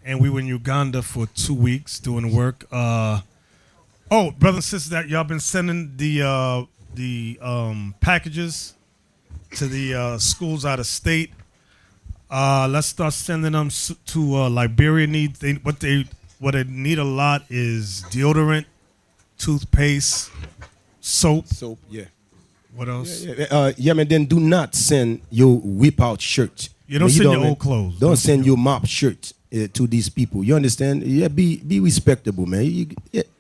and we were in Uganda for 2 weeks doing work. Oh, brothers and sisters, that y'all been sending the packages to the schools out of state. Let's start sending them to Liberia. What they need a lot is deodorant, toothpaste, soap. Soap, yeah. What else? Yeah, man. Then do not send your whip out shirt. You don't send your old clothes. Don't send your mop shirt to these people. You understand? Yeah, be respectable, man.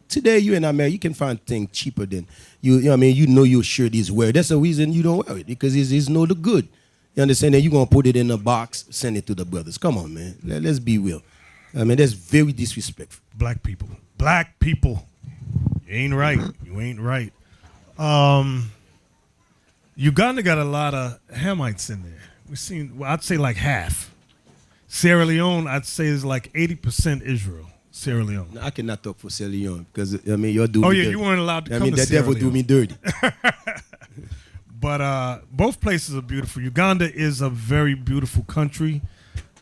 Today you in America, you can find things cheaper than you. You know what I mean? You know your shirt is wear. That's the reason you don't wear it, because it's no the good. You understand? That you gonna put it in a box, send it to the brothers. Come on, man. Let's be real. I mean, that's very disrespectful. Black people. You ain't right. You ain't right. Uganda got a lot of Hamites in there. I'd say like half. Sierra Leone, I'd say is like 80% Israel. Sierra Leone. No, I cannot talk for Sierra Leone because I mean you're doing. Oh yeah, you weren't allowed to come to Sierra devil Leone. do me dirty. But both places are beautiful. Uganda is a very beautiful country.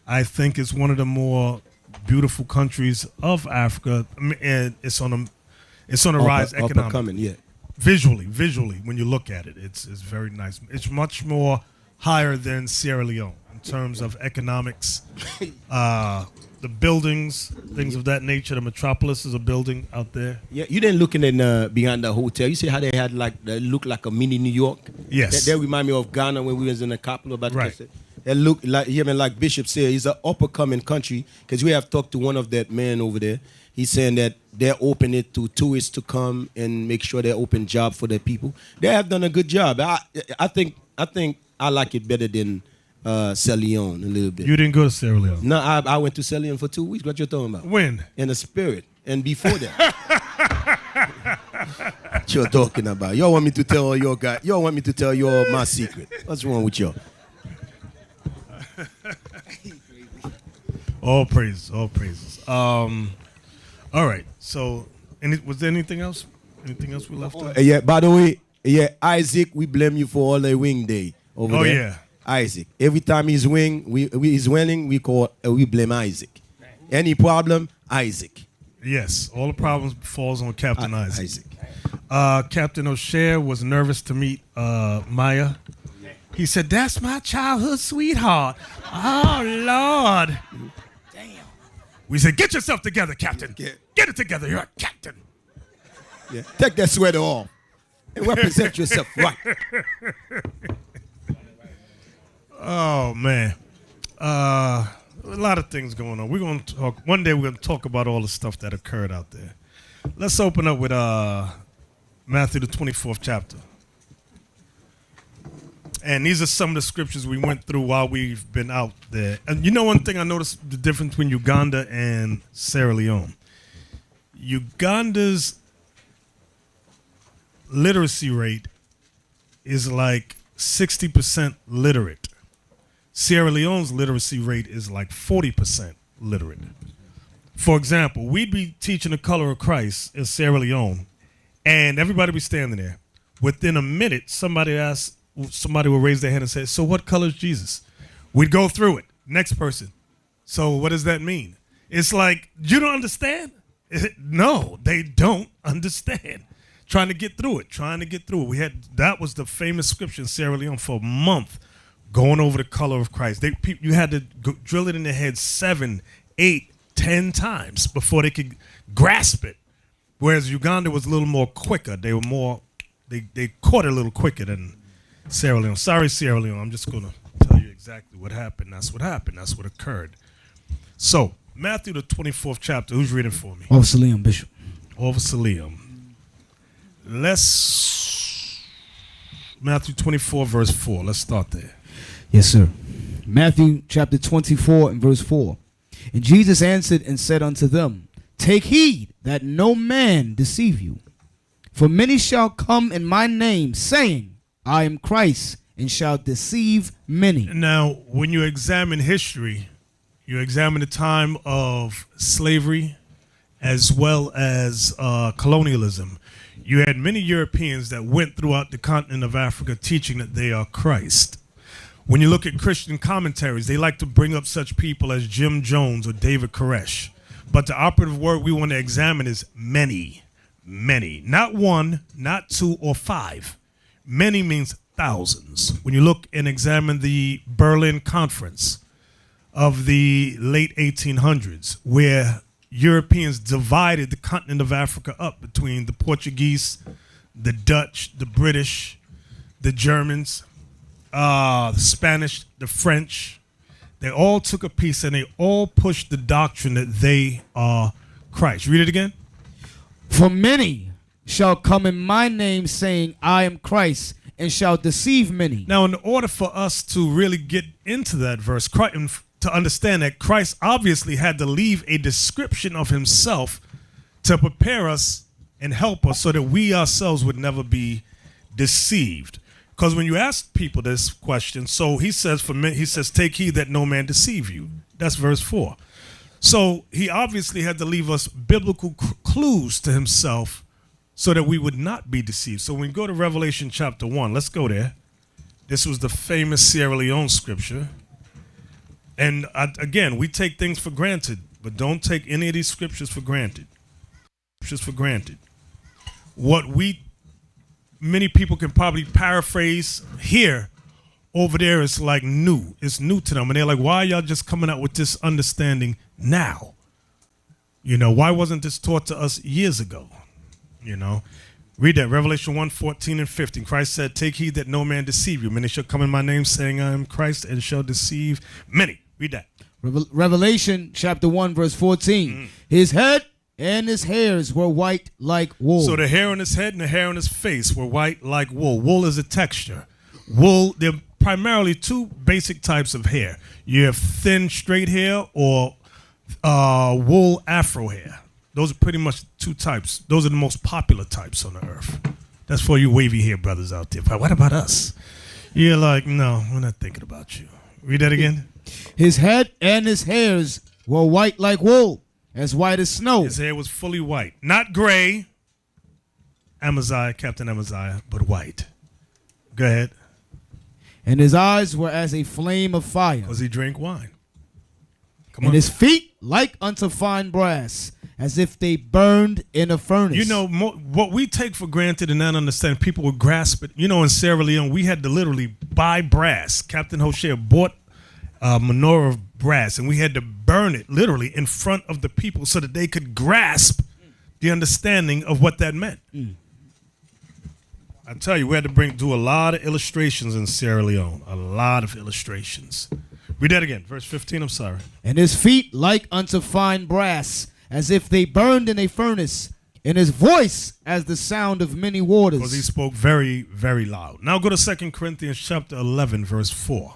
I think it's one of the more beautiful countries of Africa, and it's on a rise economically. Coming, yeah. Visually, when you look at it, it's very nice. It's much more higher than Sierra Leone in terms of economics. The buildings, things of that nature. The metropolis is a building out there. Yeah, you didn't look in behind the hotel. You see how they had they look like a mini New York. Yes, that remind me of Ghana when we was in the capital about right. They look like like Bishop said, it's an upper coming country, because we have talked to one of that man over there. He's saying that they're open it to tourists to come and make sure they open job for their people. They have done a good job. I think I like it better than Sierra Leone a little bit. You didn't go to Sierra Leone? No, I went to Sierra Leone for 2 weeks. What you talking about? When? In the spirit. And before that. What you're talking about? Y'all want me to tell your guy? Y'all want me to tell you my secret? What's wrong with y'all? All praises. All right. So, was there anything else? Anything else we left out? Yeah. By the way, Isaac, we blame you for all the wing day over there. Oh yeah. Isaac. Every time he's winning, we blame Isaac. Any problem, Isaac. Yes, all the problems falls on Captain Isaac. Captain O'Shea was nervous to meet Maya. He said, "That's my childhood sweetheart." Oh Lord. Damn. We said, "Get yourself together, Captain. Get it together. You're a captain." Yeah. Take that sweater off and represent yourself right. Oh man, a lot of things going on. We're gonna talk one day. We're gonna talk about all the stuff that occurred out there. Let's open up with Matthew the 24th chapter, and these are some of the scriptures we went through while we've been out there. And you know, one thing I noticed the difference between Uganda and Sierra Leone. Uganda's literacy rate is like 60% literate. Sierra Leone's literacy rate is like 40% literate. For example, we'd be teaching the color of Christ in Sierra Leone, and everybody be standing there. Within a minute, somebody will raise their hand and say, "So what color is Jesus?" We'd go through it. Next person. "So what does that mean?" It's like, you don't understand? No, they don't understand. Trying to get through it. That was the famous scripture in Sierra Leone for a month, going over the color of Christ. You had to drill it in their head 7, 8, 10 times before they could grasp it. Whereas Uganda was a little more quicker. They caught it a little quicker than Sierra Leone. Sorry, Sierra Leone. I'm just going to tell you exactly what happened. That's what happened. That's what occurred. So, Matthew the 24th chapter. Who's reading for me? Officer Liam, Bishop. Officer Liam. Matthew 24, verse 4. Let's start there. Yes, sir. Matthew chapter 24 and verse 4. And Jesus answered and said unto them, Take heed that no man deceive you. For many shall come in my name, saying, I am Christ, and shall deceive many. Now, when you examine history, you examine the time of slavery as well as colonialism. You had many Europeans that went throughout the continent of Africa teaching that they are Christ. When you look at Christian commentaries, they like to bring up such people as Jim Jones or David Koresh. But the operative word we want to examine is many. Many. Not one, not two, or five. Many means thousands. When you look and examine the Berlin Conference of the late 1800s, where Europeans divided the continent of Africa up between the Portuguese, the Dutch, the British, the Germans, the Spanish, the French. They all took a piece and they all pushed the doctrine that they are Christ. Read it again. For many shall come in my name, saying, I am Christ, and shall deceive many. Now, in order for us to really get into that verse, to understand that Christ obviously had to leave a description of himself to prepare us and help us so that we ourselves would never be deceived. Because when you ask people this question, so he says, take heed that no man deceive you. That's verse 4. So he obviously had to leave us biblical clues to himself so that we would not be deceived. So when we go to Revelation chapter 1, let's go there. This was the famous Sierra Leone scripture. And again, we take things for granted, but don't take any of these scriptures for granted. Scriptures for granted. Many people can probably paraphrase here, over there is like new. It's new to them. And they're like, why are y'all just coming out with this understanding now? Why wasn't this taught to us years ago? Read that, Revelation 1:14 and 15. Christ said, take heed that no man deceive you. Many shall come in my name, saying, I am Christ, and shall deceive many. Read that. Revelation chapter 1, verse 14. His head and his hairs were white like wool. So the hair on his head and the hair on his face were white like wool. Wool is a texture. Wool, there are primarily two basic types of hair. You have thin, straight hair or wool afro hair. Those are pretty much two types. Those are the most popular types on the earth. That's for you wavy hair brothers out there. But what about us? You're like, no, we're not thinking about you. Read that again. His head and his hairs were white like wool, as white as snow. His hair was fully white. Not gray, Amaziah, Captain Amaziah, but white. Go ahead. And his eyes were as a flame of fire. Because he drank wine. Come and on. his feet like unto fine brass, as if they burned in a furnace. What we take for granted and not understand, people would grasp it. In Sierra Leone, we had to literally buy brass. Captain Hoshea bought a menorah of brass, and we had to burn it literally in front of the people so that they could grasp the understanding of what that meant. I tell you, we had to do a lot of illustrations in Sierra Leone. A lot of illustrations. Read that again. Verse 15, I'm sorry. And his feet like unto fine brass, as if they burned in a furnace, and his voice as the sound of many waters. Because he spoke very, very loud. Now go to 2 Corinthians chapter 11, verse 4.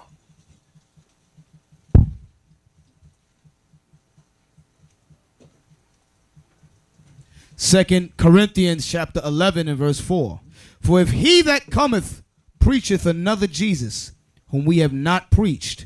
Second Corinthians chapter 11 and verse 4. For if he that cometh preacheth another Jesus, whom we have not preached,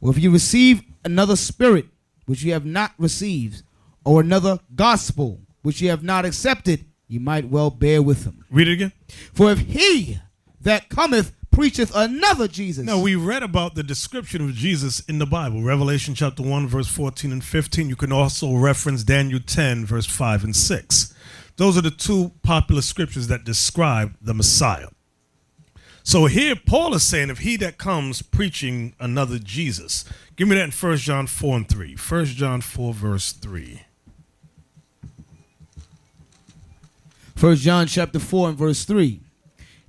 or if you receive another spirit, which you have not received, or another gospel, which you have not accepted, you might well bear with him. Read it again. For if he that cometh preacheth another Jesus. Now, we read about the description of Jesus in the Bible. Revelation chapter 1, verse 14 and 15. You can also reference Daniel 10, verse 5 and 6. Those are the two popular scriptures that describe the Messiah. So here Paul is saying, if he that comes preaching another Jesus. Give me that in 1 John 4 and 3. 1 John 4, verse 3. 1 John chapter 4 and verse 3.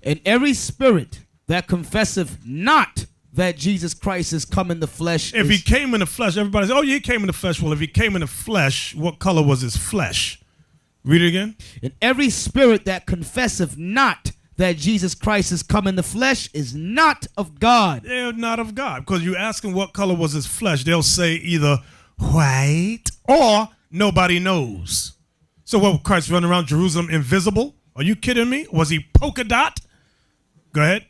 And every spirit that confesseth not that Jesus Christ is come in the flesh. If he came in the flesh, everybody says, oh, yeah, he came in the flesh. Well, if he came in the flesh, what color was his flesh? Read it again. And every spirit that confesseth not that Jesus Christ is come in the flesh is not of God. They're not of God. Because you ask them what color was his flesh, they'll say either white or nobody knows. So what, Christ running around Jerusalem invisible? Are you kidding me? Was he polka dot? Go ahead.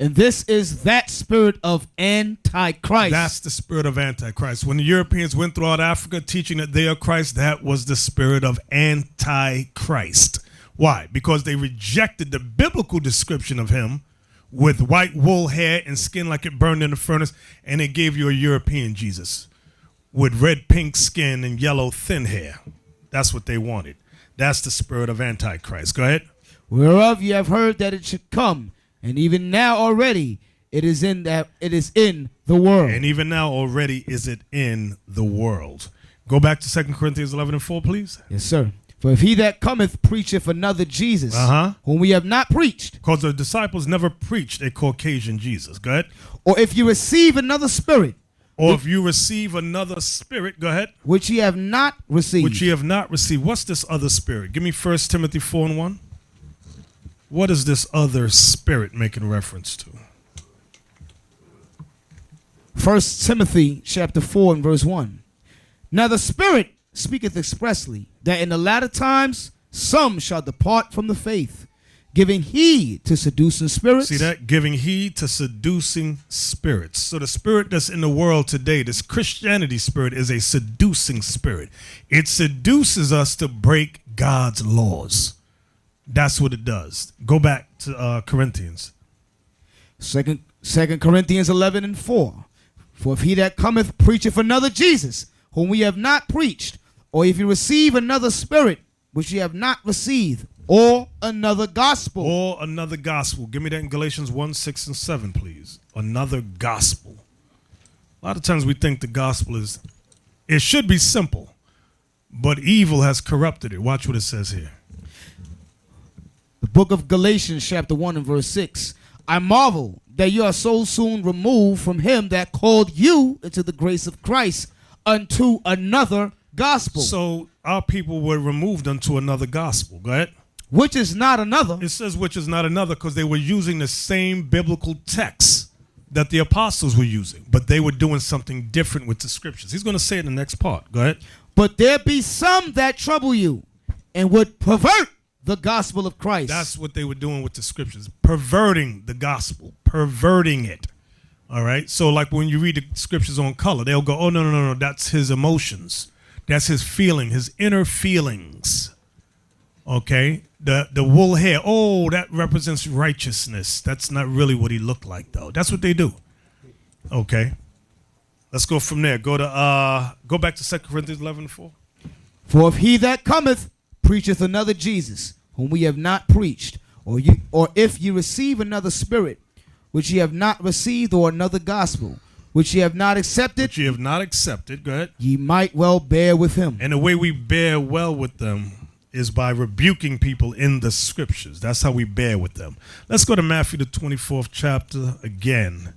And this is that spirit of Antichrist. That's the spirit of Antichrist. When the Europeans went throughout Africa teaching that they are Christ, that was the spirit of Antichrist. Why? Because they rejected the biblical description of him, with white wool hair and skin like it burned in the furnace, and they gave you a European Jesus with red, pink skin and yellow, thin hair. That's what they wanted. That's the spirit of Antichrist. Go ahead. Whereof ye have heard that it should come, and even now already it is in the world. And even now already is it in the world. Go back to 2 Corinthians 11:4, please. Yes, sir. For if he that cometh preacheth another Jesus, Uh-huh. whom we have not preached, Because the disciples never preached a Caucasian Jesus. Go ahead. or if you receive another spirit, Or if you receive another spirit, go ahead, which ye have not received, which ye have not received. What's this other spirit? Give me 1 Timothy 4:1. What is this other spirit making reference to? 1 Timothy chapter 4 and verse 1. Now the Spirit speaketh expressly, that in the latter times some shall depart from the faith, giving heed to seducing spirits. See that? Giving heed to seducing spirits. So the spirit that's in the world today, this Christianity spirit, is a seducing spirit. It seduces us to break God's laws. That's what it does. Go back to Corinthians. Second Corinthians 11 and 4. For if he that cometh preacheth another Jesus, whom we have not preached, or if you receive another spirit, which ye have not received, or another gospel. Or another gospel. Give me that in Galatians 1:6 and 7, please. Another gospel. A lot of times we think the gospel it should be simple, but evil has corrupted it. Watch what it says here. The book of Galatians chapter 1 and verse 6. I marvel that you are so soon removed from him that called you into the grace of Christ unto another gospel. So our people were removed unto another gospel. Go ahead. Which is not another. It says which is not another because they were using the same biblical text that the apostles were using, but they were doing something different with the scriptures. He's going to say it in the next part. Go ahead. But there be some that trouble you and would pervert the gospel of Christ. That's what they were doing with the scriptures, perverting the gospel, perverting it. All right. So like when you read the scriptures on color, they'll go, oh, no, that's his emotions. That's his feeling, his inner feelings. Okay. The wool hair, oh, that represents righteousness. That's not really what he looked like, though. That's what they do. Okay. Let's go from there. Go back to 2 Corinthians 11:4. For if he that cometh preacheth another Jesus, whom we have not preached, or if you receive another spirit, which ye have not received, or another gospel, which ye have not accepted, Which ye have not accepted. Go ahead. ye might well bear with him. And the way we bear well with them is by rebuking people in the scriptures. That's how we bear with them. Let's go to Matthew, the 24th chapter again.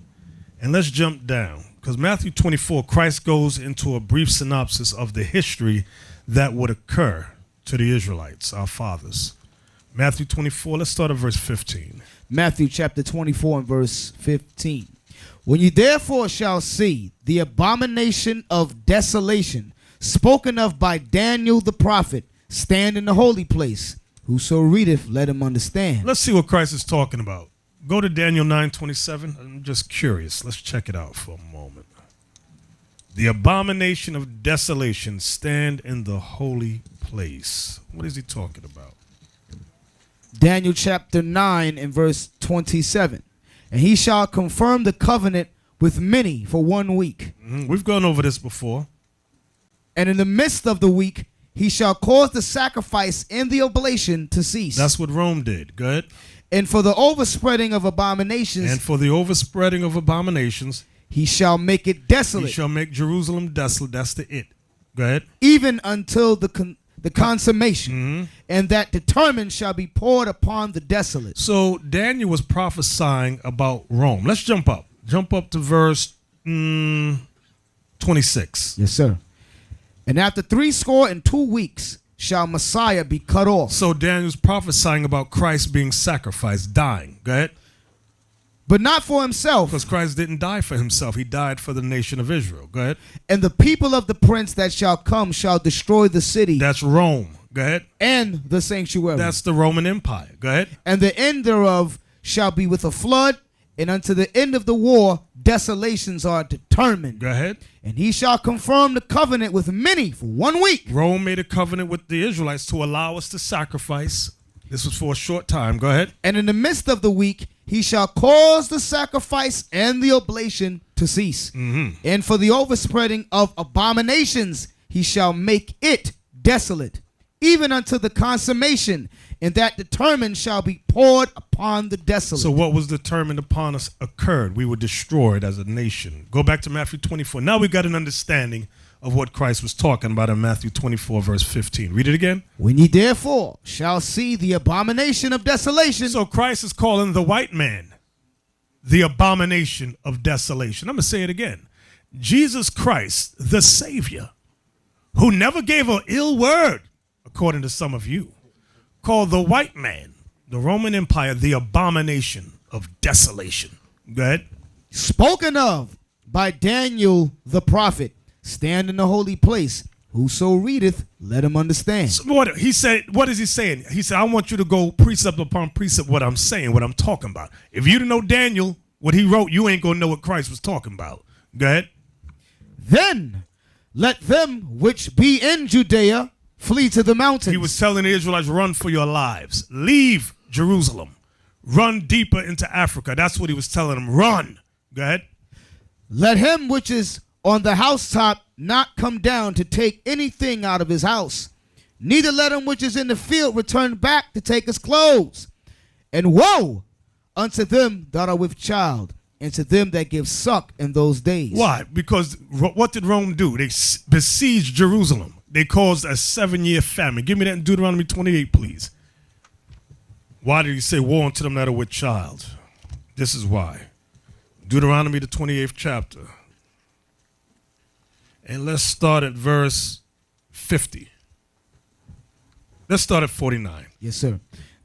And let's jump down. Because Matthew 24, Christ goes into a brief synopsis of the history that would occur to the Israelites, our fathers. Matthew 24, let's start at verse 15. Matthew chapter 24 and verse 15. When you therefore shall see the abomination of desolation spoken of by Daniel the prophet stand in the holy place, whoso readeth, let him understand. Let's see what Christ is talking about. Go to Daniel 9:27. I'm just curious. Let's check it out for a moment. The abomination of desolation stand in the holy place. What is he talking about? Daniel chapter 9 and verse 27. And he shall confirm the covenant with many for 1 week. We've gone over this before. And in the midst of the week, he shall cause the sacrifice and the oblation to cease. That's what Rome did. Go ahead. And for the overspreading of abominations, And for the overspreading of abominations, he shall make it desolate, he shall make Jerusalem desolate. That's the it. Go ahead. even until the consummation, and that determined shall be poured upon the desolate. So Daniel was prophesying about Rome. Let's jump up. Jump up to verse 26. Yes, sir. And after 62 weeks shall Messiah be cut off. So Daniel's prophesying about Christ being sacrificed, dying. Go ahead. But not for himself, Because Christ didn't die for himself. He died for the nation of Israel. Go ahead. and the people of the prince that shall come shall destroy the city That's Rome. Go ahead. and the sanctuary. That's the Roman Empire. Go ahead. And the end thereof shall be with a flood, and unto the end of the war desolations are determined. Go ahead. And he shall confirm the covenant with many for 1 week. Rome made a covenant with the Israelites to allow us to sacrifice. This was for a short time. Go ahead. And in the midst of the week, he shall cause the sacrifice and the oblation to cease. And for the overspreading of abominations, he shall make it desolate, even unto the consummation, and that determined shall be poured upon the desolate. So what was determined upon us occurred. We were destroyed as a nation. Go back to Matthew 24. Now we got an understanding of what Christ was talking about in Matthew 24, verse 15. Read it again. When ye therefore shall see the abomination of desolation. So Christ is calling the white man the abomination of desolation. I'm going to say it again. Jesus Christ, the Savior, who never gave an ill word, according to some of you, called the white man, the Roman Empire, the abomination of desolation. Go ahead. Spoken of by Daniel the prophet, stand in the holy place. Whoso readeth, let him understand. So what he said, what is he saying? He said, I want you to go precept upon precept what I'm saying, what I'm talking about. If you don't know Daniel, what he wrote, you ain't going to know what Christ was talking about. Go ahead. Then let them which be in Judea flee to the mountains. He was telling the Israelites, run for your lives. Leave Jerusalem. Run deeper into Africa. That's what he was telling them. Run. Go ahead. Let him which is on the housetop not come down to take anything out of his house. Neither let him which is in the field return back to take his clothes. And woe unto them that are with child, and to them that give suck in those days. Why? Because what did Rome do? They besieged Jerusalem. They caused a 7-year famine. Give me that in Deuteronomy 28, please. Why did he say woe unto them that are with child? This is why. Deuteronomy, the 28th chapter. And let's start at verse 50. Let's start at 49. Yes, sir.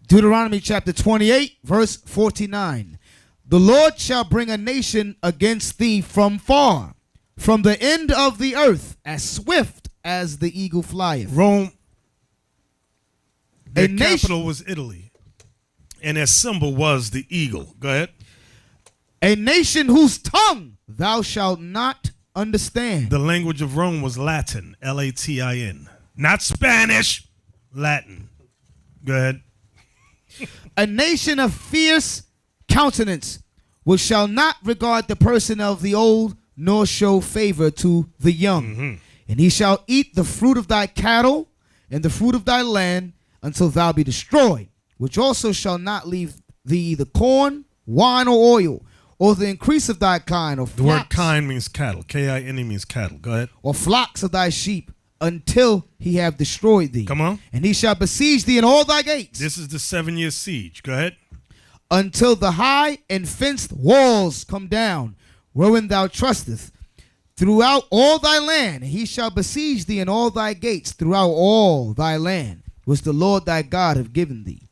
Deuteronomy chapter 28, verse 49. The Lord shall bring a nation against thee from far, from the end of the earth, as swift as the eagle flieth. Rome, their A nation- capital was Italy, and their symbol was the eagle. Go ahead. A nation whose tongue thou shalt not understand. The language of Rome was Latin, Latin. Not Spanish, Latin. Go ahead. A nation of fierce countenance, which shall not regard the person of the old, nor show favor to the young. And he shall eat the fruit of thy cattle and the fruit of thy land until thou be destroyed, which also shall not leave thee the corn, wine, or oil, or the increase of thy kind, or The word flocks, kind means cattle. K-I-N-E means cattle. Go ahead. or flocks of thy sheep, until he have destroyed thee. Come on. And he shall besiege thee in all thy gates, This is the 7-year siege. Go ahead. until the high and fenced walls come down, wherein thou trustest, throughout all thy land. And he shall besiege thee in all thy gates, throughout all thy land, which the Lord thy God have given thee.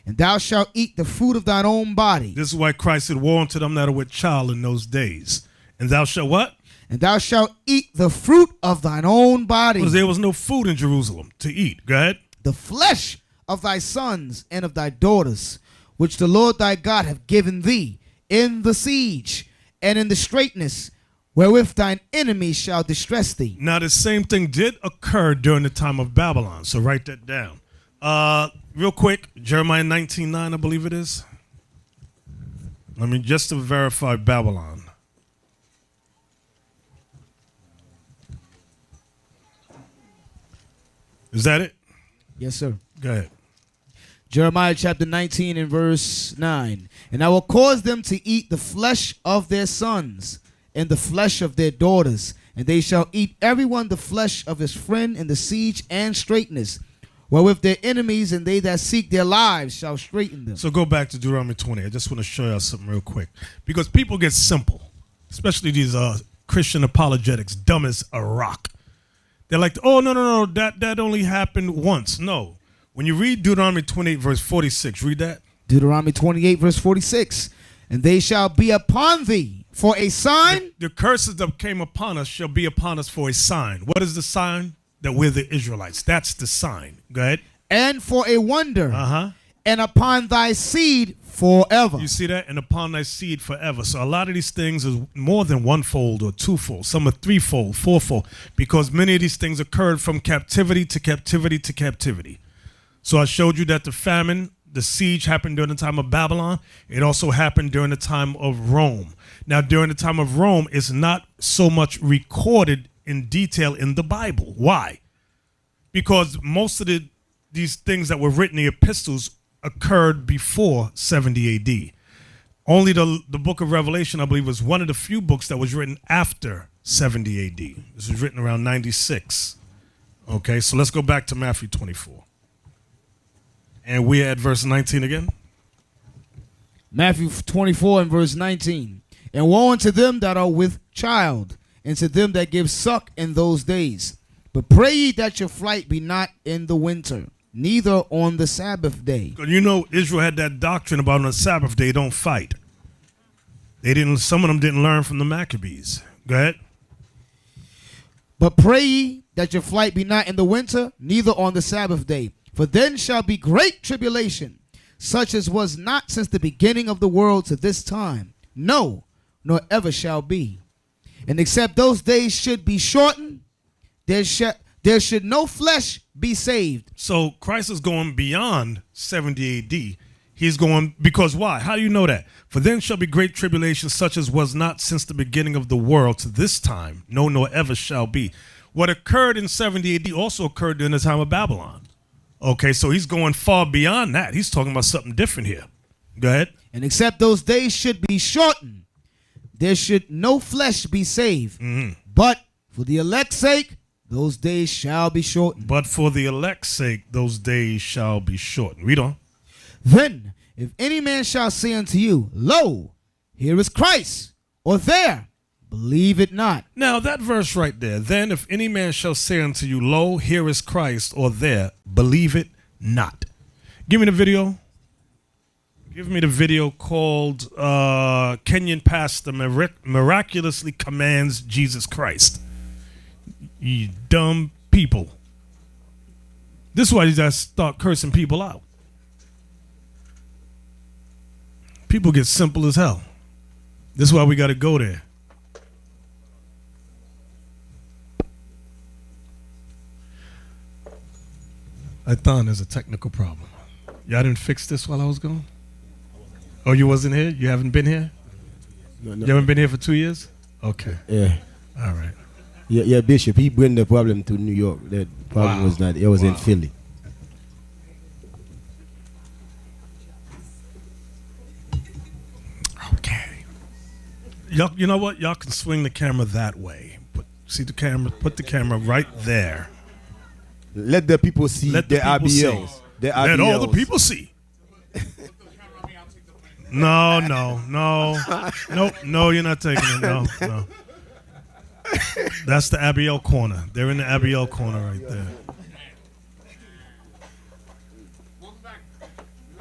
And thou shalt eat the fruit of thine own body. This is why Christ said, woe unto them that are with child in those days. And thou shalt what? And thou shalt eat the fruit of thine own body. Because there was no food in Jerusalem to eat. Go ahead. The flesh of thy sons and of thy daughters, which the Lord thy God hath given thee in the siege and in the straitness, wherewith thine enemies shall distress thee. Now, the same thing did occur during the time of Babylon. So write that down. Real quick, Jeremiah 19:9, I believe it is. Let me just to verify Babylon. Is that it? Yes, sir. Go ahead. Jeremiah chapter 19 and verse 9. And I will cause them to eat the flesh of their sons and the flesh of their daughters, and they shall eat everyone the flesh of his friend in the siege and straitness, wherewith their enemies and they that seek their lives shall straiten them. So go back to Deuteronomy 20. I just want to show you something real quick. Because people get simple, especially these Christian apologetics, dumb as a rock. They're like, oh, no, that only happened once. No. When you read Deuteronomy 28, verse 46, read that. Deuteronomy 28 verse 46. And they shall be upon thee for a sign. The curses that came upon us shall be upon us for a sign. What is the sign? That we're the Israelites. That's the sign. Go ahead. And for a wonder. Uh-huh. And upon thy seed forever. You see that? And upon thy seed forever. So a lot of these things is more than onefold or twofold. Some are threefold, fourfold. Because many of these things occurred from captivity to captivity to captivity. So I showed you that the famine the siege happened during the time of Babylon. It also happened during the time of Rome. Now, during the time of Rome, it's not so much recorded in detail in the Bible. Why? Because most of these things that were written in the epistles occurred before 70 AD. Only the book of Revelation, I believe, was one of the few books that was written after 70 AD. This was written around 96. Okay, so let's go back to Matthew 24. And we're at verse 19 again. Matthew 24 and verse 19. And woe unto them that are with child, and to them that give suck in those days. But pray ye that your flight be not in the winter, neither on the Sabbath day. You know, Israel had that doctrine about on the Sabbath day, don't fight. Some of them didn't learn from the Maccabees. Go ahead. But pray ye that your flight be not in the winter, neither on the Sabbath day. For then shall be great tribulation, such as was not since the beginning of the world to this time, no, nor ever shall be. And except those days should be shortened, there should no flesh be saved. So Christ is going beyond 70 AD. He's going, because why? How do you know that? For then shall be great tribulation, such as was not since the beginning of the world to this time, no, nor ever shall be. What occurred in 70 AD also occurred during the time of Babylon. Okay, so he's going far beyond that. He's talking about something different here. Go ahead. And except those days should be shortened, there should no flesh be saved. But for the elect's sake, those days shall be shortened. But for the elect's sake, those days shall be shortened. Read on. Then, if any man shall say unto you, Lo, here is Christ, or there, believe it not. Now, that verse right there, then if any man shall say unto you, Lo, here is Christ, or there, believe it not. Give me the video. Give me the video called Kenyan Pastor Miraculously Commands Jesus Christ. You dumb people. This is why you guys start cursing people out. People get simple as hell. This is why we got to go there. I thought there's a technical problem. Y'all didn't fix this while I was gone? Oh, you wasn't here? You haven't been here? No. You haven't been here for 2 years? Okay. Yeah. All right. Yeah, Bishop, he bring the problem to New York. That problem was not, it was in Philly. Okay. Y'all, you know what? Y'all can swing the camera that way. See the camera? Put the camera right there. Let the people see Let the the people RBLs. see. The Let all the RBLs. people see. No, you're not taking it. No. That's the Abiel corner. They're in the Abiel corner right there.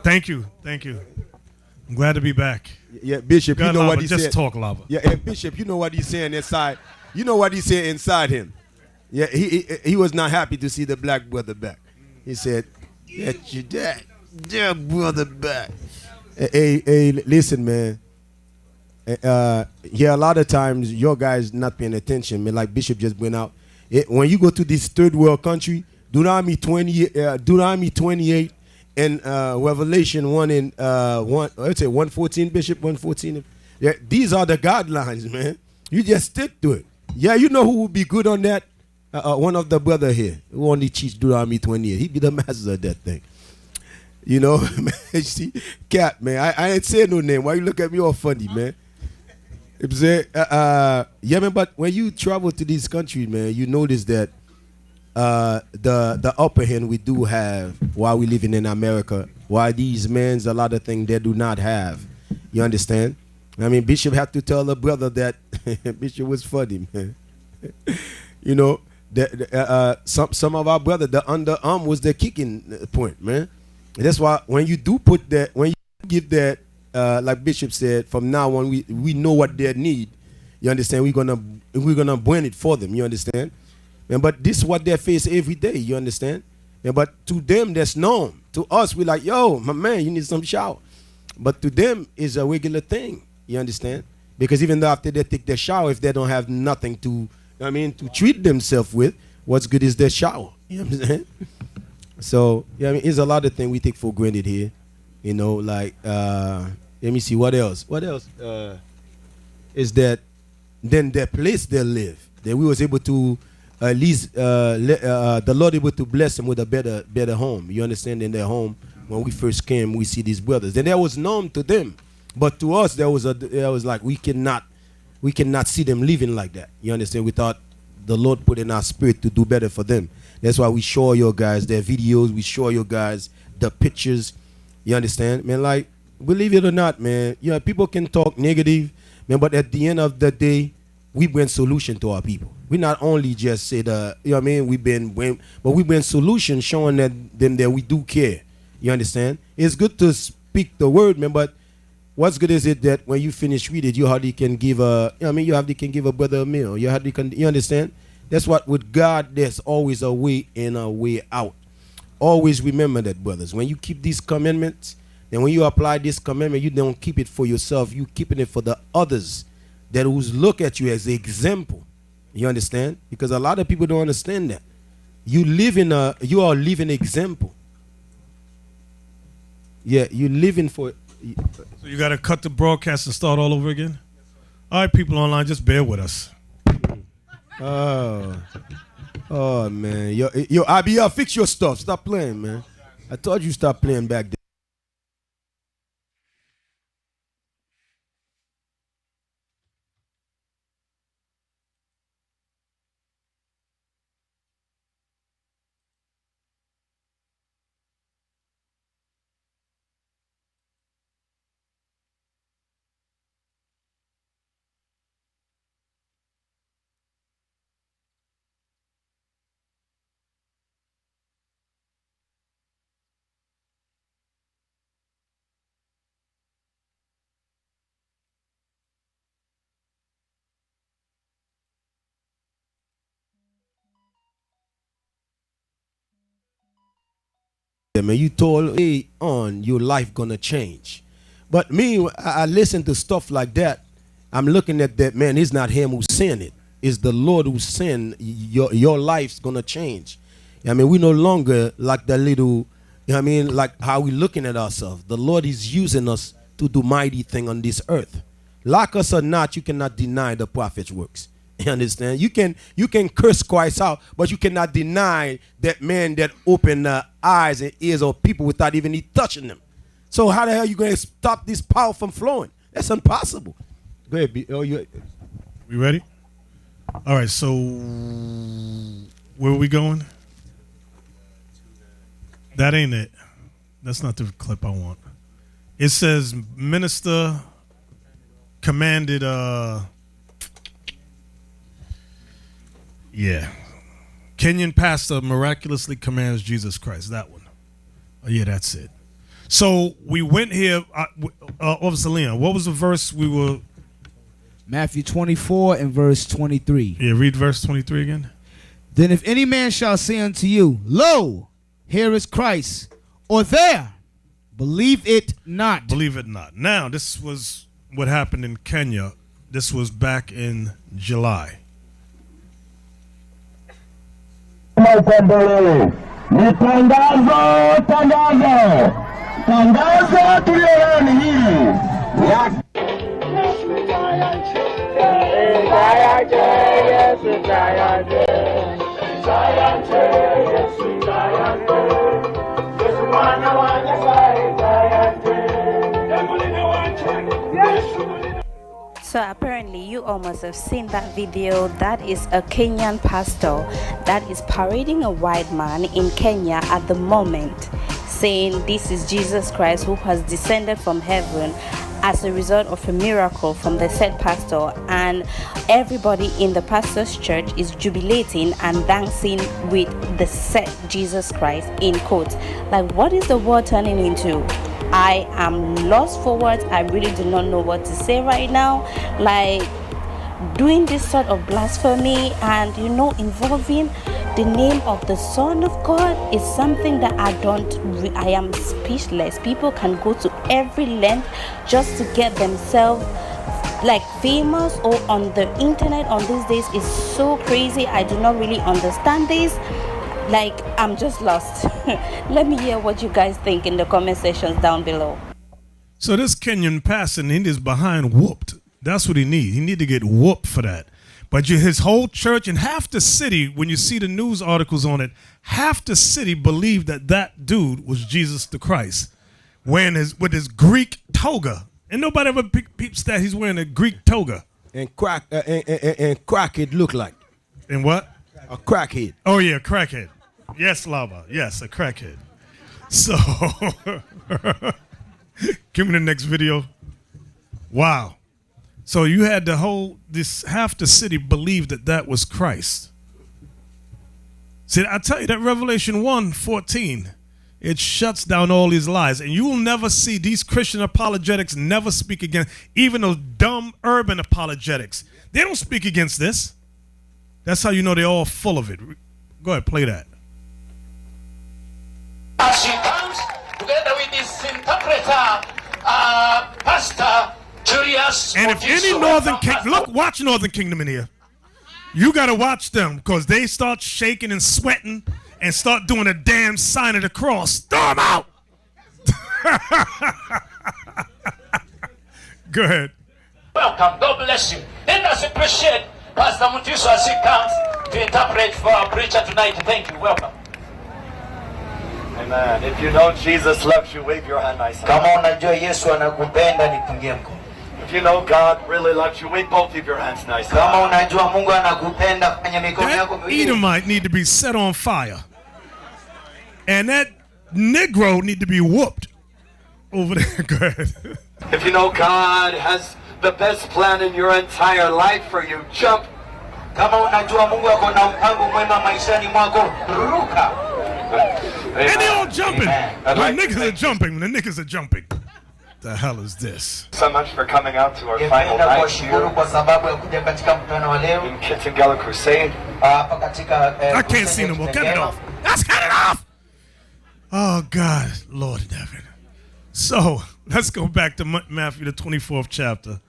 Thank you. I'm glad to be back. Yeah, Bishop, Got you know lava, what he just said. talk lava. Yeah, Bishop, you know what he's saying inside. You know what he said inside him. Yeah, he was not happy to see the black brother back. He said, "Get your dad, brother back." Hey, listen, man. Yeah, a lot of times your guys not paying attention, man. Like Bishop just went out. When you go to this third world country, Deuteronomy 28 and Revelation 1 and 114, Bishop 114. Yeah, these are the guidelines, man. You just stick to it. Yeah, you know who would be good on that? One of the brother here who only teach Deuteronomy 28. He be the master of that thing. You know, man, see, Cat, man, I ain't saying no name. Why you look at me all funny, man? Yeah, man, but when you travel to these countries, man, you notice that the upper hand we do have while we living in America, while these men's a lot of things they do not have. You understand? I mean, Bishop had to tell a brother that Bishop was funny, man. You know, some of our brother, the underarm was the kicking point, man. That's why when you do put that, when you give that, like Bishop said, from now on we know what they need. You understand? We're gonna bring it for them. You understand? And but this is what they face every day. You understand? And but to them that's known. To us, we're like, yo, my man, you need some shower. But to them, it's a regular thing. You understand? Because even though after they take their shower, if they don't have nothing to treat themselves with, what's good is their shower. You know what I'm saying? So, yeah, I mean, it's a lot of things we take for granted here. You know, like let me see what else. Is that then the place they live, that we was able to at least the Lord able to bless them with a better home. You understand? In their home, when we first came, we see these brothers. Then that was known to them, but to us, there was like we cannot see them living like that. You understand? Without the Lord put in our spirit to do better for them. That's why we show you guys their videos. We show you guys the pictures. You understand, man? Like, believe it or not, man. You know, people can talk negative, man, but at the end of the day, we bring solution to our people. We not only just say the, you know what I mean, but we bring solution showing them that we do care. You understand? It's good to speak the word, man, but what's good is it that when you finish read it, you hardly can give a, you know what I mean, you hardly can give a brother a meal. You hardly can, you understand? That's what with God, there's always a way in, a way out. Always remember that, brothers. When you keep these commandments, then when you apply this commandment, you don't keep it for yourself. You keeping it for the others that who's look at you as an example. You understand? Because a lot of people don't understand that. You are living example. Yeah, you living for. So you got to cut the broadcast and start all over again? All right, people online, just bear with us. Oh man, yo, IBL, fix your stuff. Stop playing, man. I told you stop playing back then. Man, you told hey on your life gonna change, but me, I listen to stuff like that. I'm looking at that, man. It's not him who's saying it. It's the Lord who's saying your life's gonna change. I mean, we no longer like that little, you know what I mean, like how we looking at ourselves. The Lord is using us to do mighty thing on this earth. Like us or not, you cannot deny the prophet's works. You understand? You can curse Christ out, but you cannot deny that man that opened the eyes and ears of people without even he touching them. So how the hell are you going to stop this power from flowing? That's impossible. Go ahead. We ready? All right, so where are we going? That ain't it. That's not the clip I want. It says minister commanded Kenyan pastor miraculously commands Jesus Christ. That one. Oh, yeah, that's it. So we went here. Officer Leon, what was the verse we were? Matthew 24 and verse 23. Yeah, read verse 23 again. Then if any man shall say unto you, Lo, here is Christ, or there, believe it not. Believe it not. Now, this was what happened in Kenya. This was back in July. Ni tangazo tulioni hili ya So apparently you all must have seen that video. That is a Kenyan pastor that is parading a white man in Kenya at the moment, saying this is Jesus Christ who has descended from heaven as a result of a miracle from the said pastor, and everybody in the pastor's church is jubilating and dancing with the said Jesus Christ in quotes. Like, what is the world turning into? I am lost for words. I really do not know what to say right now. Like, doing this sort of blasphemy and involving the name of the Son of God is something that I am speechless. People can go to every length just to get themselves like famous or on the internet on these days. Is so crazy. I do not really understand this. Like, I'm just lost. Let me hear what you guys think in the comment sections down below. So this Kenyan pastor is behind whooped. That's what he needs. He need to get whooped for that. But his whole church and half the city, when you see the news articles on it, half the city believed that dude was Jesus the Christ, wearing with his Greek toga. And nobody ever peeps that he's wearing a Greek toga. And crackhead look like. And what? A crackhead. Oh yeah, crackhead. Yes, Lava. Yes, a crackhead. So, give me the next video. Wow. So you had half the city believed that was Christ. See, I tell you that Revelation 1:14, it shuts down all these lies. And you will never see these Christian apologetics never speak against, even those dumb urban apologetics. They don't speak against this. That's how you know they're all full of it. Go ahead, play that. As she comes together with this interpreter, Pastor Julius. And if any Northern Kingdom, watch Northern Kingdom in here. You got to watch them because they start shaking and sweating and start doing a damn sign of the cross. Throw them out. Go ahead. Welcome. God bless you. Let us appreciate Pastor Mutiso as he comes to interpret for our preacher tonight. Thank you. Welcome. Amen. If you know Jesus loves you, wave your hand nice. Kama unajua Yesu anakupenda nipungie mkono. If you know God really loves you, wave both of your hands nice. Kama unajua Mungu anakupenda fanya mikono yako That miwili. Edomite need to be set on fire. And that Negro need to be whooped over there. Go ahead. If you know God has the best plan in your entire life for you, jump. Kama unajua Mungu ako na mpango mwema maishani mwako, ruka. And they all jumping. I'd When like to niggas are thank jumping, when the niggas are jumping. The hell is this? so much for coming out to our final Ningependa night kuwashukuru here kwa sababu ya kuja katika mkutano wa leo in Kitengela Crusade. hapa katika I can't see no more. Cut it off. Let's cut it off. Oh, God, Lord in heaven. So let's go back to Matthew, the 24th chapter.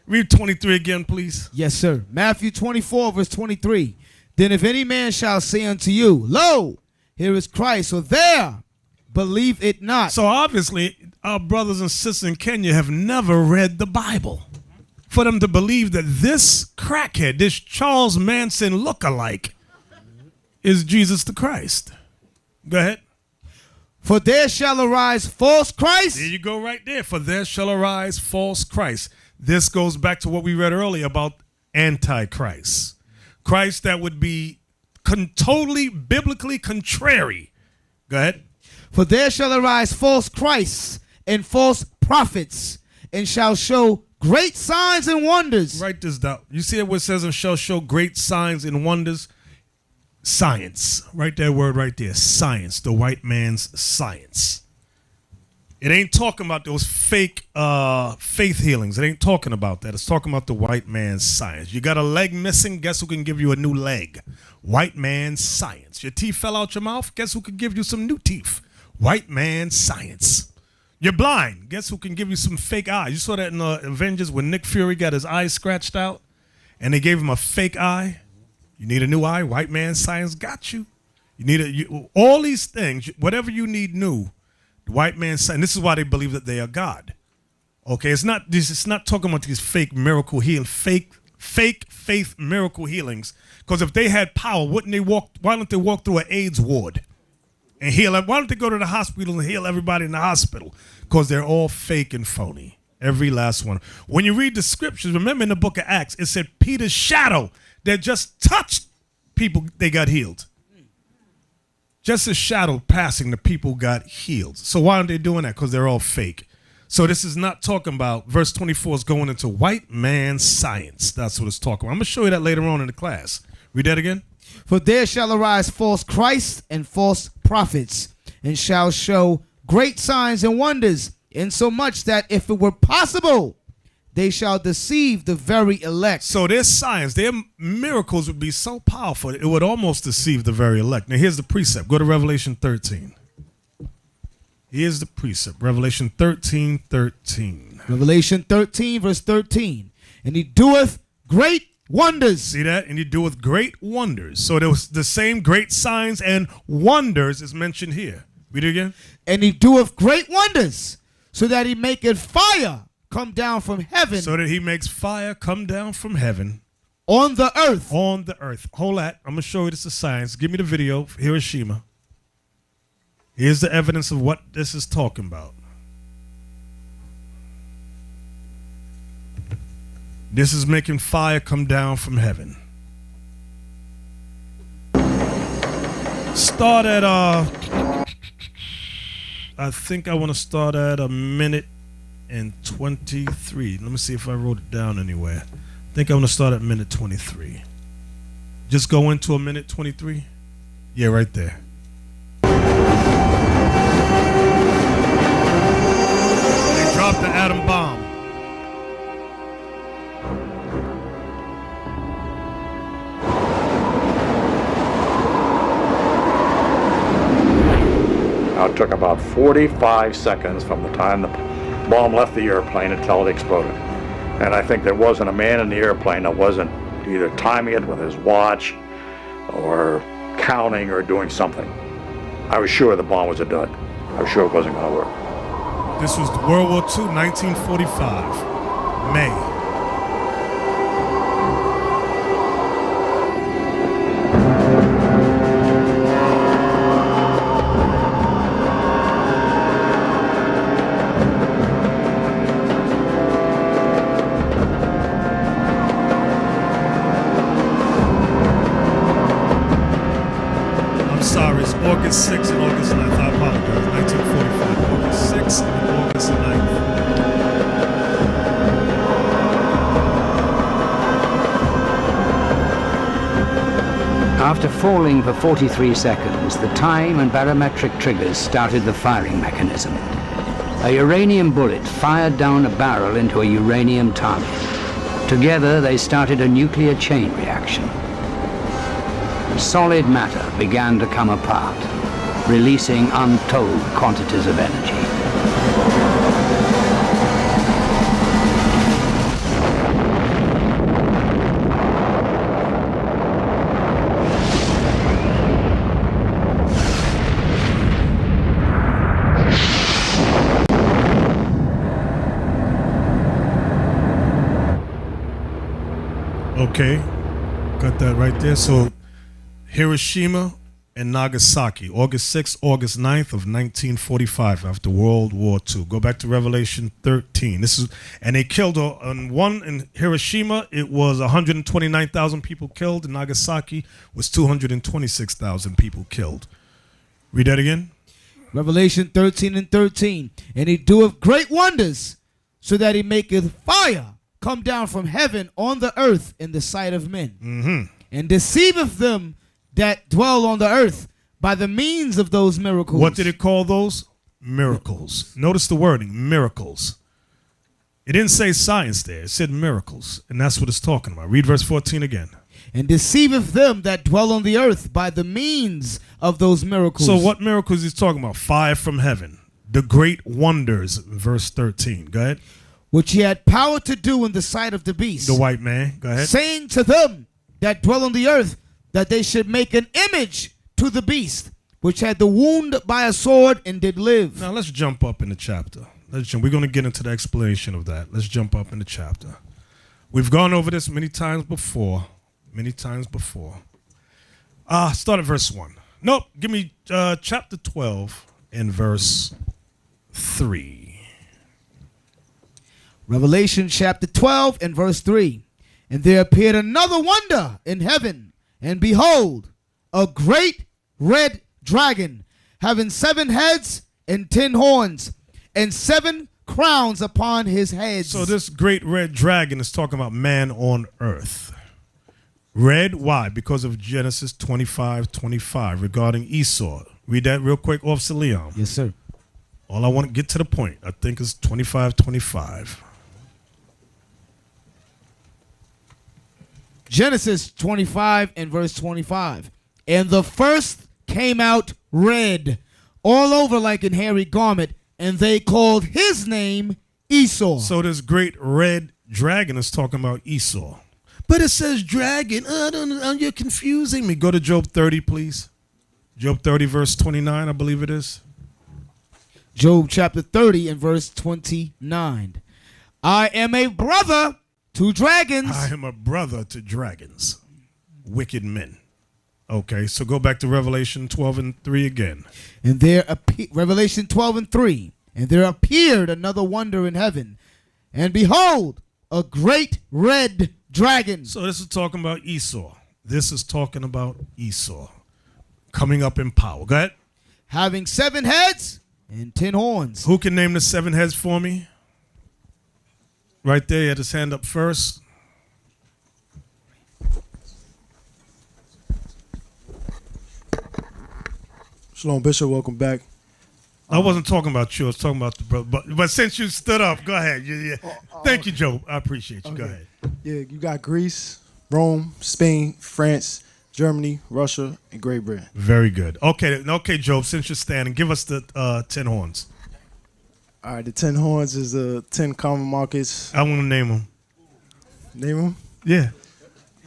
Read 23 again, please. Yes, sir. Matthew 24, verse 23. Then if any man shall say unto you, Lo, here is Christ, or there, believe it not. So obviously, our brothers and sisters in Kenya have never read the Bible. For them to believe that this crackhead, this Charles Manson lookalike, is Jesus the Christ. Go ahead. For there shall arise false Christ. There you go right there. For there shall arise false Christ. This goes back to what we read earlier about Antichrist. Christ that would be totally biblically contrary. Go ahead. For there shall arise false Christs and false prophets, and shall show great signs and wonders. Write this down. You see what it says and shall show great signs and wonders? Science. Write that word right there. Science. The white man's science. It ain't talking about those fake faith healings. It ain't talking about that. It's talking about the white man's science. You got a leg missing? Guess who can give you a new leg? White man's science. Your teeth fell out your mouth? Guess who can give you some new teeth? White man's science. You're blind. Guess who can give you some fake eyes? You saw that in Avengers when Nick Fury got his eyes scratched out and they gave him a fake eye. You need a new eye? White man's science got you. You need all these things, whatever you need new. The white man's science. This is why they believe that they are God. Okay, it's not talking about these fake miracle healing, fake faith miracle healings. Because if they had power, why don't they walk through an AIDS ward and heal? Why don't they go to the hospital and heal everybody in the hospital? Because they're all fake and phony. Every last one. When you read the scriptures, remember in the book of Acts, it said Peter's shadow that just touched people, they got healed. Just a shadow passing, the people got healed. So why aren't they doing that? Because they're all fake. So this is not talking about, verse 24 is going into white man science. That's what it's talking about. I'm going to show you that later on in the class. Read that again. For there shall arise false Christs and false prophets, and shall show great signs and wonders, insomuch that if it were possible, they shall deceive the very elect. So their science, their miracles would be so powerful, it would almost deceive the very elect. Now here's the precept. Go to Revelation 13. Here's the precept. Revelation 13:13. Revelation 13, verse 13. And he doeth great wonders. See that? And he doeth great wonders. So there was the same great signs and wonders is mentioned here. Read it again. And he doeth great wonders, so that he maketh fire come down from heaven So that he makes fire come down from heaven on the earth. on the earth. Hold that. I'm going to show you this is science. Give me the video for Hiroshima. Here's the evidence of what this is talking about. This is making fire come down from heaven. Start at I think I want to start at 1:23. Let me see if I wrote it down anywhere. I think I want to start at 1:23. Just go into 1:23. Yeah, right there. They dropped the atom bomb. Now, it took about 45 seconds from the time the bomb left the airplane until it exploded. And I think there wasn't a man in the airplane that wasn't either timing it with his watch or counting or doing something. I was sure the bomb was a dud. I was sure it wasn't going to work. This was World War II, 1945, May. I'm sorry, it's August 6th and August 9th. I apologize. 1945, August 6th and August 9th. After falling for 43 seconds, the time and barometric triggers started the firing mechanism. A uranium bullet fired down a barrel into a uranium target. Together, they started a nuclear chain reaction. Solid matter began to come apart, releasing untold quantities of energy. Okay, got that right there. So Hiroshima and Nagasaki, August 6th, August 9th of 1945, after World War II. Go back to Revelation 13. And they killed in Hiroshima, it was 129,000 people killed. In Nagasaki was 226,000 people killed. Read that again. Revelation 13:13. And he doeth great wonders, so that he maketh fire come down from heaven on the earth in the sight of men, and deceiveth them that dwell on the earth by the means of those miracles. What did it call those? Miracles. Notice the wording, miracles. It didn't say science there. It said miracles. And that's what it's talking about. Read verse 14 again. And deceiveth them that dwell on the earth by the means of those miracles. So what miracles is talking about? Fire from heaven. The great wonders, verse 13. Go ahead. Which he had power to do in the sight of the beast. The white man. Go ahead. Saying to them that dwell on the earth, that they should make an image to the beast, which had the wound by a sword and did live. Now let's jump up in the chapter. We're going to get into the explanation of that. Let's jump up in the chapter. We've gone over this many times before. Start at verse 1. Nope, give me chapter 12 and verse 3. Revelation chapter 12 and verse 3. And there appeared another wonder in heaven, and behold, a great red dragon, having 7 heads and 10 horns, and 7 crowns upon his heads. So this great red dragon is talking about man on earth. Red, why? Because of Genesis 25:25 regarding Esau. Read that real quick, Officer Leon. Yes, sir. All I want to get to the point. I think it's 25:25. Genesis 25 and verse 25. And the first came out red, all over like an hairy garment, and they called his name Esau. So this great red dragon is talking about Esau. But it says dragon. You're confusing me. Go to Job 30, please. Job 30, verse 29, I believe it is. Job chapter 30 and verse 29. I am a brother to dragons. I am a brother to dragons, wicked men. Okay, so go back to Revelation 12 and 3 again. And there Revelation 12 and 3. And there appeared another wonder in heaven. And behold, a great red dragon. So this is talking about Esau. This is talking about Esau coming up in power. Go ahead. Having 7 heads and 10 horns. Who can name the 7 heads for me? Right there, he had his hand up first. Shalom, Bishop. Welcome back. I wasn't talking about you. I was talking about the brother. But since you stood up, go ahead. Yeah. Thank you, Joe. I appreciate you. Okay. Go ahead. Yeah, you got Greece, Rome, Spain, France, Germany, Russia, and Great Britain. Very good. Okay, Job, since you're standing, give us the 10 horns. All right, the 10 horns is the 10 common markets. I want to name them. Name them? Yeah.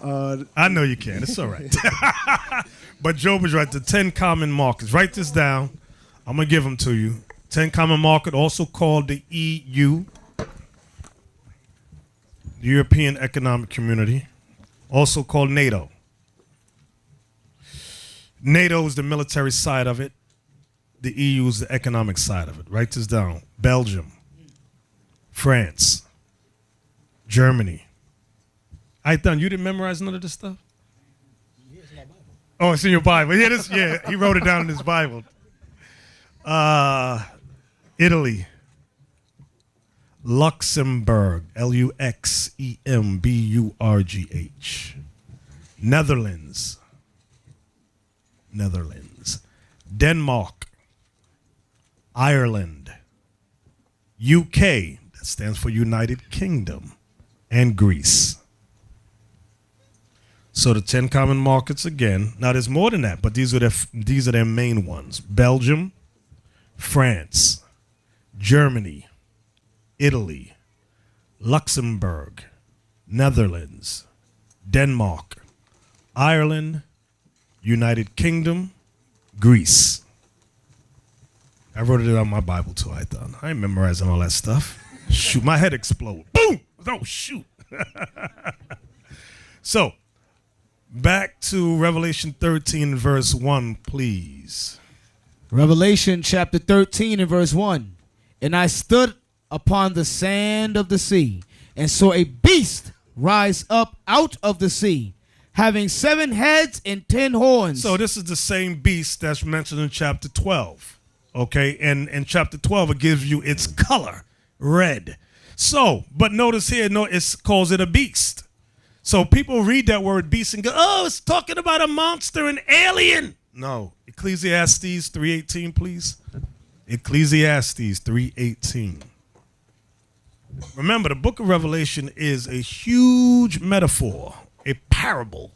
I know you can. It's all right. But Job is right. The 10 common markets. Write this down. I'm going to give them to you. 10 common market, also called the EU, the European Economic Community, also called NATO. NATO is the military side of it. The EU is the economic side of it. Write this down. Belgium, France, Germany. I thought you didn't memorize none of this stuff? Oh, it's in your Bible. Yeah, he wrote it down in his Bible. Italy, Luxembourg, Luxemburgh, Netherlands, Denmark, Ireland, UK, that stands for United Kingdom, and Greece. So the 10 common markets again. Now there's more than that, but these are their main ones. Belgium, France, Germany, Italy, Luxembourg, Netherlands, Denmark, Ireland, United Kingdom, Greece. I wrote it on my Bible too, I thought. I ain't memorizing all that stuff. Shoot, my head exploded. Boom! Oh, shoot. So, back to Revelation 13, verse 1, please. Revelation chapter 13 and verse 1. And I stood upon the sand of the sea, and saw a beast rise up out of the sea, having 7 heads and 10 horns. So this is the same beast that's mentioned in chapter 12. Okay, and in chapter 12, it gives you its color, red. So, but notice here, it calls it a beast. So people read that word beast and go, oh, it's talking about a monster, an alien. No, Ecclesiastes 3:18, please. Ecclesiastes 3:18. Remember, the book of Revelation is a huge metaphor, a parable.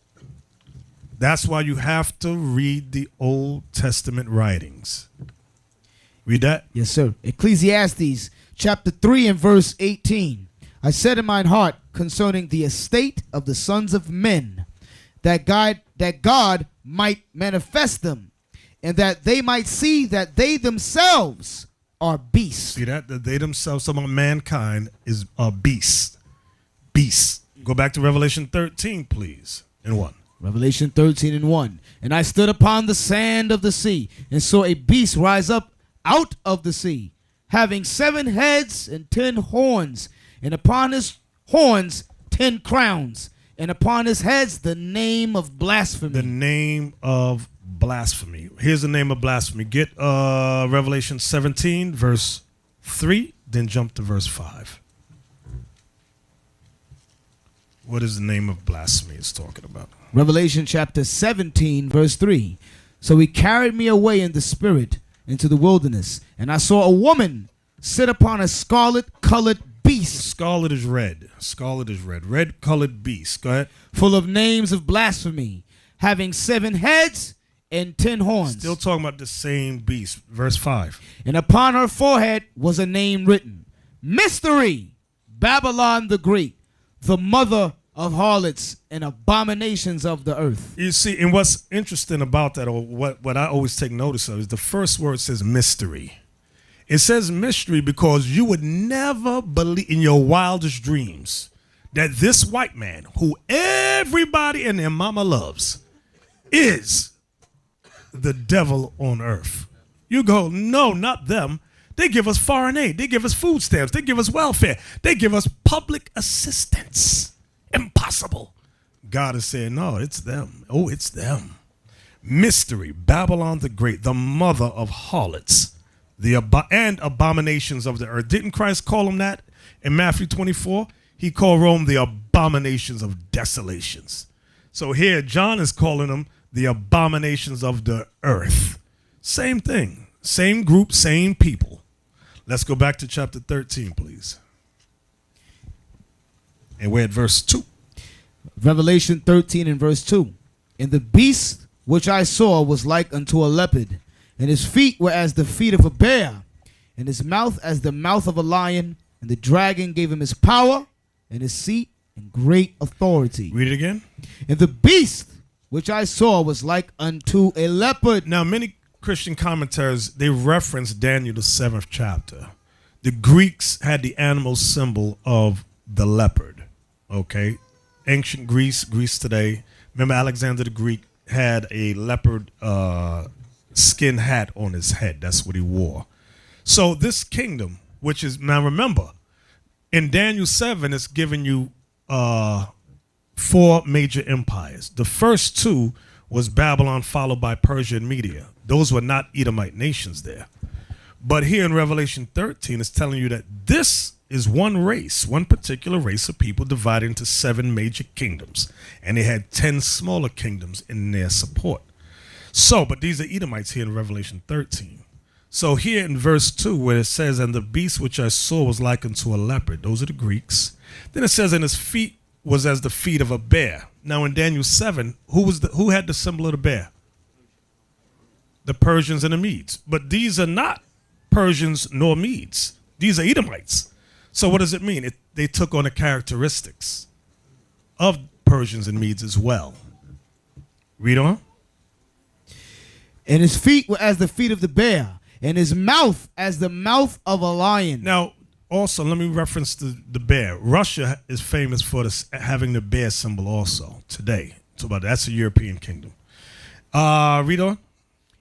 That's why you have to read the Old Testament writings. Read that? Yes, sir. Ecclesiastes chapter 3 and verse 18. I said in mine heart concerning the estate of the sons of men, that God might manifest them, and that they might see that they themselves are beasts. See that? That they themselves, some of mankind, is a beast. Beast. Go back to Revelation 13, please, and 1. Revelation 13 and 1. And I stood upon the sand of the sea, and saw a beast rise up out of the sea, having 7 heads and 10 horns, and upon his horns 10 crowns, and upon his heads the name of blasphemy. The name of blasphemy. Here's the name of blasphemy. Get Revelation 17, verse 3, then jump to verse 5. What is the name of blasphemy it's talking about? Revelation chapter 17, verse 3. So he carried me away in the spirit into the wilderness, and I saw a woman sit upon a scarlet-colored beast. Scarlet is red. Scarlet is red. Red-colored beast. Go ahead. Full of names of blasphemy, having 7 heads and 10 horns. Still talking about the same beast. Verse 5. And upon her forehead was a name written, Mystery, Babylon the Great, the mother of harlots and abominations of the earth. You see, and what's interesting about that, or what I always take notice of, is the first word says mystery. It says mystery because you would never believe in your wildest dreams that this white man, who everybody and their mama loves, is the devil on earth. You go, no, not them. They give us foreign aid. They give us food stamps. They give us welfare. They give us public assistance. Impossible. God is saying, no, it's them. Oh, it's them. Mystery. Babylon the Great, the mother of harlots, and abominations of the earth. Didn't Christ call them that in Matthew 24? He called Rome the abominations of desolations. So here, John is calling them the abominations of the earth. Same thing. Same group, same people. Let's go back to chapter 13, please. And we're at verse 2. Revelation 13 and verse 2. And the beast which I saw was like unto a leopard, and his feet were as the feet of a bear, and his mouth as the mouth of a lion. And the dragon gave him his power and his seat and great authority. Read it again. And the beast which I saw was like unto a leopard. Now, many Christian commentators, they reference Daniel, the 7th chapter. The Greeks had the animal symbol of the leopard. Okay. Ancient Greece today. Remember, Alexander the Greek had a leopard skin hat on his head. That's what he wore. So this kingdom, which is, now remember, in Daniel 7, it's giving you 4 major empires. The first 2 was Babylon, followed by Persia and Media. Those were not Edomite nations there. But here in Revelation 13, it's telling you that this is one race, one particular race of people divided into 7 major kingdoms. And they had 10 smaller kingdoms in their support. So, but these are Edomites here in Revelation 13. So here in verse 2, where it says, and the beast which I saw was like unto a leopard. Those are the Greeks. Then it says, and his feet was as the feet of a bear. Now in Daniel 7, who had the symbol of the bear? The Persians and the Medes. But these are not Persians nor Medes. These are Edomites. So what does it mean? They took on the characteristics of Persians and Medes as well. Read on. And his feet were as the feet of the bear, and his mouth as the mouth of a lion. Now, also, let me reference the bear. Russia is famous for having the bear symbol also today. So that's a European kingdom. Read on.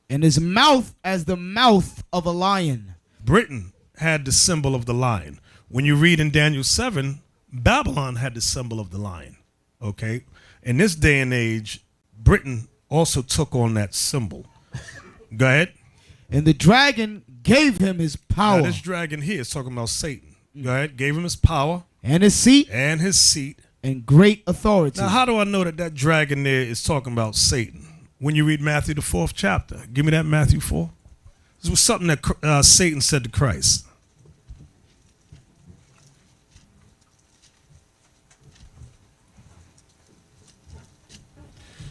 And his mouth as the mouth of a lion. Britain had the symbol of the lion. When you read in Daniel 7, Babylon had the symbol of the lion. Okay? In this day and age, Britain also took on that symbol. Go ahead. And the dragon gave him his power. Now, this dragon here is talking about Satan. Go ahead. Gave him his power. And his seat. And his seat. And great authority. Now, how do I know that dragon there is talking about Satan? When you read Matthew, the 4th chapter. Give me that Matthew 4. This was something that Satan said to Christ.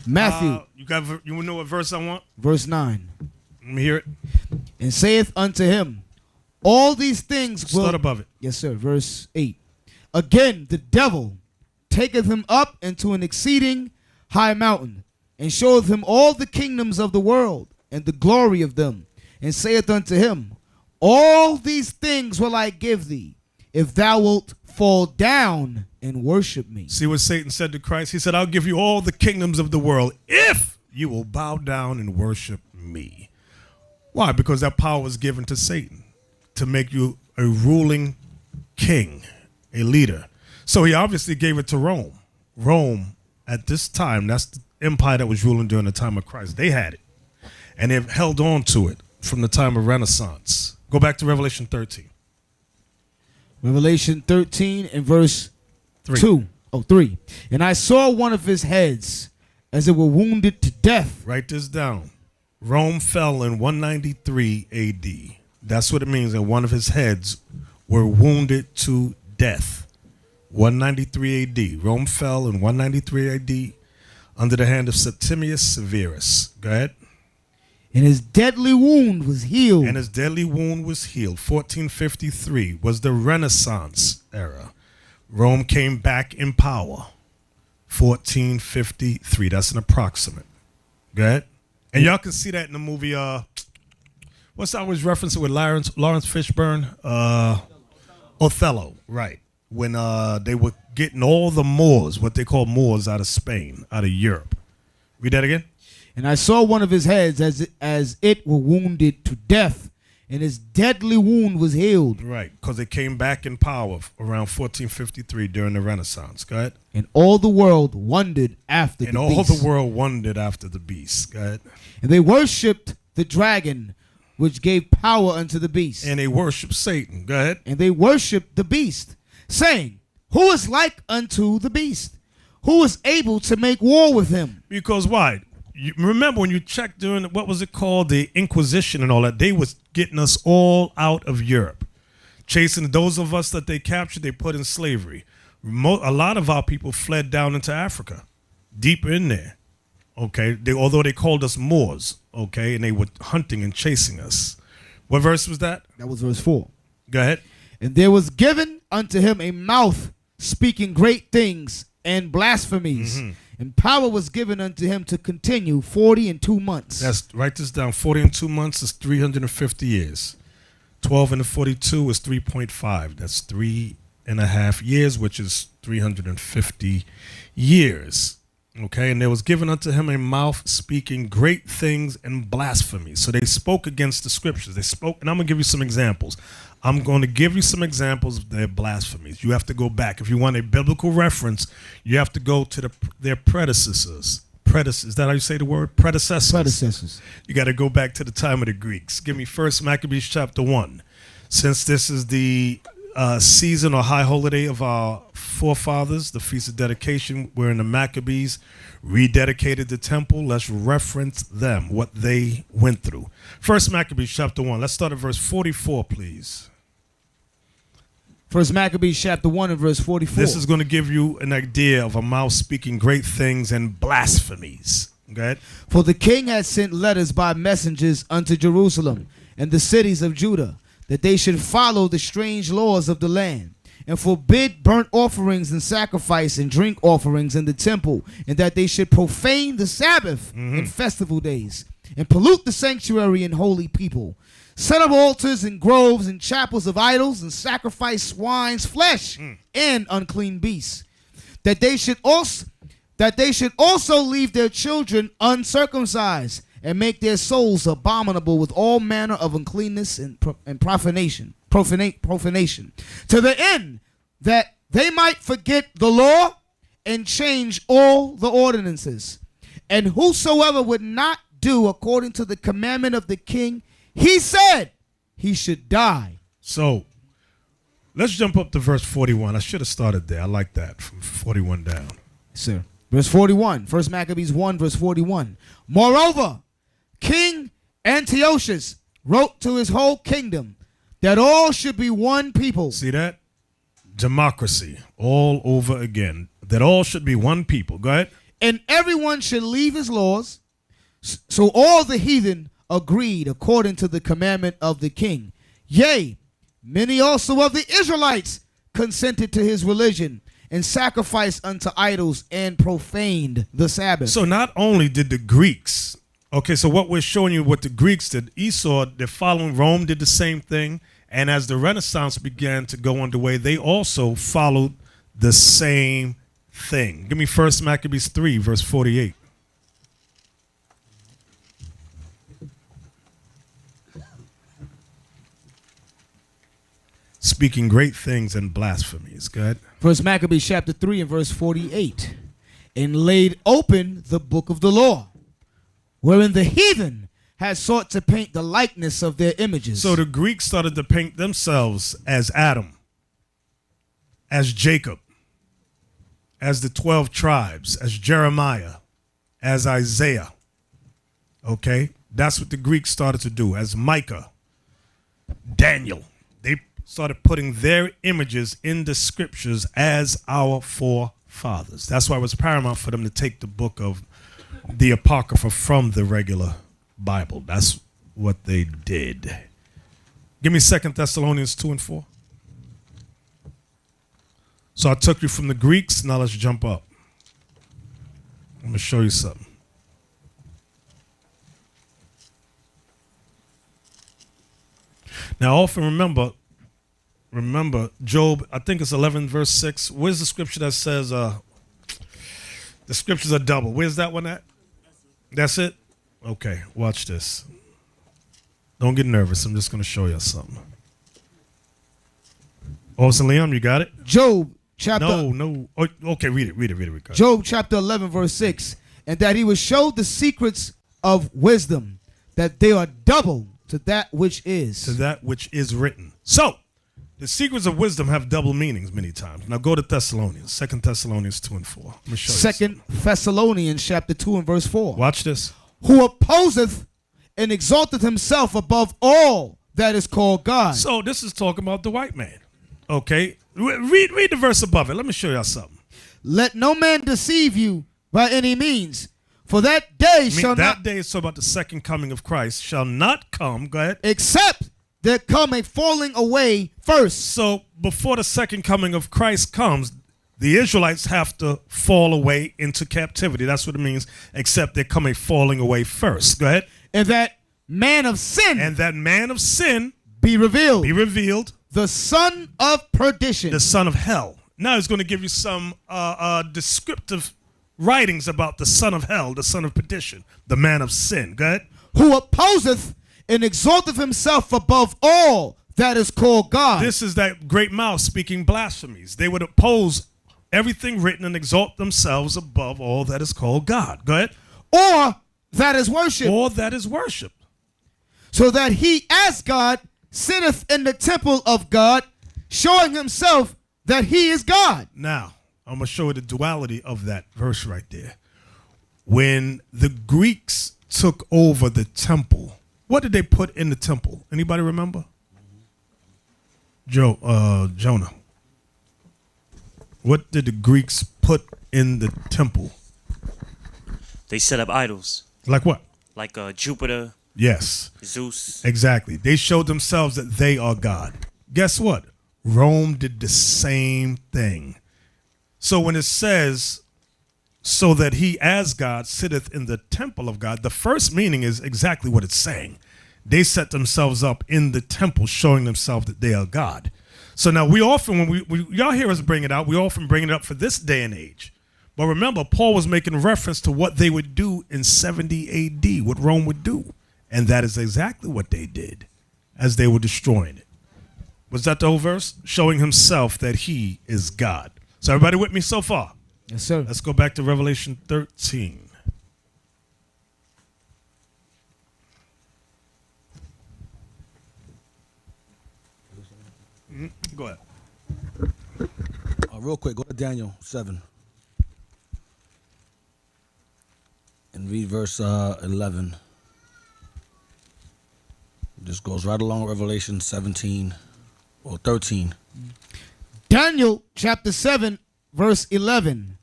Matthew. You know what verse I want? Verse 9. Let me hear it. And saith unto him, all these things will... Start above it. Yes, sir. Verse 8. Again, the devil taketh him up into an exceeding high mountain, and showeth him all the kingdoms of the world, and the glory of them, and saith unto him, all these things will I give thee, if thou wilt fall down and worship me. See what Satan said to Christ? He said, I'll give you all the kingdoms of the world if you will bow down and worship me. Why? Because that power was given to Satan to make you a ruling king, a leader. So he obviously gave it to Rome. Rome, at this time, that's the empire that was ruling during the time of Christ. They had it. And they've held on to it from the time of Renaissance. Go back to Revelation 13. Revelation 13 and verse 3. And I saw one of his heads as it were wounded to death. Write this down. Rome fell in 193 AD. That's what it means. And one of his heads were wounded to death. 193 AD. Rome fell in 193 AD under the hand of Septimius Severus. Go ahead. And his deadly wound was healed. 1453 was the Renaissance era. Rome came back in power. 1453. That's an approximate. Go ahead. And y'all can see that in the movie, what's that I was referencing with Lawrence Fishburne? Othello, right. When they were getting all the Moors, what they call Moors, out of Spain, out of Europe. Read that again. And I saw one of his heads as it were wounded to death, and his deadly wound was healed. Right, because they came back in power around 1453 during the Renaissance. Go ahead. And all the world wondered after the beast. And all the world wondered after the beast. Go ahead. And they worshipped the dragon, which gave power unto the beast. And they worshiped Satan. Go ahead. And they worshipped the beast, saying, who is like unto the beast? Who is able to make war with him? Because why? You remember when you checked during, what was it called, the Inquisition and all that, they was getting us all out of Europe. Chasing those of us that they captured, they put in slavery. A lot of our people fled down into Africa, deep in there. Okay, although they called us Moors, okay, and they were hunting and chasing us. What verse was that? That was verse 4. Go ahead. And there was given unto him a mouth speaking great things and blasphemies. Mm-hmm. And power was given unto him to continue 40 and 2 months. That's, write this down. 40 and 2 months is 350 years. 12 and 42 is 3.5. That's 3.5 years, which is 350 years. Okay, and there was given unto him a mouth speaking great things and blasphemies. So they spoke against the scriptures. They spoke, and I'm going to give you some examples. I'm going to give you some examples of their blasphemies. You have to go back. If you want a biblical reference, you have to go to their predecessors. Is that how you say the word? Predecessors. You got to go back to the time of the Greeks. Give me 1 Maccabees chapter 1. Since this is the season or high holiday of our forefathers, the Feast of Dedication, we're in the Maccabees, rededicated the temple. Let's reference them, what they went through. 1 Maccabees chapter 1. Let's start at verse 44, please. 1 Maccabees chapter 1 and verse 44. This is going to give you an idea of a mouth speaking great things and blasphemies. Go ahead. For the king had sent letters by messengers unto Jerusalem and the cities of Judah, that they should follow the strange laws of the land, and forbid burnt offerings and sacrifice and drink offerings in the temple, and that they should profane the Sabbath and festival days, and pollute the sanctuary and holy people, set up altars and groves and chapels of idols, and sacrifice swine's flesh and unclean beasts, that they should also leave their children uncircumcised, and make their souls abominable with all manner of uncleanness and profanation, to the end that they might forget the law and change all the ordinances. And whosoever would not do according to the commandment of the king, he said he should die. So let's jump up to verse 41. I should have started there. I like that, from 41 down. Sir. Verse 41, 1 Maccabees 1, verse 41. Moreover, King Antiochus wrote to his whole kingdom that all should be one people. See that? Democracy all over again. That all should be one people. Go ahead. And everyone should leave his laws. So all the heathen agreed according to the commandment of the king. Yea, many also of the Israelites consented to his religion, and sacrificed unto idols and profaned the Sabbath. So not only did the Greeks, okay, so what we're showing you what the Greeks did, Esau, they're following Rome, did the same thing. And as the Renaissance began to go underway, they also followed the same thing. Give me 1 Maccabees 3, verse 48. Speaking great things and blasphemies. Go ahead. 1 Maccabees chapter 3 and verse 48. And laid open the book of the law, wherein the heathen had sought to paint the likeness of their images. So the Greeks started to paint themselves as Adam, as Jacob, as the 12 tribes, as Jeremiah, as Isaiah. Okay? That's what the Greeks started to do, as Micah, Daniel. They started putting their images in the scriptures as our forefathers. That's why it was paramount for them to take the book of the Apocrypha from the regular Bible. That's what they did. Give me 2 Thessalonians 2 and 4. So I took you from the Greeks. Now let's jump up. I'm gonna show you something. Now, often remember Job. I think it's 11 verse 6. Where's the scripture that says the scriptures are double? Where's that one at? That's it. Okay, watch this. Don't get nervous. I'm just gonna show you something. Austin Liam, you got it? Job chapter. No. Oh, okay, read it. Job chapter 11 verse 6. And that he was showed the secrets of wisdom, that they are double to that which is. To that which is written. So, the secrets of wisdom have double meanings many times. Now go to Thessalonians, 2 Thessalonians 2 and 4. I'm gonna show you Second Thessalonians chapter 2 and verse 4. Watch this. Who opposeth and exalteth himself above all that is called God. So this is talking about the white man. Okay, read the verse above it. Let me show y'all something. Let no man deceive you by any means, for that day shall that not. day is talking about the second coming of Christ shall not come. Go ahead. Except there come a falling away first. So before the second coming of Christ comes, the Israelites have to fall away into captivity. That's what it means. Except there come a falling away first. Go ahead. And that man of sin. And that man of sin be revealed. Be revealed. The son of perdition. The son of hell. Now he's going to give you some descriptive writings about the son of hell, the son of perdition, the man of sin. Go ahead. Who opposeth and exalteth himself above all that is called God. This is that great mouth speaking blasphemies. They would oppose everything written and exalt themselves above all that is called God. Go ahead. Or that is worship. Or that is worship. So that he as God sitteth in the temple of God, showing himself that he is God. Now, I'm going to show you the duality of that verse right there. When the Greeks took over the temple, what did they put in the temple? Anybody remember? Jonah. What did the Greeks put in the temple? They set up idols. Like what? Like Jupiter. Yes. Zeus. Exactly. They showed themselves that they are God. Guess what? Rome did the same thing. So when it says, so that he as God sitteth in the temple of God, the first meaning is exactly what it's saying. They set themselves up in the temple, showing themselves that they are God. So now we often, when y'all hear us bring it out, we often bring it up for this day and age. But remember, Paul was making reference to what they would do in 70 AD, what Rome would do. And that is exactly what they did as they were destroying it. Was that the whole verse? Showing himself that he is God. So everybody with me so far? Yes, sir. Let's go back to Revelation 13. Go ahead. Real quick, go to Daniel 7 and read verse 11. This goes right along Revelation 17 or 13. Daniel chapter 7 verse 11.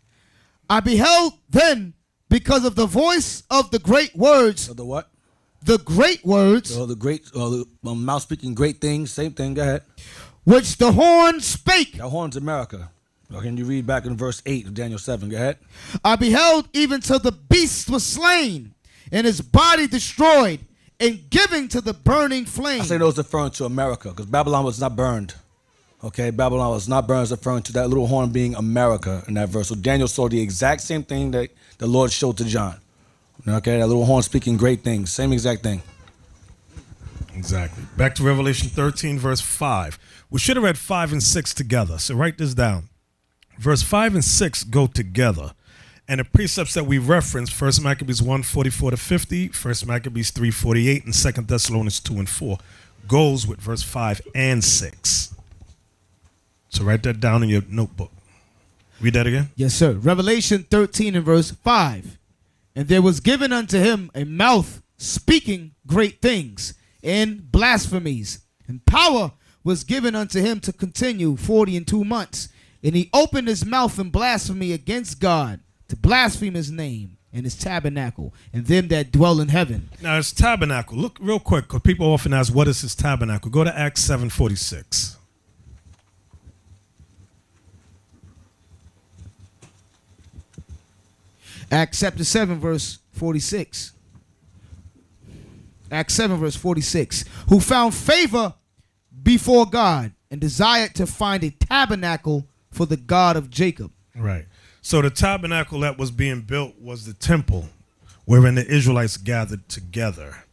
I beheld then, because of the voice of the great words. Of the what? The great words. The great, the mouth speaking great things. Same thing. Go ahead. Which the horn spake. The horn's America. Can you read back in verse 8 of Daniel 7? Go ahead. I beheld even till the beast was slain, and his body destroyed, and giving to the burning flame. I say those referring to America, because Babylon was not burned. Okay, Babylon was not burned, referring to that little horn being America in that verse. So Daniel saw the exact same thing that the Lord showed to John. Okay, that little horn speaking great things. Same exact thing. Exactly. Back to Revelation 13, verse 5. We should have read 5 and 6 together, so write this down. Verse 5 and 6 go together. And the precepts that we reference, 1 Maccabees 1:44 to 50, 1 Maccabees 3:48, and 2 Thessalonians 2 and 4, goes with verse 5 and 6. So write that down in your notebook. Read that again. Yes, sir. Revelation 13 and verse 5. And there was given unto him a mouth speaking great things and blasphemies. And power was given unto him to continue 42 months. And he opened his mouth in blasphemy against God, to blaspheme his name and his tabernacle and them that dwell in heaven. Now, his tabernacle. Look real quick, because people often ask, what is his tabernacle? Go to Acts 7:46. Acts chapter 7, verse 46. Acts 7, verse 46. Who found favor before God and desired to find a tabernacle for the God of Jacob. Right. So the tabernacle that was being built was the temple wherein the Israelites gathered together.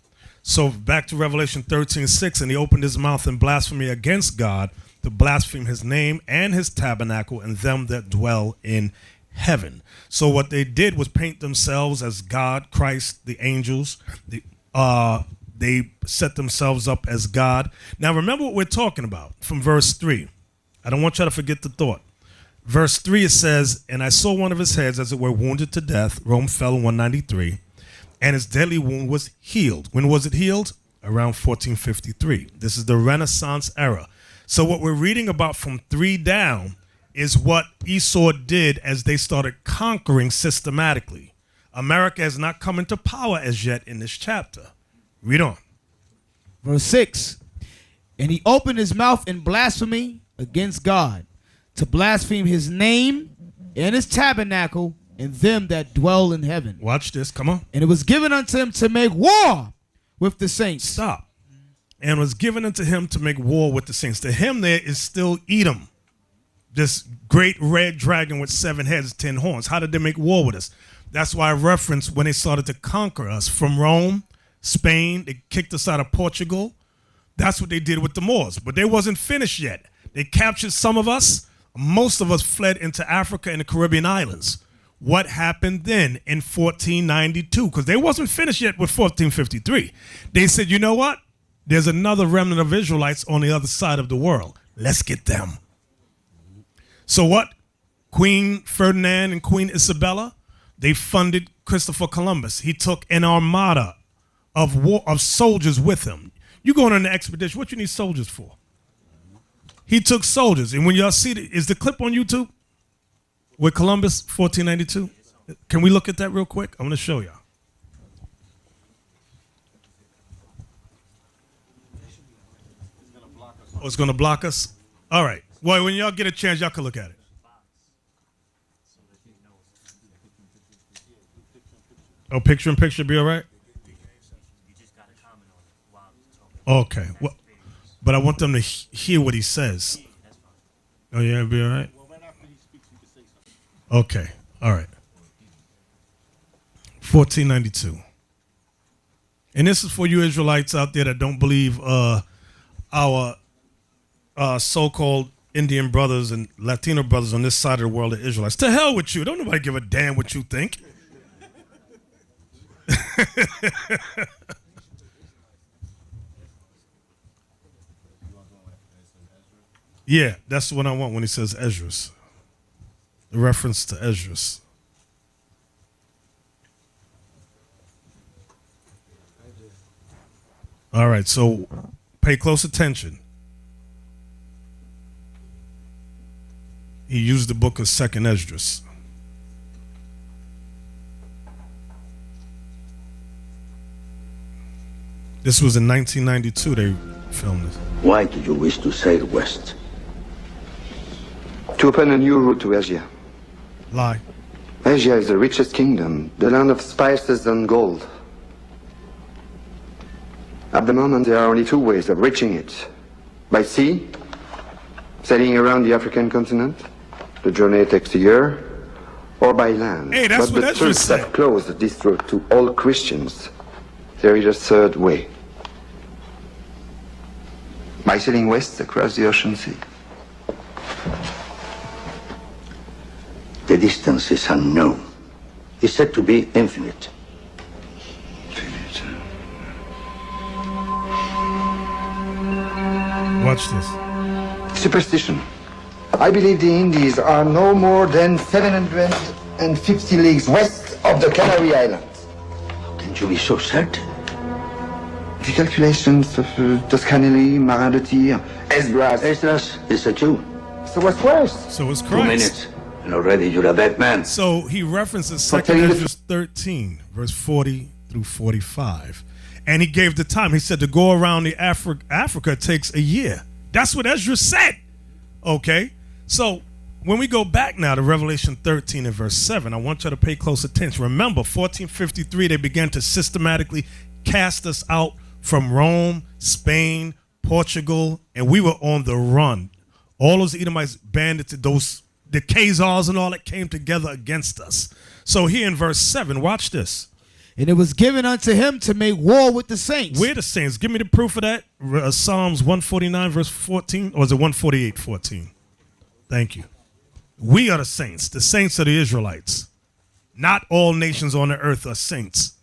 So back to Revelation 13:6, and he opened his mouth in blasphemy against God to blaspheme his name and his tabernacle and them that dwell in heaven. So what they did was paint themselves as God, Christ, the angels. They set themselves up as God. Now remember what we're talking about from verse 3. I don't want you to forget the thought. Verse 3, it says, and I saw one of his heads, as it were, wounded to death. Rome fell in 193. And his deadly wound was healed. When was it healed? Around 1453. This is the Renaissance era. So what we're reading about from 3 down is what Esau did as they started conquering systematically. America has not come into power as yet in this chapter. Read on. Verse 6. And he opened his mouth in blasphemy against God, to blaspheme his name and his tabernacle and them that dwell in heaven. Watch this. Come on. And it was given unto him to make war with the saints. Stop. And was given unto him to make war with the saints. To him there is still Edom, this great red dragon with 7 heads, 10 horns. How did they make war with us? That's why I referenced when they started to conquer us from Rome, Spain. They kicked us out of Portugal. That's what they did with the Moors. But they wasn't finished yet. They captured some of us. Most of us fled into Africa and the Caribbean islands. What happened then in 1492? Because they wasn't finished yet with 1453. They said, you know what? There's another remnant of Israelites on the other side of the world. Let's get them. So what? Queen Ferdinand and Queen Isabella, they funded Christopher Columbus. He took an armada of soldiers with him. You going on an expedition, what you need soldiers for? He took soldiers. And when y'all see it, is the clip on YouTube with Columbus 1492? Can we look at that real quick? I'm going to show y'all. Oh, it's going to block us? All right. Well, when y'all get a chance, y'all can look at it. Oh, picture in picture be all right? Okay. Well, but I want them to hear what he says. Oh, yeah, be all right? Okay. All right. 1492. And this is for you Israelites out there that don't believe our so-called Indian brothers and Latino brothers on this side of the world are Israelites. To hell with you. Don't nobody give a damn what you think. Yeah, that's what I want when he says Esdras. The reference to Esdras. All right, so pay close attention. He used the book of 2nd Esdras. This was in 1992 they filmed this. Why do you wish to sail west? To open a new route to Asia. Lie. Asia is the richest kingdom, the land of spices and gold. At the moment, there are only 2 ways of reaching it. By sea, sailing around the African continent. The journey takes a year. Or by land. Hey, that's but what the Esdras Turks said. have closed this route to all Christians. There is a 3rd way. By sailing west across the ocean sea. The distance is unknown. It's said to be infinite. Watch this. Superstition. I believe the Indies are no more than 750 leagues west of the Canary Islands. How can you be so certain? The calculations of Toscanelli, Marin de Tir, Esdras. Esdras is a Jew. So was Christ. So was 2 Christ. minutes, and already you're a dead man. So he references But 2nd they- Esdras 13, verse 40 through 45. And he gave the time. He said to go around the Africa takes a year. That's what Esdras said. Okay? So when we go back now to Revelation 13 and verse 7, I want you to pay close attention. Remember, 1453, they began to systematically cast us out from Rome, Spain, Portugal, and we were on the run. All those Edomites bandits, the Khazars and all that came together against us. So here in verse 7, watch this. And it was given unto him to make war with the saints. We're the saints. Give me the proof of that. Psalms 149 verse 14, or is it 148, 14? Thank you. We are the saints are the Israelites. Not all nations on the earth are saints.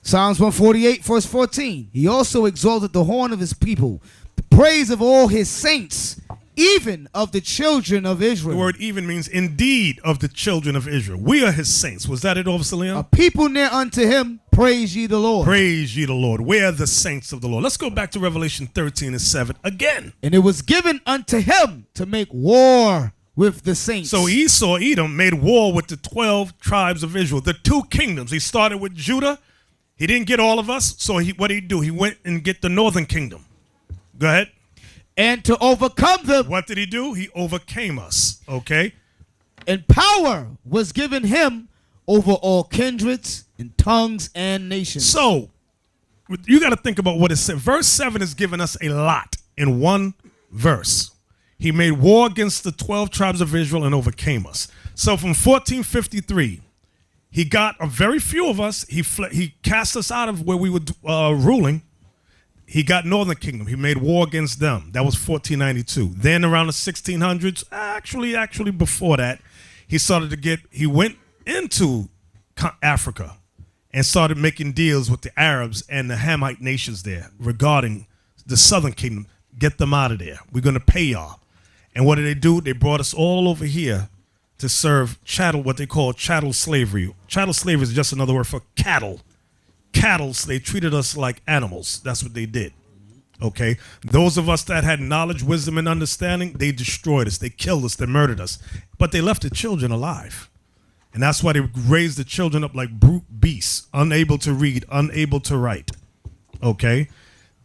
Psalms 148 verse 14. He also exalted the horn of his people, the praise of all his saints, even of the children of Israel. The word even means indeed of the children of Israel. We are his saints. Was that it, Officer Leon? A people near unto him, praise ye the Lord. Praise ye the Lord. We are the saints of the Lord. Let's go back to Revelation 13 and 7 again. And it was given unto him to make war with the saints. So Esau, Edom, made war with the 12 tribes of Israel, the 2 kingdoms. He started with Judah. He didn't get all of us. So what did he do? He went and get the northern kingdom. Go ahead. And to overcome them. What did he do? He overcame us. Okay. And power was given him over all kindreds and tongues and nations. So you got to think about what it said. Verse 7 is giving us a lot in one verse. He made war against the 12 tribes of Israel and overcame us. So from 1453, he got a very few of us. He cast us out of where we were ruling. He got Northern Kingdom. He made war against them. That was 1492. Then around the 1600s, actually before that, he went into Africa and started making deals with the Arabs and the Hamite nations there regarding the Southern Kingdom. Get them out of there. We're going to pay y'all. And what did they do? They brought us all over here to serve chattel, what they call chattel slavery. Chattel slavery is just another word for cattle. Cattle, they treated us like animals. That's what they did. Okay? Those of us that had knowledge, wisdom, and understanding, they destroyed us. They killed us. They murdered us. But they left the children alive. And that's why they raised the children up like brute beasts, unable to read, unable to write. Okay?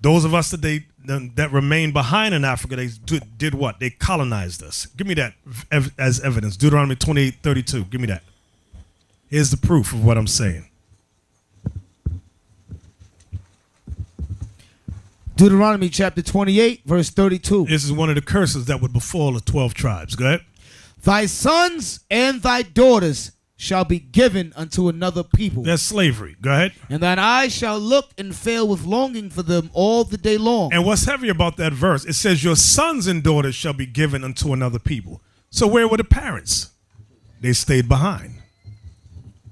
Those of us that remained behind in Africa, they did what? They colonized us. Give me that as evidence. Deuteronomy 28:32. Give me that. Here's the proof of what I'm saying. Deuteronomy chapter 28, verse 32. This is one of the curses that would befall the 12 tribes. Go ahead. Thy sons and thy daughters shall be given unto another people. That's slavery. Go ahead. And thine eyes shall look and fail with longing for them all the day long. And what's heavy about that verse, it says your sons and daughters shall be given unto another people. So where were the parents? They stayed behind.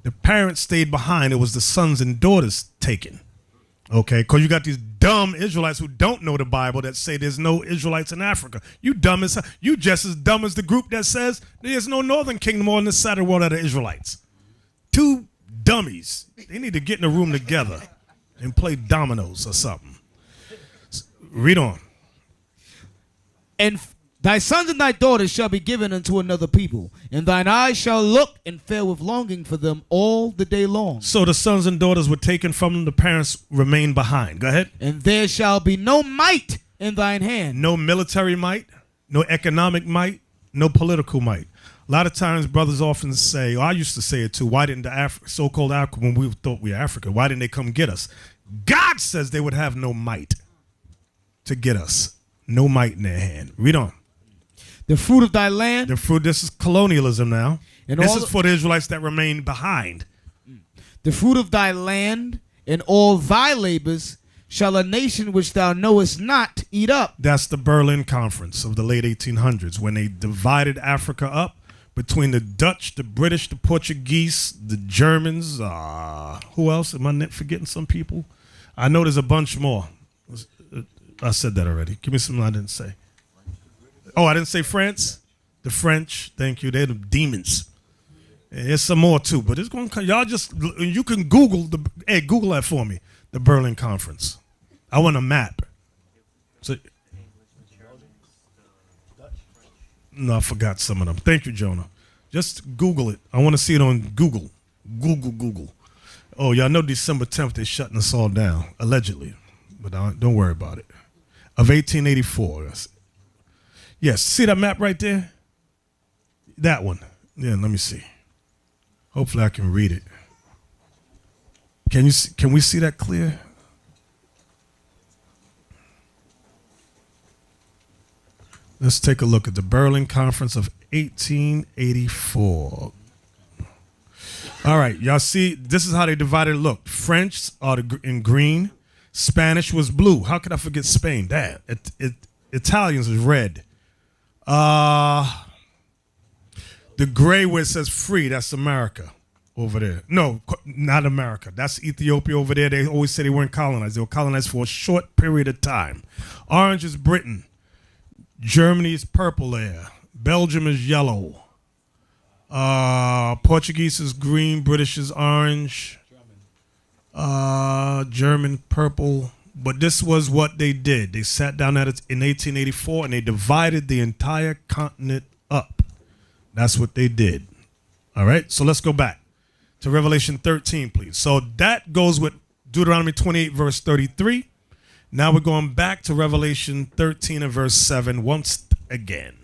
The parents stayed behind. It was the sons and daughters taken. Okay, because you got these dumb Israelites who don't know the Bible that say there's no Israelites in Africa. You just as dumb as the group that says there's no northern kingdom on this side of the world that are Israelites. 2 dummies. They need to get in a room together and play dominoes or something. Read on. And thy sons and thy daughters shall be given unto another people, and thine eyes shall look and fail with longing for them all the day long. So the sons and daughters were taken from them, the parents remained behind. Go ahead. And there shall be no might in thine hand. No military might, no economic might, no political might. A lot of times brothers often say, or I used to say it too, why didn't the so-called Africa, when we thought we were Africa, why didn't they come get us? God says they would have no might to get us. No might in their hand. Read on. The fruit of thy land. The fruit, this is colonialism now. And this is for the Israelites that remain behind. The fruit of thy land and all thy labors shall a nation which thou knowest not eat up. That's the Berlin Conference of the late 1800s when they divided Africa up between the Dutch, the British, the Portuguese, the Germans. Who else? Am I forgetting some people? I know there's a bunch more. I said that already. Give me something I didn't say. Oh, I didn't say France? The French, thank you. They're the demons. And there's some more too, but it's going to come. Y'all just, you can Google Google that for me. The Berlin Conference. I want a map. So, no, I forgot some of them. Thank you, Jonah. Just Google it. I want to see it on Google. Google. Oh, y'all know December 10th they're shutting us all down, allegedly. But don't worry about it. Of 1884. Yes, see that map right there? That one. Yeah, let me see. Hopefully I can read it. Can we see that clear? Let's take a look at the Berlin Conference of 1884. All right, y'all see, this is how they divided it. Look, French are in green, Spanish was blue. How could I forget Spain? Damn, Italians is red. The gray where it says free, that's America over there. No, not America. That's Ethiopia over there. They always say they weren't colonized. They were colonized for a short period of time. Orange is Britain. Germany is purple there. Belgium is yellow. Portuguese is green. British is orange. German purple. But this was what they did. They sat down at it in 1884 and they divided the entire continent up. That's what they did. All right. So let's go back to Revelation 13, please. So that goes with Deuteronomy 28, verse 33. Now we're going back to Revelation 13 and verse 7 once again.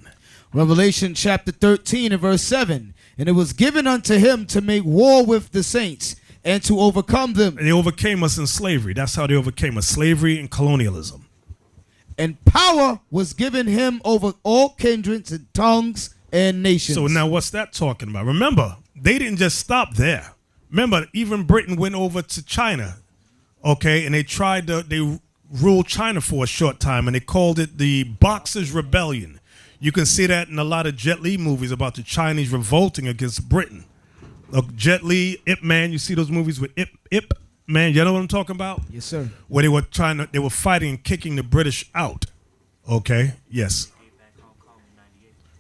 Revelation chapter 13 and verse 7. And it was given unto him to make war with the saints and to overcome them. And they overcame us in slavery. That's how they overcame us, slavery and colonialism. And power was given him over all kindreds and tongues and nations. So now what's that talking about? Remember, they didn't just stop there. Remember, even Britain went over to China, okay, and they ruled China for a short time, and they called it the Boxers' Rebellion. You can see that in a lot of Jet Li movies about the Chinese revolting against Britain. Jet Li, Ip Man, you see those movies with Ip Man, you know what I'm talking about? Yes, sir. Where they were fighting and kicking the British out. Okay, yes.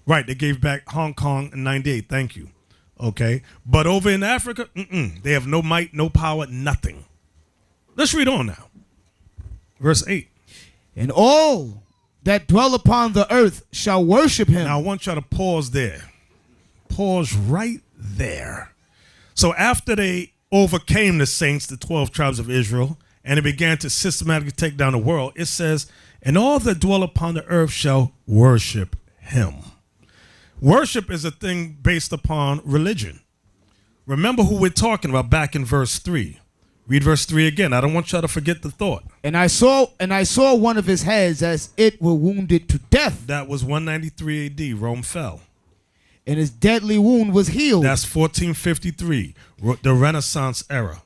Right, they gave back Hong Kong in 98, thank you. Okay, but over in Africa, they have no might, no power, nothing. Let's read on now. Verse 8. And all that dwell upon the earth shall worship him. Now I want y'all to pause there. Pause right there. So after they overcame the saints, the 12 tribes of Israel, and they began to systematically take down the world, it says, and all that dwell upon the earth shall worship him. Worship is a thing based upon religion. Remember who we're talking about back in verse 3. Read verse 3 again. I don't want y'all to forget the thought. And I saw one of his heads as it were wounded to death. That was 193 AD. Rome fell. And his deadly wound was healed. That's 1453, the Renaissance era.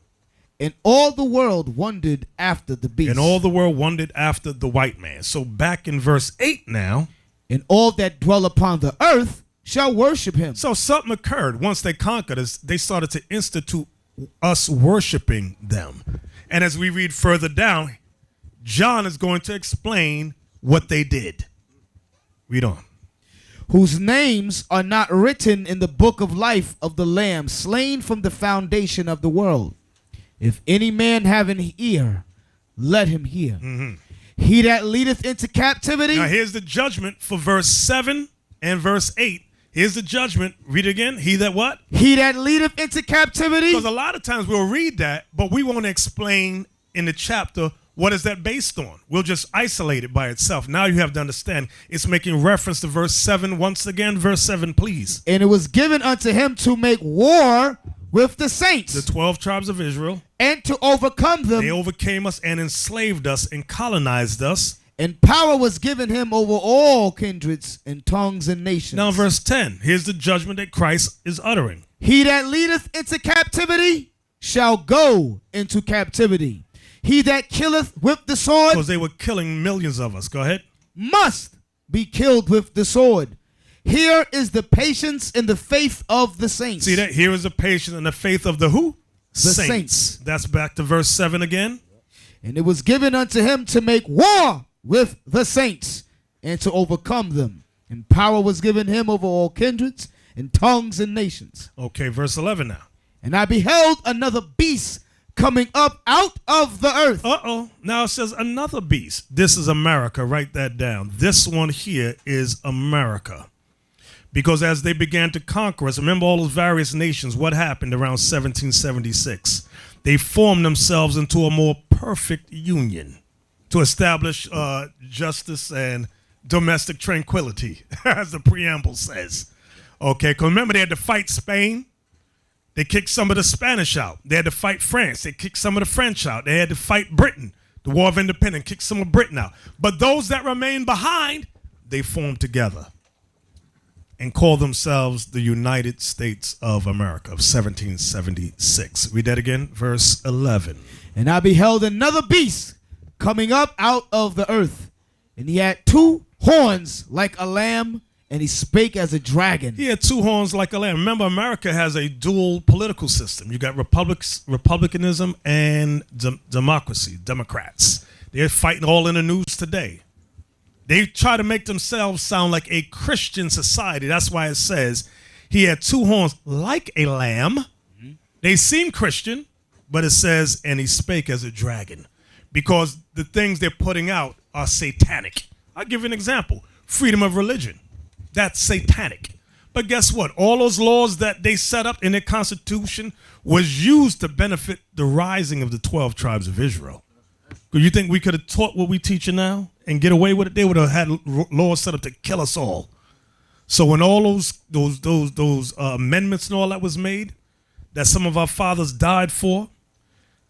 And all the world wondered after the beast. And all the world wondered after the white man. So back in verse 8 now. And all that dwell upon the earth shall worship him. So something occurred. Once they conquered us, they started to institute us worshiping them. And as we read further down, John is going to explain what they did. Read on. Whose names are not written in the book of life of the Lamb, slain from the foundation of the world. If any man have an ear, let him hear. Mm-hmm. He that leadeth into captivity. Now here's the judgment for verse 7 and verse 8. Here's the judgment. Read it again. He that what? He that leadeth into captivity. Because a lot of times we'll read that, but we won't explain in the chapter what is that based on. We'll just isolate it by itself. Now you have to understand it's making reference to verse 7. Once again, verse 7, please. And it was given unto him to make war with the saints. The 12 tribes of Israel. And to overcome them. They overcame us and enslaved us and colonized us. And power was given him over all kindreds and tongues and nations. Now verse 10. Here's the judgment that Christ is uttering. He that leadeth into captivity shall go into captivity. He that killeth with the sword. Because they were killing millions of us. Go ahead. Must be killed with the sword. Here is the patience and the faith of the saints. See that? Here is the patience and the faith of the who? The saints. That's back to verse 7 again. And it was given unto him to make war with the saints and to overcome them. And power was given him over all kindreds and tongues and nations. Okay, verse 11 now. And I beheld another beast coming up out of the earth. Uh-oh. Now it says another beast. This is America. Write that down. This one here is America. Because as they began to conquer us, remember all those various nations, what happened around 1776? They formed themselves into a more perfect union to establish justice and domestic tranquility, as the preamble says. Okay, because remember they had to fight Spain. They kicked some of the Spanish out. They had to fight France. They kicked some of the French out. They had to fight Britain. The War of Independence kicked some of Britain out. But those that remained behind, they formed together and called themselves the United States of America of 1776. Read that again, verse 11. And I beheld another beast coming up out of the earth, and he had 2 horns like a lamb, and he spake as a dragon. He had 2 horns like a lamb. Remember, America has a dual political system. You got republicanism and democracy, Democrats. They're fighting all in the news today. They try to make themselves sound like a Christian society. That's why it says he had 2 horns like a lamb. They seem Christian, but it says, and he spake as a dragon. Because the things they're putting out are satanic. I'll give you an example. Freedom of religion. That's satanic. But guess what? All those laws that they set up in their constitution was used to benefit the rising of the 12 tribes of Israel. Do you think we could have taught what we teaching now and get away with it? They would have had laws set up to kill us all. So when all those amendments and all that was made, that some of our fathers died for,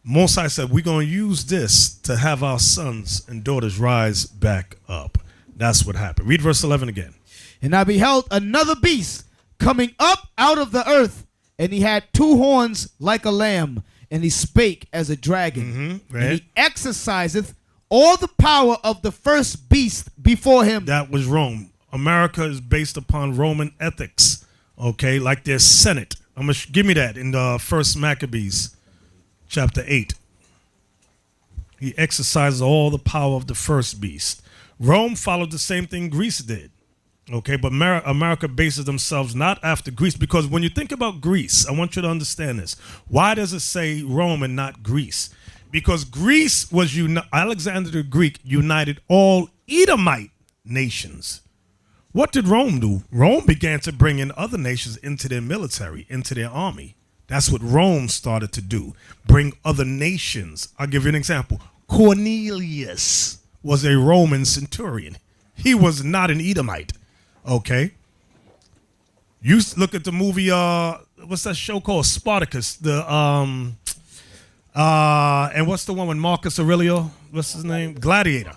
Mosai said, we're going to use this to have our sons and daughters rise back up. That's what happened. Read verse 11 again. And I beheld another beast coming up out of the earth, and he had 2 horns like a lamb, and he spake as a dragon. Right. And he exerciseth all the power of the first beast before him. That was Rome. America is based upon Roman ethics, okay, like their Senate. Give me that in the First Maccabees, chapter 8. He exercises all the power of the first beast. Rome followed the same thing Greece did. Okay, but America bases themselves not after Greece, because when you think about Greece, I want you to understand this. Why does it say Rome and not Greece? Because Greece was Alexander the Greek united all Edomite nations. What did Rome do? Rome began to bring in other nations into their military, into their army. That's what Rome started to do, bring other nations. I'll give you an example. Cornelius was a Roman centurion. He was not an Edomite. Okay. You look at the movie, what's that show called? Spartacus. And what's the one with Marcus Aurelius? What's his name? Gladiator.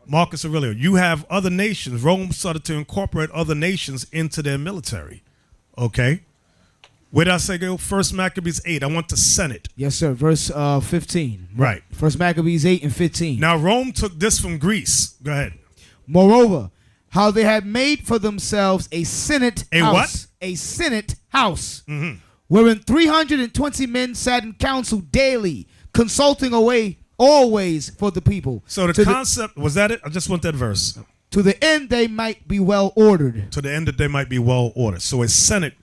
Marcus Aurelius. You have other nations. Rome started to incorporate other nations into their military. Okay. Where did I say go? First Maccabees 8. I want the Senate. Yes, sir. Verse 15. Right. First Maccabees 8 and 15. Now Rome took this from Greece. Go ahead. Moreover, how they had made for themselves a senate house. What? A senate house, wherein 320 men sat in council daily, consulting always for the people. So the concept, was that it? I just want that verse. To the end they might be well ordered. To the end that they might be well ordered. So a senate,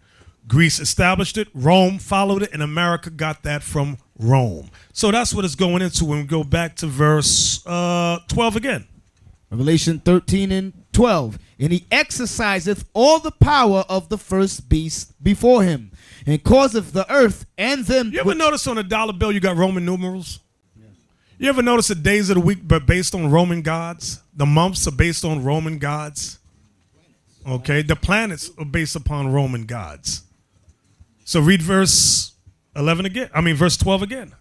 Greece established it, Rome followed it, and America got that from Rome. So that's what it's going into when we go back to verse 12 again. Revelation 13 and 12. And he exerciseth all the power of the first beast before him, and causeth the earth and them. You ever notice on a dollar bill you got Roman numerals? Yes. You ever notice the days of the week are based on Roman gods? The months are based on Roman gods? Okay, the planets are based upon Roman gods. So read verse 11 again. Verse 12 again.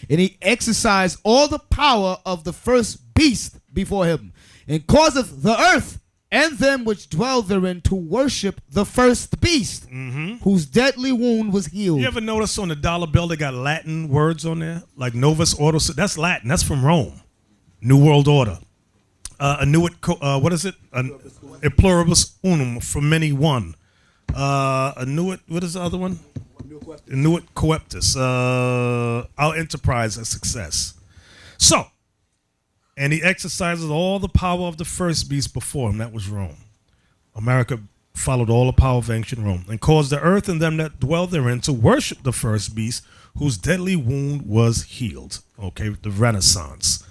And he exercised all the power of the first beast before him, and causeth the earth and them which dwell therein to worship the first beast, whose deadly wound was healed. You ever notice on the dollar bill they got Latin words on there? Like Novus Ordo. That's Latin. That's from Rome. New World Order. What is it? E pluribus unum, for many one. Annuit, what is the other one? Annuit coeptus. Our enterprise a success. So, and he exercises all the power of the first beast before him. That was Rome. America followed all the power of ancient Rome, and caused the earth and them that dwell therein to worship the first beast, whose deadly wound was healed. Okay, the Renaissance.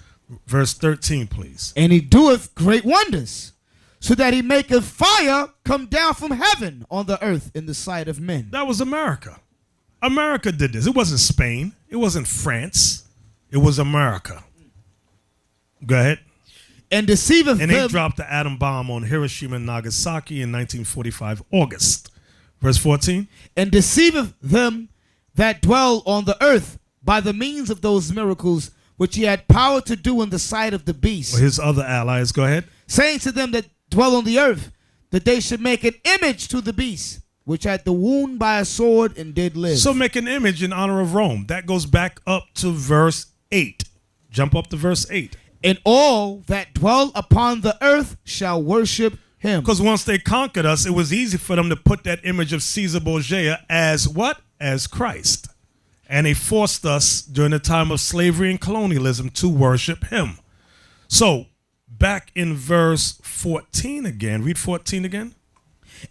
Verse 13, please. And he doeth great wonders, so that he maketh fire come down from heaven on the earth in the sight of men. That was America. America did this. It wasn't Spain. It wasn't France. It was America. Go ahead. And deceiveth and them. they dropped the atom bomb on Hiroshima and Nagasaki in 1945, August. Verse 14. And deceiveth them that dwell on the earth by the means of those miracles which he had power to do in the sight of the beast. Well, his other allies, go ahead. Saying to them that dwell on the earth, that they should make an image to the beast, which had the wound by a sword and did live. So make an image in honor of Rome. That goes back up to verse 8. Jump up to verse 8. And all that dwell upon the earth shall worship him. Because once they conquered us, it was easy for them to put that image of Caesar Borgia as what? As Christ. And they forced us during the time of slavery and colonialism to worship him. So back in verse 14 again. Read 14 again.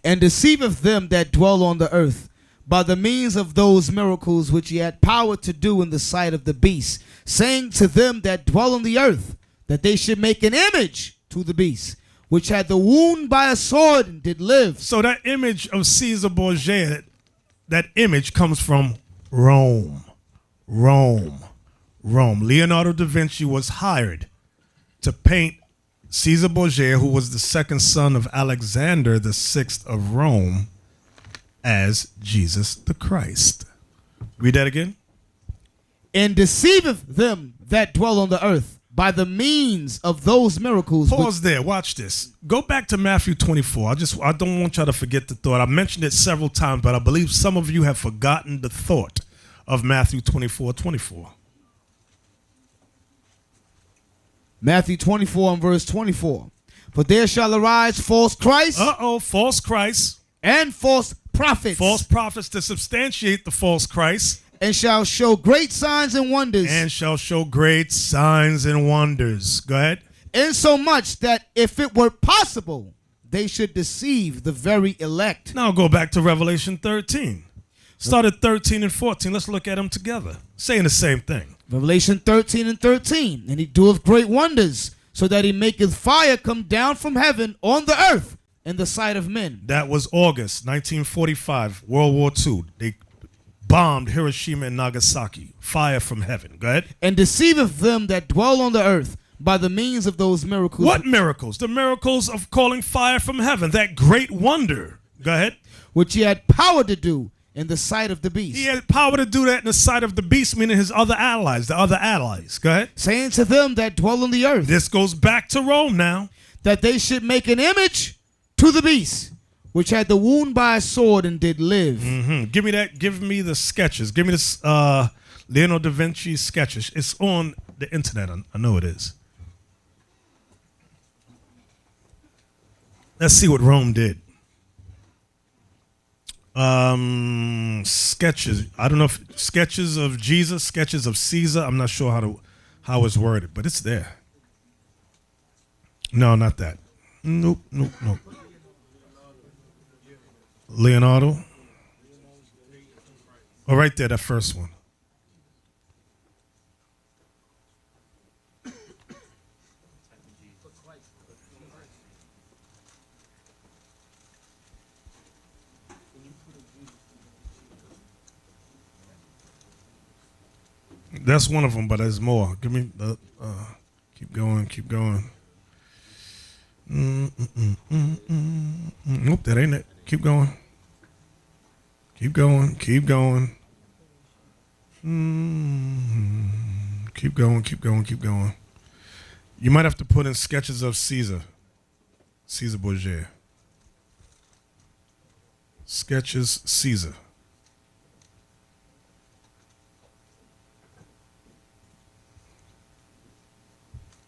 And deceiveth them that dwell on the earth by the means of those miracles which he had power to do in the sight of the beast, saying to them that dwell on the earth that they should make an image to the beast, which had the wound by a sword and did live. So that image of Caesar Borgia, that image comes from Rome. Rome. Leonardo da Vinci was hired to paint Caesar Borgia, who was the second son of Alexander VI of Rome, as Jesus the Christ. Read that again. And deceiveth them that dwell on the earth by the means of those miracles. Pause there. Watch this. Go back to Matthew 24. I don't want y'all to forget the thought. I mentioned it several times, but I believe some of you have forgotten the thought of Matthew 24:24. Matthew 24 and verse 24. For there shall arise false Christs. False Christ. And false prophets. False prophets to substantiate the false Christ. And shall show great signs and wonders. And shall show great signs and wonders. Go ahead. Insomuch that if it were possible, they should deceive the very elect. Now go back to Revelation 13. Start at 13 and 14. Let's look at them together. Saying the same thing. Revelation 13 and 13. And he doeth great wonders, so that he maketh fire come down from heaven on the earth in the sight of men. That was August 1945, World War II. They bombed Hiroshima and Nagasaki. Fire from heaven. Go ahead. And deceiveth them that dwell on the earth by the means of those miracles. What miracles? The miracles of calling fire from heaven. That great wonder. Go ahead. Which he had power to do in the sight of the beast. He had power to do that in the sight of the beast, meaning his other allies, the other allies. Go ahead. Saying to them that dwell on the earth. This goes back to Rome now. That they should make an image to the beast, which had the wound by a sword and did live. Mm-hmm. Give me that. Give me the sketches. Give me this Leonardo da Vinci sketches. It's on the internet. I know it is. Let's see what Rome did. Sketches. I don't know if sketches of Jesus, sketches of Caesar. I'm not sure how it's worded, but it's there. No, not that. Nope. Leonardo. Oh, right there, that first one. That's one of them, but there's more. Give me the. Keep going. Nope, that ain't it. Keep going. Keep going. Keep going. You might have to put in sketches of Caesar Borgia. Sketches Caesar.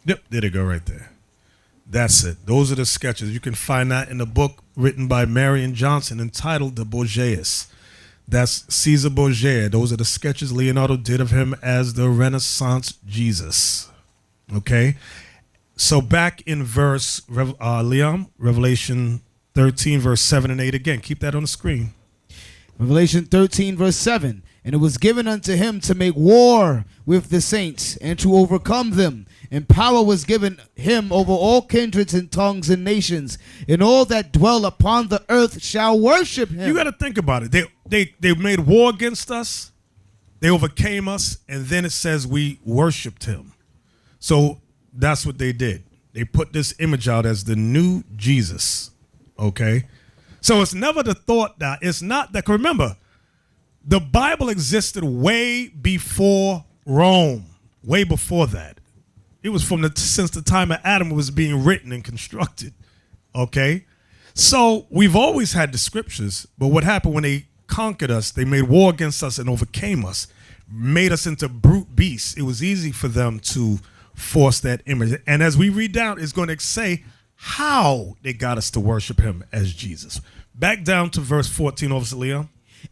Yep, there they go right there. That's it. Those are the sketches. You can find that in the book written by Marion Johnson entitled The Borgias. That's Caesar Borgia. Those are the sketches Leonardo did of him as the Renaissance Jesus. Okay? So back in verse, Liam, Revelation 13, verse 7 and 8 again. Keep that on the screen. Revelation 13, verse 7. And it was given unto him to make war with the saints and to overcome them. And power was given him over all kindreds and tongues and nations. And all that dwell upon the earth shall worship him. You got to think about it. They made war against us. They overcame us. And then it says we worshiped him. So that's what they did. They put this image out as the new Jesus. Okay? So it's never the thought that it's not that. Remember, the Bible existed way before Rome, way before that. It was since the time of Adam it was being written and constructed. Okay, so we've always had the scriptures, but what happened when they conquered us? They made war against us and overcame us, made us into brute beasts. It was easy for them to force that image. And as we read down, it's going to say how they got us to worship him as Jesus. Back down to verse 14, Officer Leon.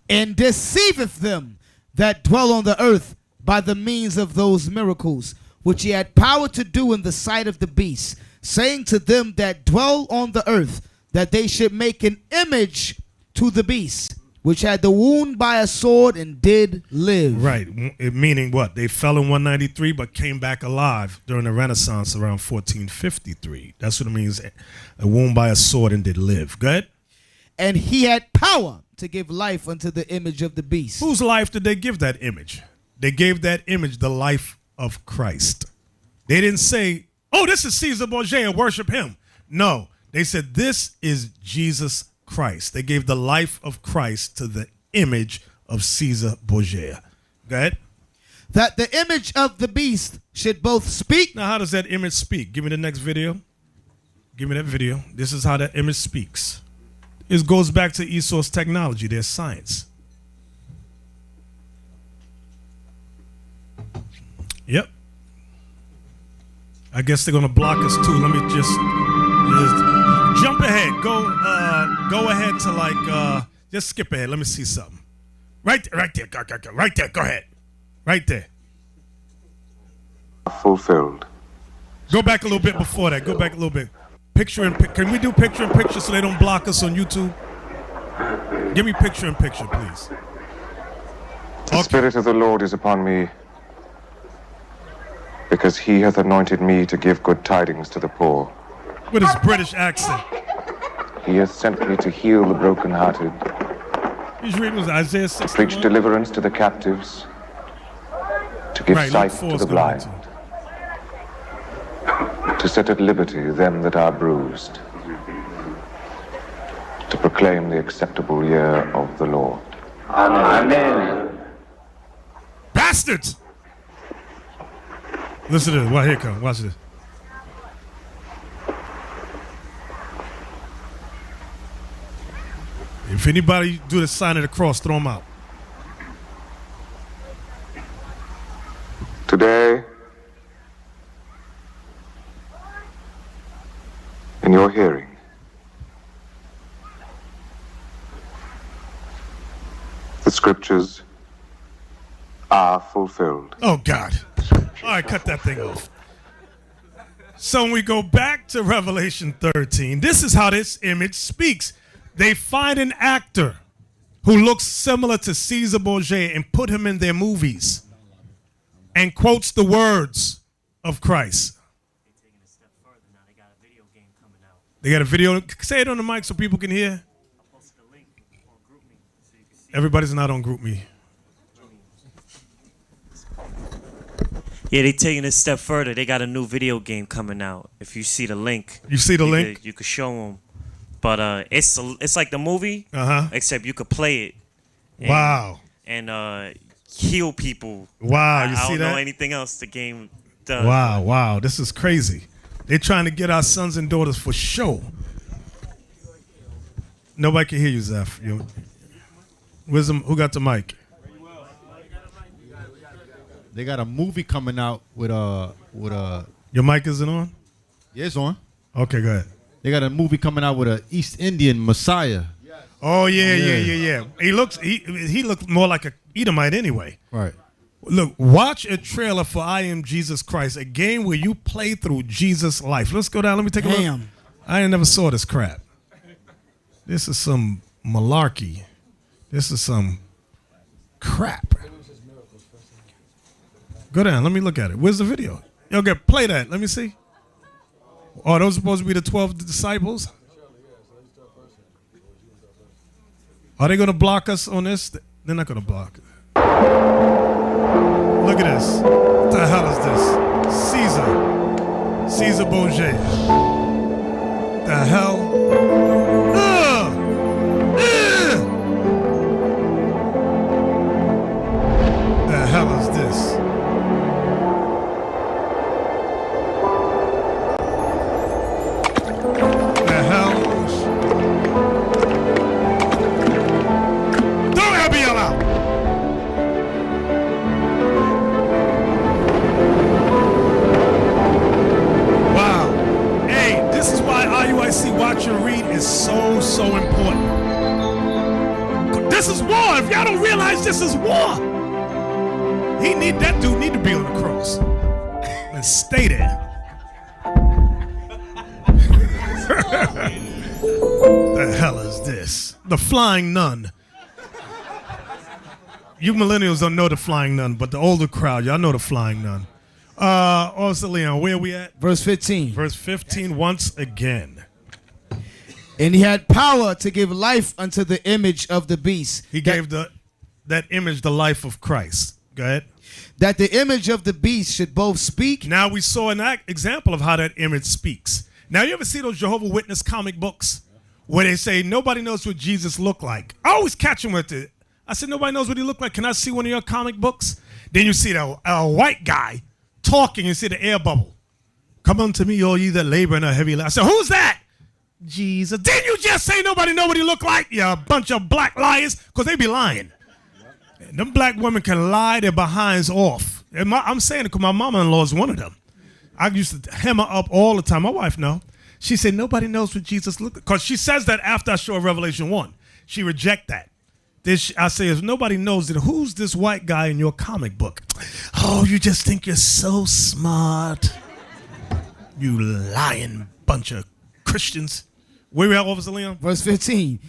And deceiveth them that dwell on the earth by the means of those miracles, which he had power to do in the sight of the beast, saying to them that dwell on the earth, that they should make an image to the beast, which had the wound by a sword and did live. Right, meaning what? They fell in 193 but came back alive during the Renaissance around 1453. That's what it means, a wound by a sword and did live. Go ahead. And he had power to give life unto the image of the beast. Whose life did they give that image? They gave that image the life of Christ. They didn't say, oh, this is Caesar Borgia, worship him. No, they said, this is Jesus Christ. They gave the life of Christ to the image of Caesar Borgia. Go ahead. That the image of the beast should both speak. Now, how does that image speak? Give me the next video. Give me that video. This is how that image speaks. It goes back to Esau's technology, their science. Yep. I guess they're gonna block us too. Let me just jump ahead. Go ahead to like just skip ahead. Let me see something. Right there, go. Right there, go ahead. Right there. Fulfilled. Go back a little bit before that. Go back a little bit. Can we do picture in picture so they don't block us on YouTube? Give me picture in picture, please. The Spirit of the Lord is upon me, because he hath anointed me to give good tidings to the poor. With his British accent. He hath sent me to heal the brokenhearted, He's reading Isaiah 61. preach deliverance to the captives, to give sight to the blind, to set at liberty them that are bruised, to proclaim the acceptable year of the Lord. Amen. Bastards! Listen to this. Well, here it comes. Watch this. If anybody do the sign of the cross, throw them out. Today, in your hearing, the scriptures are fulfilled. Oh, God. All right, cut that thing off. So when we go back to Revelation 13, this is how this image speaks. They find an actor who looks similar to Caesar Borgia and put him in their movies and quotes the words of Christ. They got a video. Say it on the mic so people can hear. Everybody's not on GroupMe. Yeah, they taking it a step further. They got a new video game coming out. If you see the link, you see the link. You could show them. But it's like the movie, except you could play it. And, wow. And heal people. Wow, you see that? I don't know anything else the game does. Wow, this is crazy. They're trying to get our sons and daughters for show. Nobody can hear you, Zeph. Wisdom, who got the mic? They got a movie coming out with Your mic isn't on? Yeah, it's on. Okay, go ahead. They got a movie coming out with a East Indian Messiah. Oh yeah. He looks more like a Edomite anyway. Right. Look, watch a trailer for I Am Jesus Christ, a game where you play through Jesus' life. Let's go down. Let me take a look. I ain't never saw this crap. This is some malarkey. This is some crap. Go down. Let me look at it. Where's the video? Okay, play that. Let me see. Oh, are those supposed to be the 12 disciples? Are they going to block us on this? They're not going to block it. Look at this. What the hell is this? Caesar Borgia. The hell? why, see, watch and read is so, so important. This is war. If y'all don't realize this is war, that dude need to be on the cross and stay there. The hell is this? The Flying Nun. You millennials don't know the Flying Nun, but the older crowd, y'all know the Flying Nun. Also, Leon, where are we at? Verse 15. Verse 15 once again. And he had power to give life unto the image of the beast. He gave that image the life of Christ. Go ahead. That the image of the beast should both speak. Now we saw an example of how that image speaks. Now you ever see those Jehovah's Witness comic books where they say nobody knows what Jesus looked like? I always catch them with it. I said, nobody knows what he looked like. Can I see one of your comic books? Then you see a white guy talking and see the air bubble. Come unto me, all ye that labor and are heavy laden. I said, who's that? Jesus. Didn't you just say nobody know what he looked like? You bunch of black liars, because they be lying. And them black women can lie their behinds off. And I'm saying it because my mama-in-law is one of them. I used to hem her up all the time. My wife know. She said, nobody knows what Jesus looked like. Because she says that after I show her Revelation 1. She reject that. I say, if nobody knows it, who's this white guy in your comic book? Oh, you just think you're so smart. You lying bunch of Christians. Where we at, Officer Leon? Verse 15.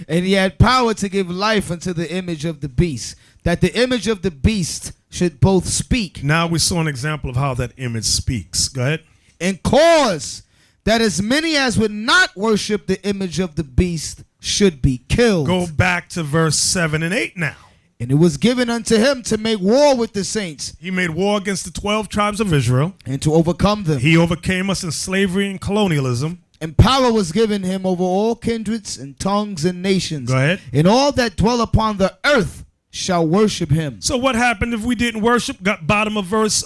And he had power to give life unto the image of the beast, that the image of the beast should both speak. Now we saw an example of how that image speaks. Go ahead. And cause that as many as would not worship the image of the beast should be killed. Go back to verse 7 and 8 now. And it was given unto him to make war with the saints. He made war against the 12 tribes of Israel. And to overcome them. He overcame us in slavery and colonialism. And power was given him over all kindreds and tongues and nations. Go ahead. And all that dwell upon the earth shall worship him. So what happened if we didn't worship? Got bottom of verse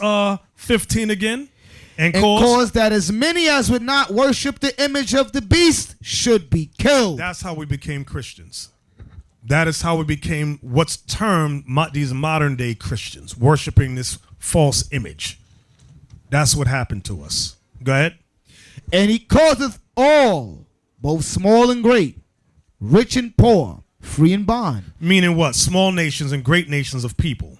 15 again. And cause that as many as would not worship the image of the beast should be killed. That's how we became Christians. That is how we became what's termed these modern day Christians, worshiping this false image. That's what happened to us. Go ahead. And he causeth all, both small and great, rich and poor, free and bond. Meaning what? Small nations and great nations of people.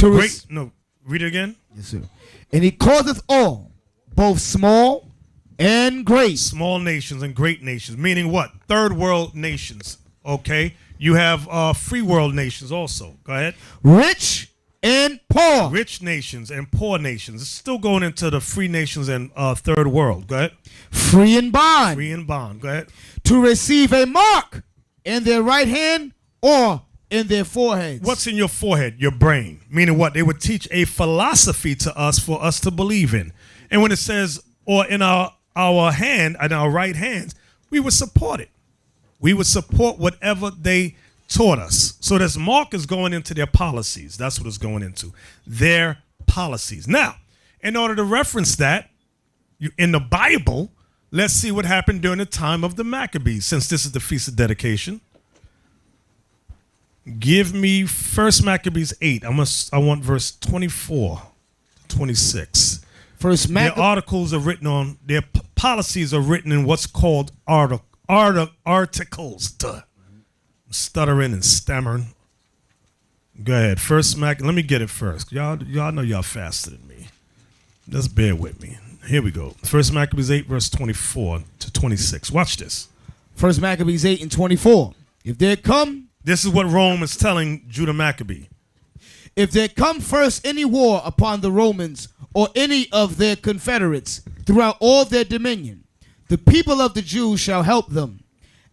Read it again. Yes, sir. And he causeth all, both small and great. Small nations and great nations. Meaning what? Third world nations. Okay. You have free world nations also. Go ahead. Rich and poor. Rich nations and poor nations. It's still going into the free nations and third world. Go ahead. Free and bond. Free and bond. Go ahead. To receive a mark in their right hand or in their foreheads. What's in your forehead? Your brain. Meaning what? They would teach a philosophy to us for us to believe in. And when it says, or in our hand, in our right hands, we would support it. We would support whatever they taught us. So this mark is going into their policies. That's what it's going into. Their policies. Now, in order to reference that, in the Bible, let's see what happened during the time of the Maccabees, since this is the Feast of Dedication. Give me 1 Maccabees 8. I want verse 24, 26. Their articles are written on, their policies are written in what's called articles. Duh. I'm stuttering and stammering. Go ahead. Let me get it first. Y'all know y'all faster than me. Just bear with me. Here we go. 1 Maccabees 8, verse 24 to 26. Watch this. 1 Maccabees 8 and 24. If there come... This is what Rome is telling Judah Maccabee. If there come first any war upon the Romans or any of their confederates throughout all their dominion, the people of the Jews shall help them,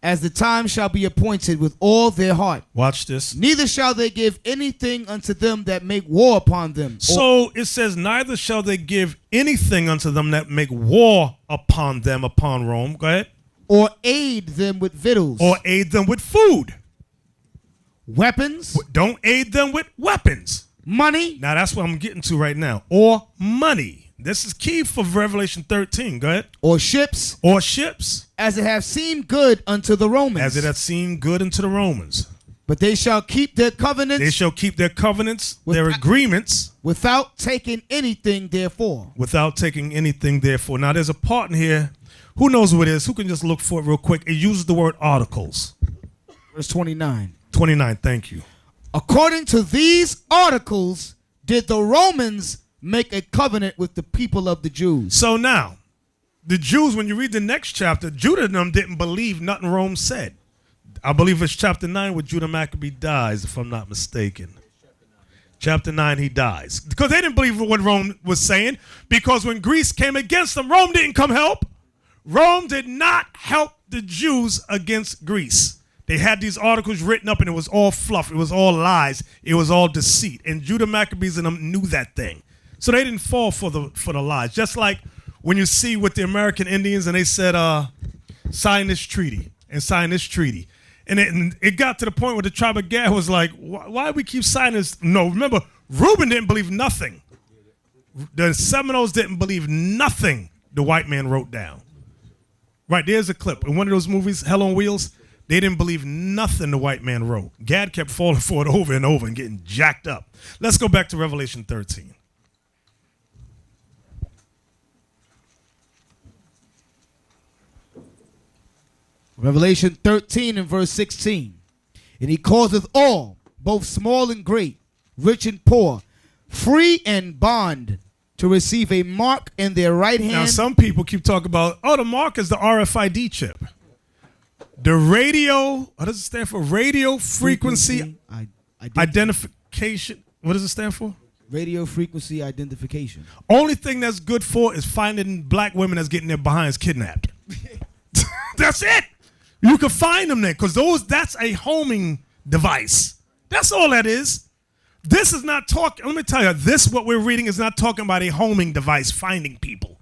as the time shall be appointed with all their heart. Watch this. Neither shall they give anything unto them that make war upon them. So it says, neither shall they give anything unto them that make war upon them, upon Rome. Go ahead. Or aid them with victuals. Or aid them with food. Weapons. Don't aid them with weapons. Money. Now that's what I'm getting to right now. Or money. This is key for Revelation 13. Go ahead. Or ships. Or ships. As it hath seemed good unto the Romans. As it hath seemed good unto the Romans. But they shall keep their covenants. They shall keep their covenants, their agreements. Without taking anything therefore. Without taking anything therefore. Now there's a part in here Who knows what it is? Who can just look for it real quick? It uses the word articles. Verse 29. 29, thank you. According to these articles, did the Romans make a covenant with the people of the Jews? So now, the Jews, when you read the next chapter, Judah and them didn't believe nothing Rome said. I believe it's chapter 9 where Judah Maccabee dies, if I'm not mistaken. Chapter 9, he dies. Because they didn't believe what Rome was saying. Because when Greece came against them, Rome didn't come help. Rome did not help the Jews against Greece. They had these articles written up and it was all fluff. It was all lies. It was all deceit. And Judah Maccabees and them knew that thing. So they didn't fall for the lies. Just like when you see with the American Indians and they said, sign this treaty and sign this treaty. And it got to the point where the tribe of Gad was like, why do we keep signing this? No, remember, Reuben didn't believe nothing. The Seminoles didn't believe nothing the white man wrote down. Right, there's a clip. In one of those movies, Hell on Wheels, they didn't believe nothing the white man wrote. Gad kept falling for it over and over and getting jacked up. Let's go back to Revelation 13. Revelation 13 and verse 16. And he causeth all, both small and great, rich and poor, free and bond, to receive a mark in their right hand. Now, some people keep talking about, the mark is the RFID chip. The radio, what does it stand for? Radio frequency identification. What does it stand for? Radio frequency identification. Only thing that's good for is finding black women that's getting their behinds kidnapped. That's it. You can find them there because that's a homing device. That's all that is. This is not talking, let me tell you, what we're reading is not talking about a homing device finding people.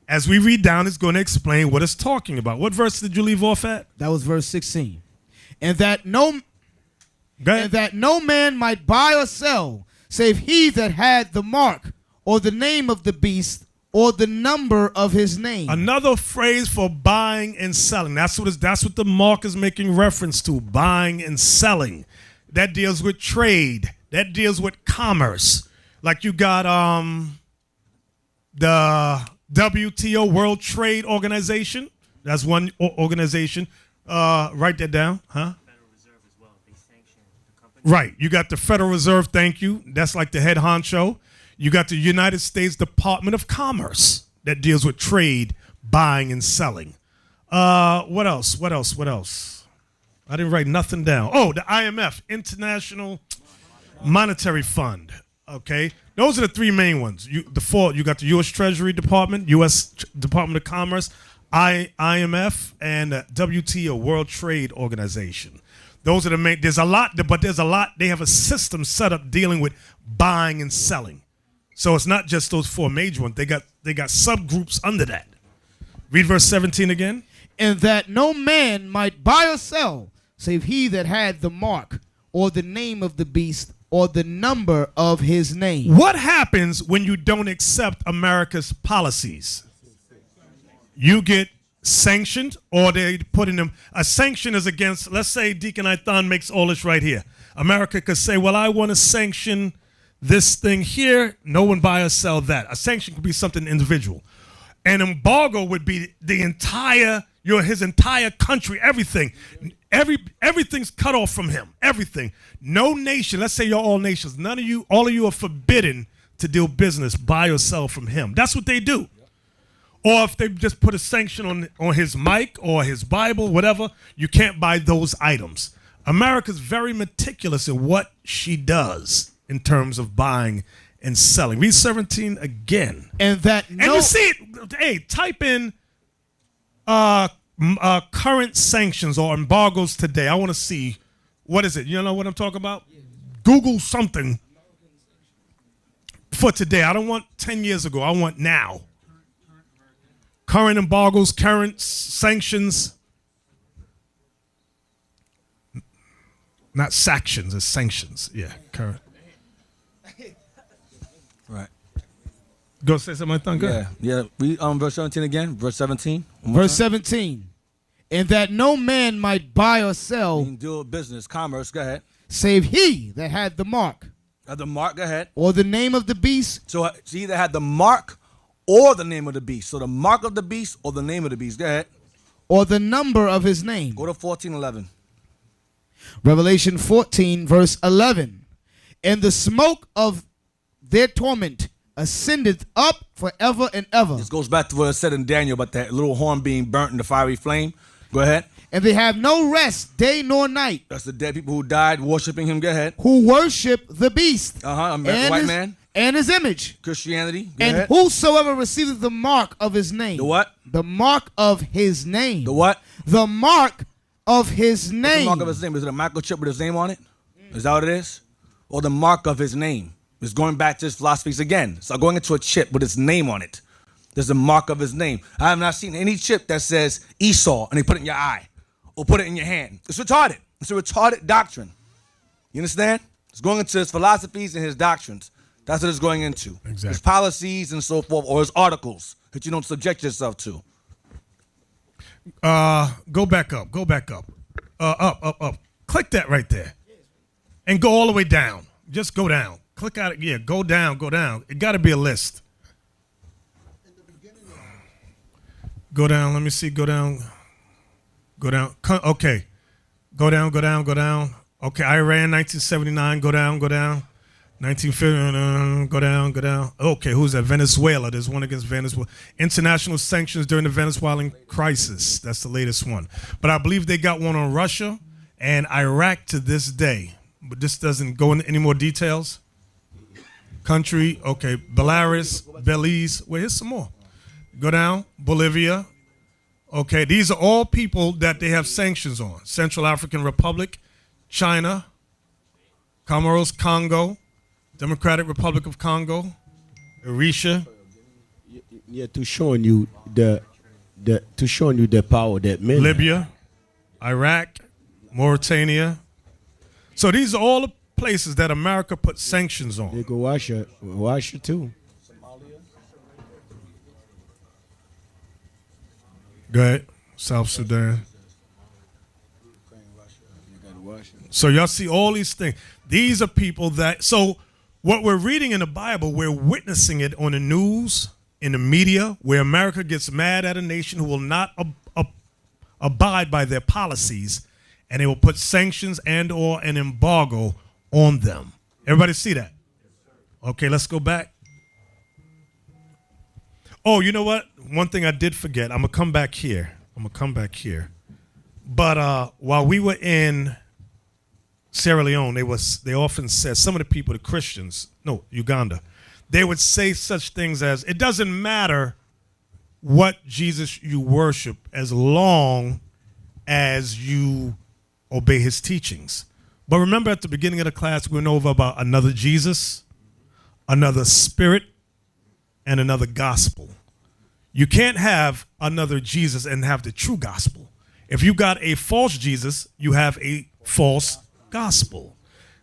As we read down, it's going to explain what it's talking about. What verse did you leave off at? That was verse 16. And that no man might buy or sell, save he that had the mark or the name of the beast or the number of his name. Another phrase for buying and selling. That's what the mark is making reference to, buying and selling. That deals with trade. That deals with commerce. Like you got the WTO, World Trade Organization. That's one organization. Write that down, huh? Right. You got the Federal Reserve, thank you. That's like the head honcho. You got the United States Department of Commerce that deals with trade, buying, and selling. What else? I didn't write nothing down. Oh, the IMF, International Monetary Fund. Okay. Those are the three main ones. You got the U.S. Treasury Department, U.S. Department of Commerce, IMF, and WTO, World Trade Organization. Those are the main. There's a lot. They have a system set up dealing with buying and selling. So it's not just those four major ones. They got subgroups under that. Read verse 17 again. And that no man might buy or sell, save he that had the mark or the name of the beast or the number of his name. What happens when you don't accept America's policies? You get sanctioned, or they put in them. A sanction is against, let's say Deacon Ithan makes all this right here. America could say, well, I want to sanction this thing here, no one buy or sell that. A sanction could be something individual. An embargo would be his entire country, everything. Everything's cut off from him. Everything. No nation, let's say you're all nations, all of you are forbidden to do business, buy or sell from him. That's what they do. Or if they just put a sanction on his mic or his Bible, whatever, you can't buy those items. America's very meticulous in what she does in terms of buying and selling. Read 17 again. And you see it. Hey, type in current sanctions or embargoes today. I want to see, what is it? You know what I'm talking about? Google something for today. I don't want 10 years ago. I want now. Current embargoes, current sanctions. Not sanctions, it's sanctions. Yeah, current. Right. Go say something, Thun. Yeah. Read verse 17 again. Verse 17. Verse 17. And that no man might buy or sell. Do business, commerce. Go ahead. Save he that had the mark. The mark. Go ahead. Or the name of the beast. So he that had the mark, or the name of the beast. So the mark of the beast or the name of the beast. Go ahead. Or the number of his name. Go to 14:11. Revelation 14, verse 11. And the smoke of their torment ascendeth up forever and ever. This goes back to what it said in Daniel about that little horn being burnt in the fiery flame. Go ahead. And they have no rest day nor night. That's the dead people who died worshiping him. Go ahead. Who worship the beast. White man. And his image. Christianity. Go And ahead. whosoever receiveth the mark of his name. The what? The mark of his name. The what? The mark of his name. What's the mark of his name? Is it a microchip with his name on it? Is that what it is? Or the mark of his name? It's going back to his philosophies again. So going into a chip with his name on it. There's a mark of his name. I have not seen any chip that says Esau and they put it in your eye or put it in your hand. It's retarded. It's a retarded doctrine. You understand? It's going into his philosophies and his doctrines. That's what it's going into. Exactly. His policies and so forth, or his articles that you don't subject yourself to. Go back up. Go back up. Up. Click that right there. And go all the way down. Just go down. Click out. Yeah, go down. Go down. It got to be a list. Go down. Let me see. Go down. Go down. Okay. Go down. Go down. Go down. Okay. Iran, 1979. Go down. Go down. 1950. Go down. Go down. Okay. Who's that? Venezuela. There's one against Venezuela. International sanctions during the Venezuelan crisis. That's the latest one. But I believe they got one on Russia and Iraq to this day. But this doesn't go into any more details. Country. Okay. Belarus. Belize. Well, here's some more. Go down. Bolivia. Okay, these are all people that they have sanctions on. Central African Republic, China, Comoros, Congo, Democratic Republic of Congo, Eritrea. Yeah, to showing you the power that men Libya, Iraq, Mauritania. So these are all the places that America put sanctions on. They go Russia too. Go ahead. South Sudan. So y'all see all these things. These are people that, so what we're reading in the Bible, we're witnessing it on the news, in the media, where America gets mad at a nation who will not abide by their policies, and they will put sanctions and or an embargo on them. Everybody see that? Okay, let's go back. Oh, you know what? One thing I did forget. I'm going to come back here. But while we were in Sierra Leone, they often said, some of the people, the Christians, Uganda, they would say such things as, it doesn't matter what Jesus you worship as long as you obey his teachings. But remember at the beginning of the class, we went over about another Jesus, another spirit, and another gospel. You can't have another Jesus and have the true gospel. If you got a false Jesus, you have a false gospel.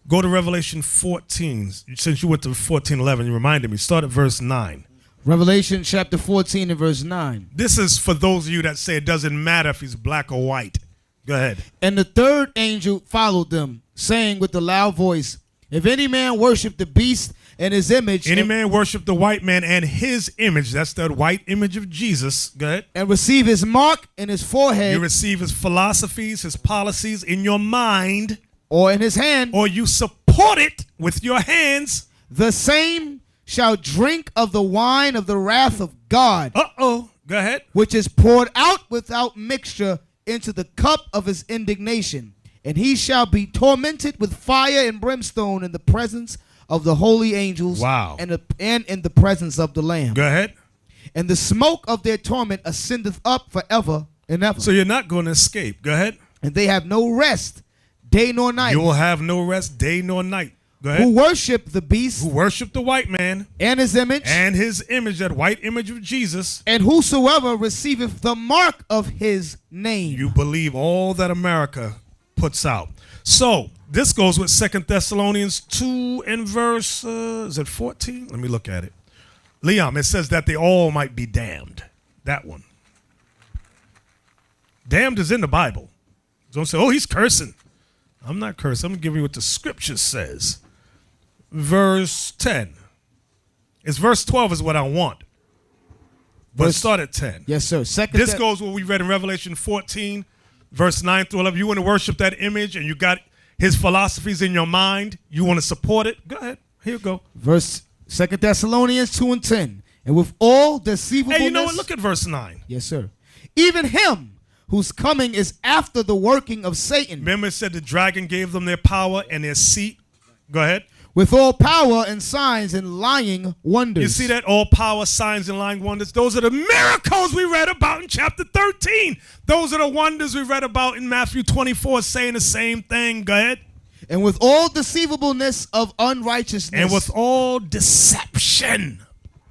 Go to Revelation 14. Since you went to 14:11, you reminded me. Start at verse 9. Revelation chapter 14 and verse 9. This is for those of you that say it doesn't matter if he's black or white. Go ahead. And the third angel followed them, saying with a loud voice, if any man worship the beast and his image. Any man worship the white man and his image. That's the white image of Jesus. Go ahead. And receive his mark in his forehead. You receive his philosophies, his policies in your mind. Or in his hand. Or you support it with your hands. The same shall drink of the wine of the wrath of God. Go ahead. Which is poured out without mixture into the cup of his indignation. And he shall be tormented with fire and brimstone in the presence of the holy angels. Wow. And in the presence of the Lamb. Go ahead. And the smoke of their torment ascendeth up forever and ever. So you're not going to escape. Go ahead. And they have no rest, day nor night. You will have no rest, day nor night. Go ahead. Who worship the beast. Who worship the white man. And his image. And his image, that white image of Jesus. And whosoever receiveth the mark of his name. You believe all that America puts out. So this goes with 2 Thessalonians 2 and verse, is it 14? Let me look at it. Liam, it says that they all might be damned. That one. Damned is in the Bible. Don't say, oh, he's cursing. I'm not cursing. I'm giving you what the scripture says. Verse 10. It's verse 12 is what I want. But start at 10. Yes, sir. This goes what we read in Revelation 14, verse 9 through 11. You want to worship that image and you got his philosophies in your mind. You want to support it. Go ahead. Here you go. Verse 2 Thessalonians 2 and 10. And with all deceivableness. Hey, you know what? Look at verse 9. Yes, sir. Even him whose coming is after the working of Satan. Remember it said the dragon gave them their power and their seat. Go ahead. With all power and signs and lying wonders. You see that? All power, signs, and lying wonders. Those are the miracles we read about in chapter 13. Those are the wonders we read about in Matthew 24, saying the same thing. Go ahead. And with all deceivableness of unrighteousness. And with all deception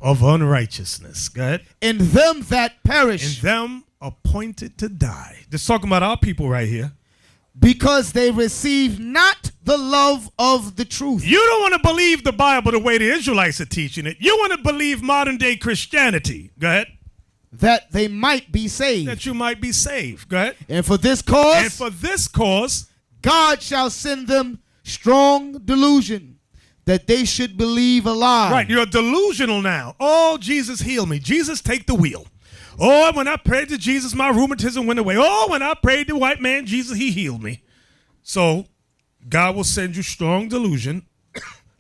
of unrighteousness. Go ahead. In them that perish. In them appointed to die. Just talking about our people right here. Because they receive not the love of the truth. You don't want to believe the Bible the way the Israelites are teaching it. You want to believe modern day Christianity. Go ahead. That they might be saved. That you might be saved. Go ahead. And for this cause. And for this cause. God shall send them strong delusion that they should believe a lie. Right. You're delusional now. Oh, Jesus heal me. Jesus take the wheel. Oh, when I prayed to Jesus, my rheumatism went away. Oh, when I prayed to white man, Jesus, he healed me. So God will send you strong delusion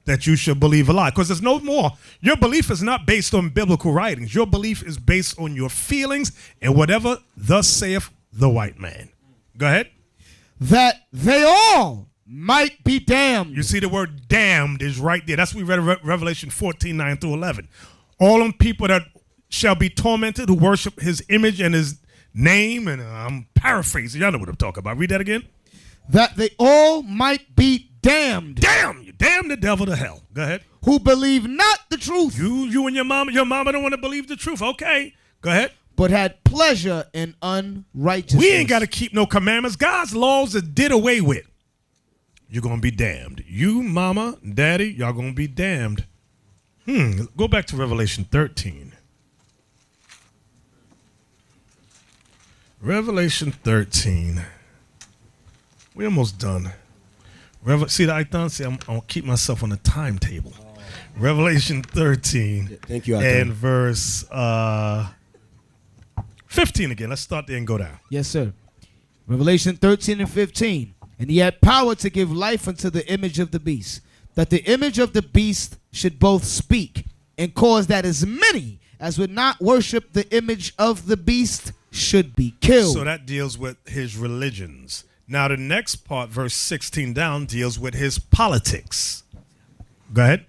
that you should believe a lie. Because there's no more. Your belief is not based on biblical writings. Your belief is based on your feelings and whatever thus saith the white man. Go ahead. That they all might be damned. You see the word damned is right there. That's what we read in Revelation 14, 9 through 11. All them people that shall be tormented who worship his image and his name, and I'm paraphrasing. Y'all know what I'm talking about. Read that again. That they all might be damned. Damn you. Damn the devil to hell. Go ahead. Who believe not the truth. You and your mama don't want to believe the truth. Okay. Go ahead. But had pleasure in unrighteousness. We ain't got to keep no commandments. God's laws are did away with. You're going to be damned. You, mama, daddy, y'all going to be damned. Go back to Revelation 13. Revelation 13. We're almost done. See the icon? See, I'm going to keep myself on a timetable. Revelation 13. Thank you, and verse 15 again. Let's start there and go down. Yes, sir. Revelation 13 and 15. And he had power to give life unto the image of the beast, that the image of the beast should both speak and cause that as many as would not worship the image of the beast should be killed. So that deals with his religions. Now the next part, verse 16 down, deals with his politics. Go ahead.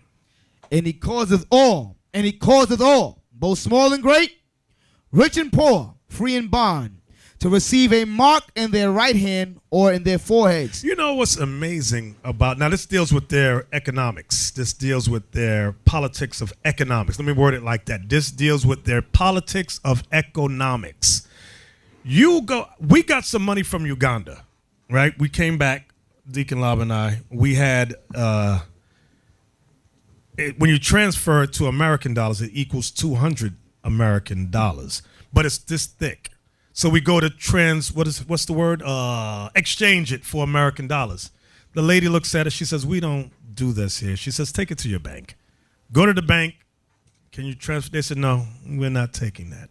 And he causeth all, both small and great, rich and poor, free and bond, to receive a mark in their right hand or in their foreheads. You know what's amazing about, now this deals with their economics. This deals with their politics of economics. Let me word it like that. This deals with their politics of economics. We got some money from Uganda, right? We came back, Deacon Lob and I. We had, when you transfer it to American dollars, it equals 200 American dollars. But it's this thick. So we go to what's the word? Exchange it for American dollars. The lady looks at it. She says, we don't do this here. She says, take it to your bank. Go to the bank. Can you transfer? They said, no, we're not taking that.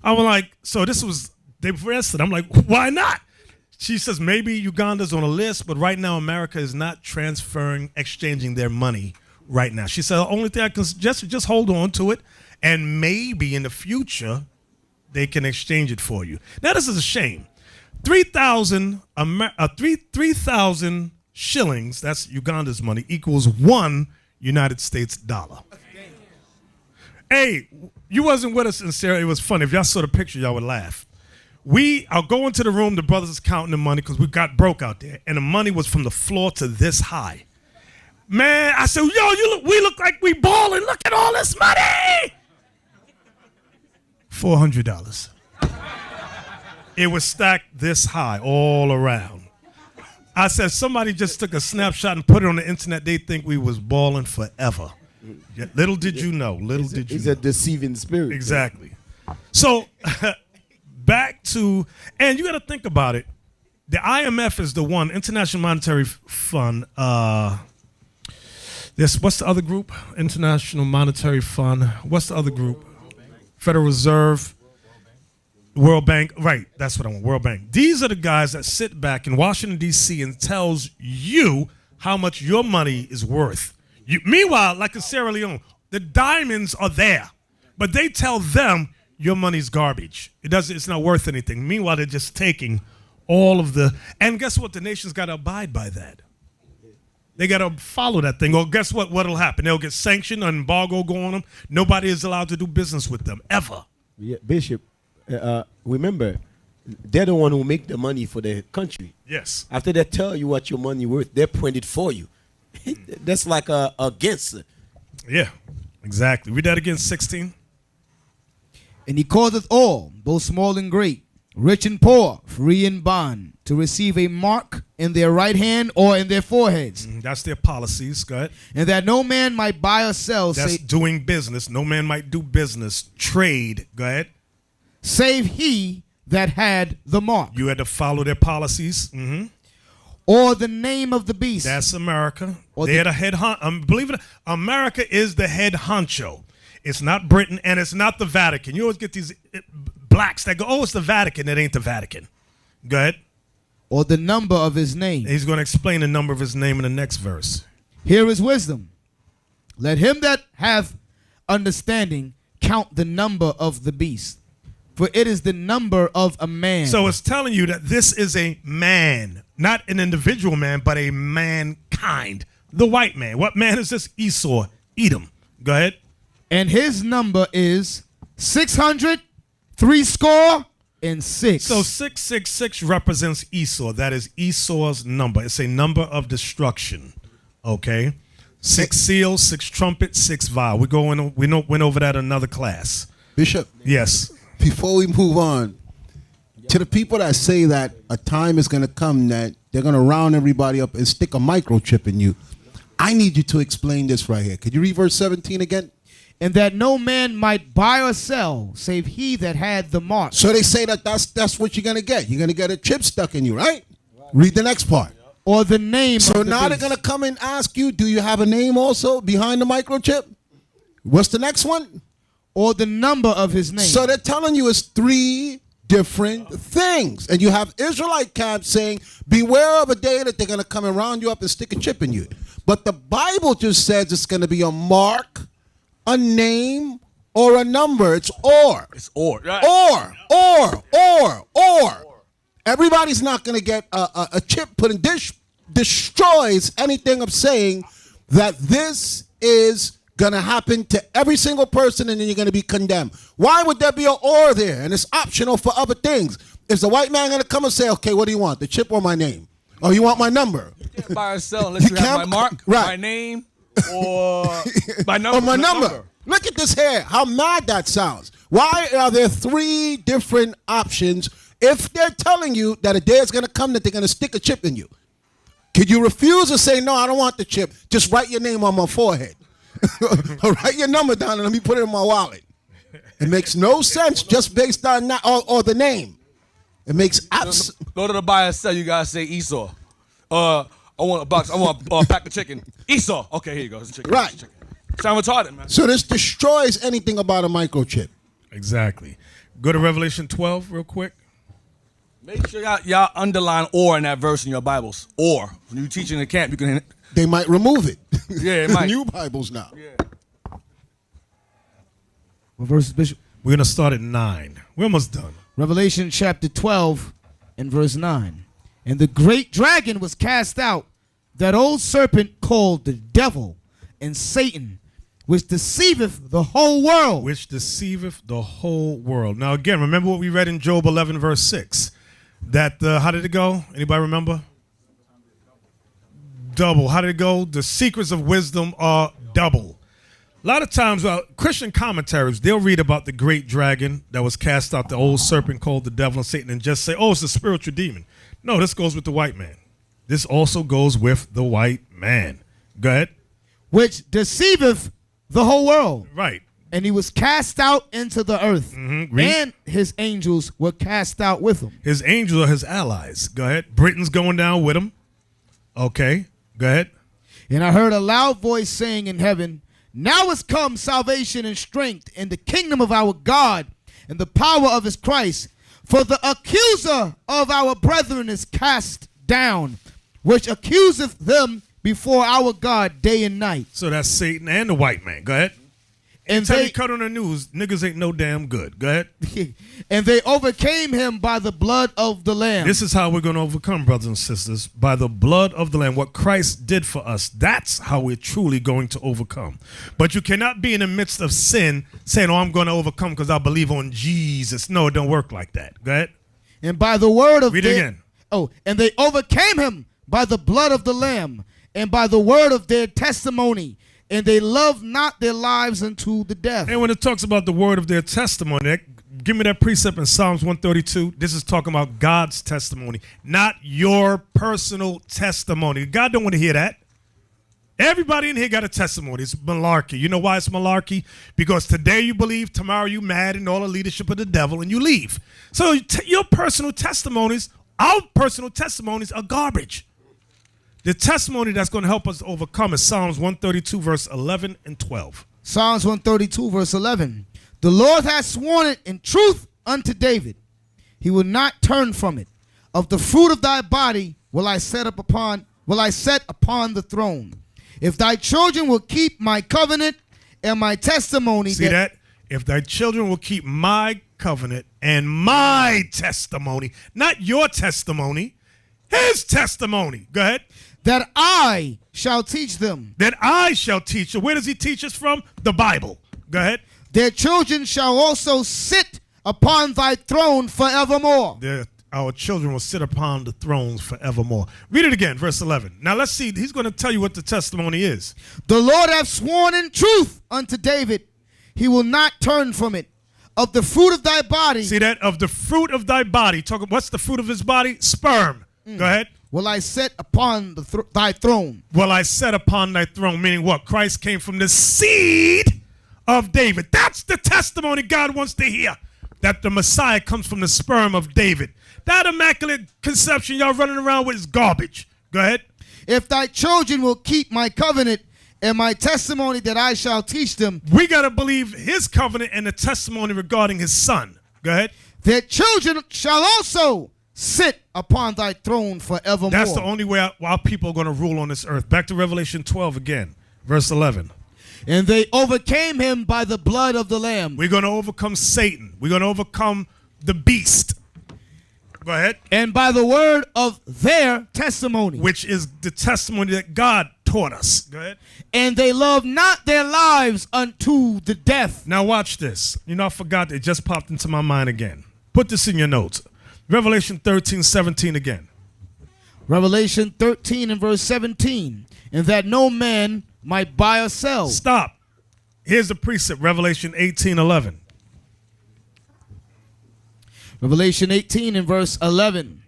I was like, so this was, they arrested. I'm like, why not? She says, maybe Uganda's on a list, but right now America is not exchanging their money right now. She said, the only thing I can suggest is just hold on to it, and maybe in the future, they can exchange it for you. Now, this is a shame. 3,000 shillings, that's Uganda's money, equals $1 United States dollar. Hey, you wasn't with us in Sarah. It was funny. If y'all saw the picture, y'all would laugh. I'll go into the room, the brothers is counting the money because we got broke out there, and the money was from the floor to this high. Man, I said, yo, we look like we balling. Look at all this money. $400. It was stacked this high all around. I said, somebody just took a snapshot and put it on the internet. They think we was balling forever. Little did you know. It's a deceiving spirit. Exactly. So back to, and you got to think about it. The IMF is the one, International Monetary Fund. What's the other group? International Monetary Fund. What's the other group? Federal Reserve, World Bank. Right, that's what I want, World Bank. These are the guys that sit back in Washington, D.C. and tells you how much your money is worth. Meanwhile, like in Sierra Leone, the diamonds are there, but they tell them your money's garbage. It's not worth anything. Meanwhile, they're just taking all of the, and guess what? The nation's got to abide by that. They got to follow that thing. Or guess what? What'll happen? They'll get sanctioned, an embargo go on them. Nobody is allowed to do business with them, ever. Yeah, Bishop, remember, they're the one who make the money for the country. Yes. After they tell you what your money worth, they print it for you. That's like against. Yeah, exactly. Read that again, 16. And he causeth all, both small and great, rich and poor, free and bond, to receive a mark in their right hand or in their foreheads. That's their policies. Go ahead. And that no man might buy or sell. That's doing business. No man might do business. Trade. Go ahead. Save he that had the mark. You had to follow their policies. Or the name of the beast. That's America. Or They're the head honcho. Believe it, America is the head honcho. It's not Britain, and it's not the Vatican. You always get these blacks that go, oh, it's the Vatican. It ain't the Vatican. Go ahead. Or the number of his name. He's going to explain the number of his name in the next verse. Here is wisdom. Let him that hath understanding count the number of the beast, for it is the number of a man. So it's telling you that this is a man, not an individual man, but a mankind. The white man. What man is this? Esau, Edom. Go ahead. And his number is 666. So 666 represents Esau. That is Esau's number. It's a number of destruction. Okay. 6 seals, 6 trumpets, 6 vials. We went over that in another class. Bishop. Yes. Before we move on, to the people that say that a time is going to come that they're going to round everybody up and stick a microchip in you, I need you to explain this right here. Could you read verse 17 again? And that no man might buy or sell, save he that had the mark. So they say that that's what you're going to get. You're going to get a chip stuck in you, right? Read the next part. Or the name So of the now beast. they're going to come and ask you, do you have a name also behind the microchip? What's the next one? Or the number of his name. So they're telling you it's 3 different things. And you have Israelite camps saying, beware of a day that they're going to come and round you up and stick a chip in you. But the Bible just says it's going to be a mark, a name, or a number. It's or. It's or. Right. Or. Everybody's not going to get a chip put in. This destroys anything of saying that this is going to happen to every single person and then you're going to be condemned. Why would there be an or there? And it's optional for other things. Is the white man going to come and say, okay, what do you want? The chip or my name? Oh, you want my number? You can't buy or sell unless you have my mark, my name, or my number. Or my number. Look at this here. How mad that sounds. Why are there 3 different options if they're telling you that a day is going to come that they're going to stick a chip in you? Could you refuse or say, no, I don't want the chip. Just write your name on my forehead. Or write your number down and let me put it in my wallet. It makes no sense just based on that or the name. It makes Go to the buy or sell. You gotta say Esau. I want a box. I want a pack of chicken. Esau. Okay, here you go. It's chicken. Right. It's chicken. Sound retarded, man. So this destroys anything about a microchip. Exactly. Go to Revelation 12 real quick. Make sure y'all underline or in that verse in your Bibles. Or when you teach in the camp, you can. They might remove it. Yeah, it might. New Bibles now. Yeah. What verse, Bishop? We're going to start at 9. We're almost done. Revelation chapter 12 and verse 9. And the great dragon was cast out, that old serpent called the devil and Satan, which deceiveth the whole world. Which deceiveth the whole world. Now, again, remember what we read in Job 11, verse 6. That, how did it go? Anybody remember? Double. How did it go? The secrets of wisdom are double. A lot of times, Christian commentaries, they'll read about the great dragon that was cast out, the old serpent called the devil and Satan, and just say, oh, it's a spiritual demon. No, this goes with the white man. This also goes with the white man. Go ahead. Which deceiveth the whole world. Right. And he was cast out into the earth. Mm-hmm. And his angels were cast out with him. His angels are his allies. Go ahead. Britain's going down with him. Okay. Go ahead. And I heard a loud voice saying in heaven, Now is come salvation and strength in the kingdom of our God and the power of his Christ. For the accuser of our brethren is cast down, which accuseth them before our God day and night. So that's Satan and the white man. Go ahead. And Anytime they you cut on the news, niggas ain't no damn good. Go ahead. and they overcame him by the blood of the Lamb. This is how we're going to overcome, brothers and sisters, by the blood of the Lamb. What Christ did for us, that's how we're truly going to overcome. But you cannot be in the midst of sin saying, oh, I'm going to overcome because I believe on Jesus. No, it don't work like that. Go ahead. And by the word of Read it again. Oh, and they overcame him by the blood of the Lamb and by the word of their testimony. And they loved not their lives unto the death. And when it talks about the word of their testimony, give me that precept in Psalms 132. This is talking about God's testimony, not your personal testimony. God don't want to hear that. Everybody in here got a testimony. It's malarkey. You know why it's malarkey? Because today you believe, tomorrow you mad and all the leadership of the devil and you leave. So your personal testimonies, our personal testimonies are garbage. The testimony that's going to help us overcome is Psalms 132, verse 11 and 12. Psalms 132, verse 11. The Lord hath sworn it in truth unto David. He will not turn from it. Of the fruit of thy body will I set upon the throne. If thy children will keep my covenant and my testimony. See that? If thy children will keep my covenant and my testimony, not your testimony, his testimony. Go ahead. That I shall teach them. That I shall teach them. Where does he teach us from? The Bible. Go ahead. Their children shall also sit upon thy throne forevermore. Our children will sit upon the thrones forevermore. Read it again, verse 11. Now let's see. He's going to tell you what the testimony is. The Lord hath sworn in truth unto David. He will not turn from it. Of the fruit of thy body. See that? Of the fruit of thy body. What's the fruit of his body? Sperm. Go ahead. Will I set upon thy throne? Will I set upon thy throne? Meaning what? Christ came from the seed of David. That's the testimony God wants to hear. That the Messiah comes from the sperm of David. That immaculate conception y'all running around with is garbage. Go ahead. If thy children will keep my covenant and my testimony that I shall teach them. We got to believe his covenant and the testimony regarding his son. Go ahead. Their children shall also sit upon thy throne forevermore. That's the only way our people are going to rule on this earth. Back to Revelation 12 again, verse 11. And they overcame him by the blood of the Lamb. We're going to overcome Satan. We're going to overcome the beast. Go ahead. And by the word of their testimony. Which is the testimony that God taught us. Go ahead. And they loved not their lives unto the death. Now watch this. You know, I forgot. It just popped into my mind again. Put this in your notes. Revelation 13, 17 again. Revelation 13 and verse 17. And that no man might buy or sell. Stop. Here's the precept. Revelation 18, 11. Revelation 18 and verse 11.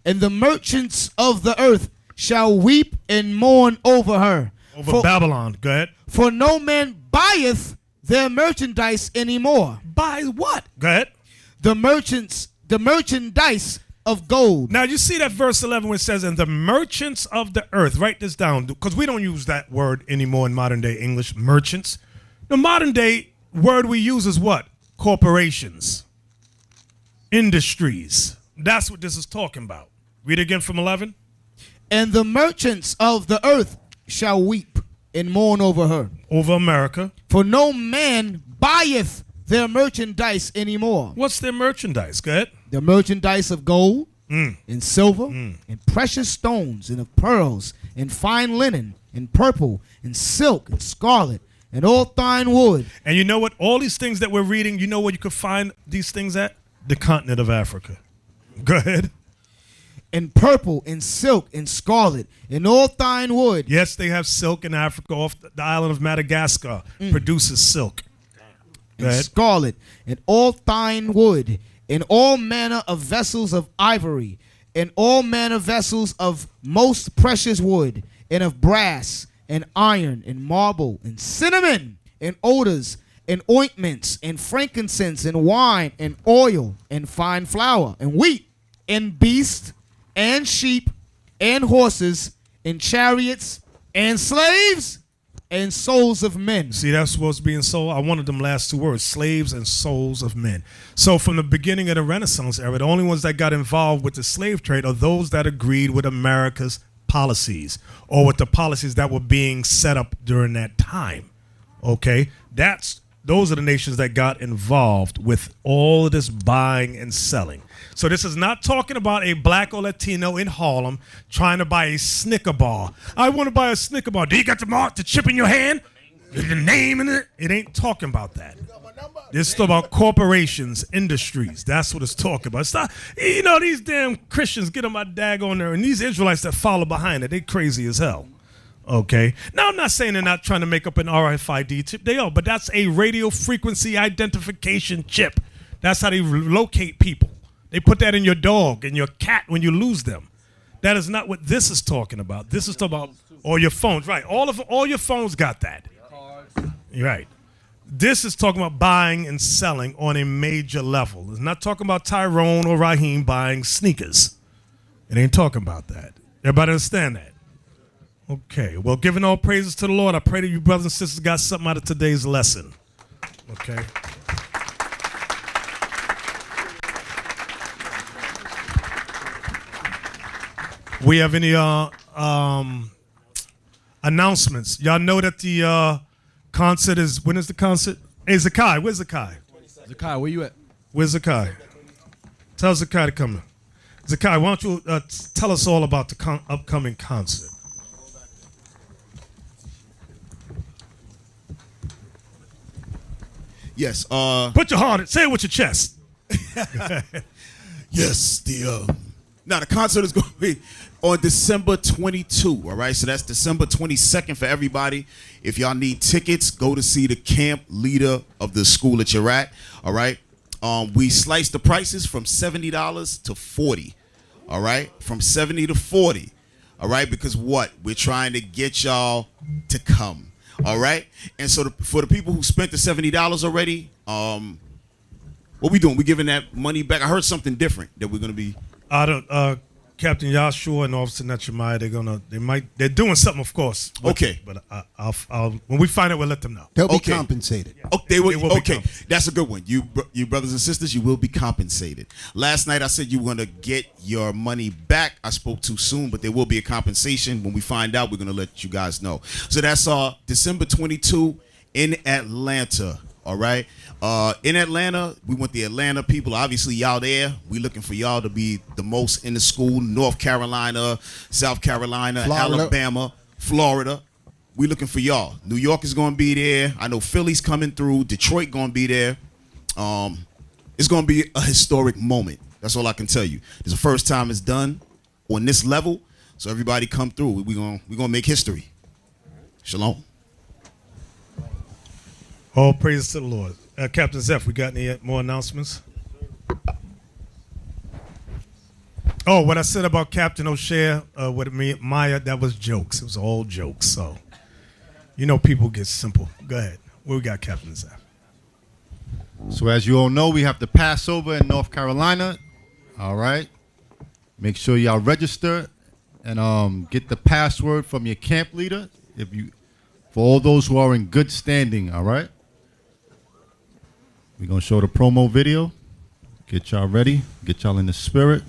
And the merchants of the earth shall weep and mourn over her. Over Babylon. Go ahead. For no man buyeth their merchandise anymore. Buy what? Go ahead. The merchandise of gold. Now you see that verse 11 where it says, and the merchants of the earth. Write this down because we don't use that word anymore in modern day English, merchants. The modern day word we use is what? Corporations. Industries. That's what this is talking about. Read again from 11. And the merchants of the earth shall weep and mourn over her. Over America. For no man buyeth their merchandise anymore. What's their merchandise? Go ahead. The merchandise of gold and silver and precious stones and of pearls and fine linen and purple and silk and scarlet and all fine wood. And you know what? All these things that we're reading, you know where you could find these things at? The continent of Africa. Go ahead. And purple and silk and scarlet and all fine wood. Yes, they have silk in Africa. Off the island of Madagascar produces silk. And scarlet and all fine wood and all manner of vessels of ivory and all manner of vessels of most precious wood and of brass and iron and marble and cinnamon and odors and ointments and frankincense and wine and oil and fine flour and wheat and beasts and sheep and horses and chariots and slaves and souls of men. See, that's what's being sold. I wanted them last two words, slaves and souls of men. So from the beginning of the Renaissance era, the only ones that got involved with the slave trade are those that agreed with America's policies or with the policies that were being set up during that time. Okay? Those are the nations that got involved with all of this buying and selling. So this is not talking about a black or Latino in Harlem trying to buy a Snicker bar. I want to buy a Snicker bar. Do you got the chip in your hand? The name in it? It ain't talking about that. This is talking about corporations, industries. That's what it's talking about. It's not, these damn Christians get on my daggone there, and these Israelites that follow behind it, they crazy as hell. Okay. Now, I'm not saying they're not trying to make up an RFID chip. They are, but that's a radio frequency identification chip. That's how they locate people. They put that in your dog and your cat when you lose them. That is not what this is talking about. This is talking about all your phones. Right. All your phones got that. You're right. This is talking about buying and selling on a major level. It's not talking about Tyrone or Raheem buying sneakers. It ain't talking about that. Everybody understand that? Okay, well, giving all praises to the Lord, I pray that you brothers and sisters got something out of today's lesson. Okay. We have any announcements? Y'all know that the concert is, when is the concert? Hey, Zakai, where's Zakai? Zakai, where you at? Where's Zakai? Tell Zakai to come in. Zakai, why don't you tell us all about the upcoming concert? Yes. Put your heart. Say it with your chest. Yes. The concert is going to be on December 22. All right. So that's December 22nd for everybody. If y'all need tickets, go to see the camp leader of the school that you're at. All right. We sliced the prices from $70 to $40. All right. From $70 to $40. All right. Because what? We're trying to get y'all to come. All right, and so for the people who spent the $70 already, what we doing? We giving that money back? I heard something different that we're gonna be. Captain Yahshua and Officer Netchemai, they're doing something, of course. Okay, but I'll when we find out, we'll let them know. They'll be compensated. Oh, they will be compensated. That's a good one. You brothers and sisters, you will be compensated. Last night I said you were gonna get your money back. I spoke too soon, but there will be a compensation. When we find out, we're gonna let you guys know. So that's December 22 in Atlanta. All right. In Atlanta, we want the Atlanta people. Obviously, y'all there. We looking for y'all to be the most in the school. North Carolina, South Carolina, Florida. Alabama, Florida. We looking for y'all. New York is going to be there. I know Philly's coming through. Detroit going to be there. It's going to be a historic moment. That's all I can tell you. It's the first time it's done on this level. So everybody come through. We're gonna make history. Shalom. All praises to the Lord. Captain Zeph, we got any more announcements? Oh, what I said about Captain O'Shea with me, Maya, that was jokes. It was all jokes. So, people get simple. Go ahead. What we got, Captain Zeph? So as you all know, we have the Passover in North Carolina. All right. Make sure y'all register and get the password from your camp leader for all those who are in good standing. All right. We're going to show the promo video. Get y'all ready. Get y'all in the spirit.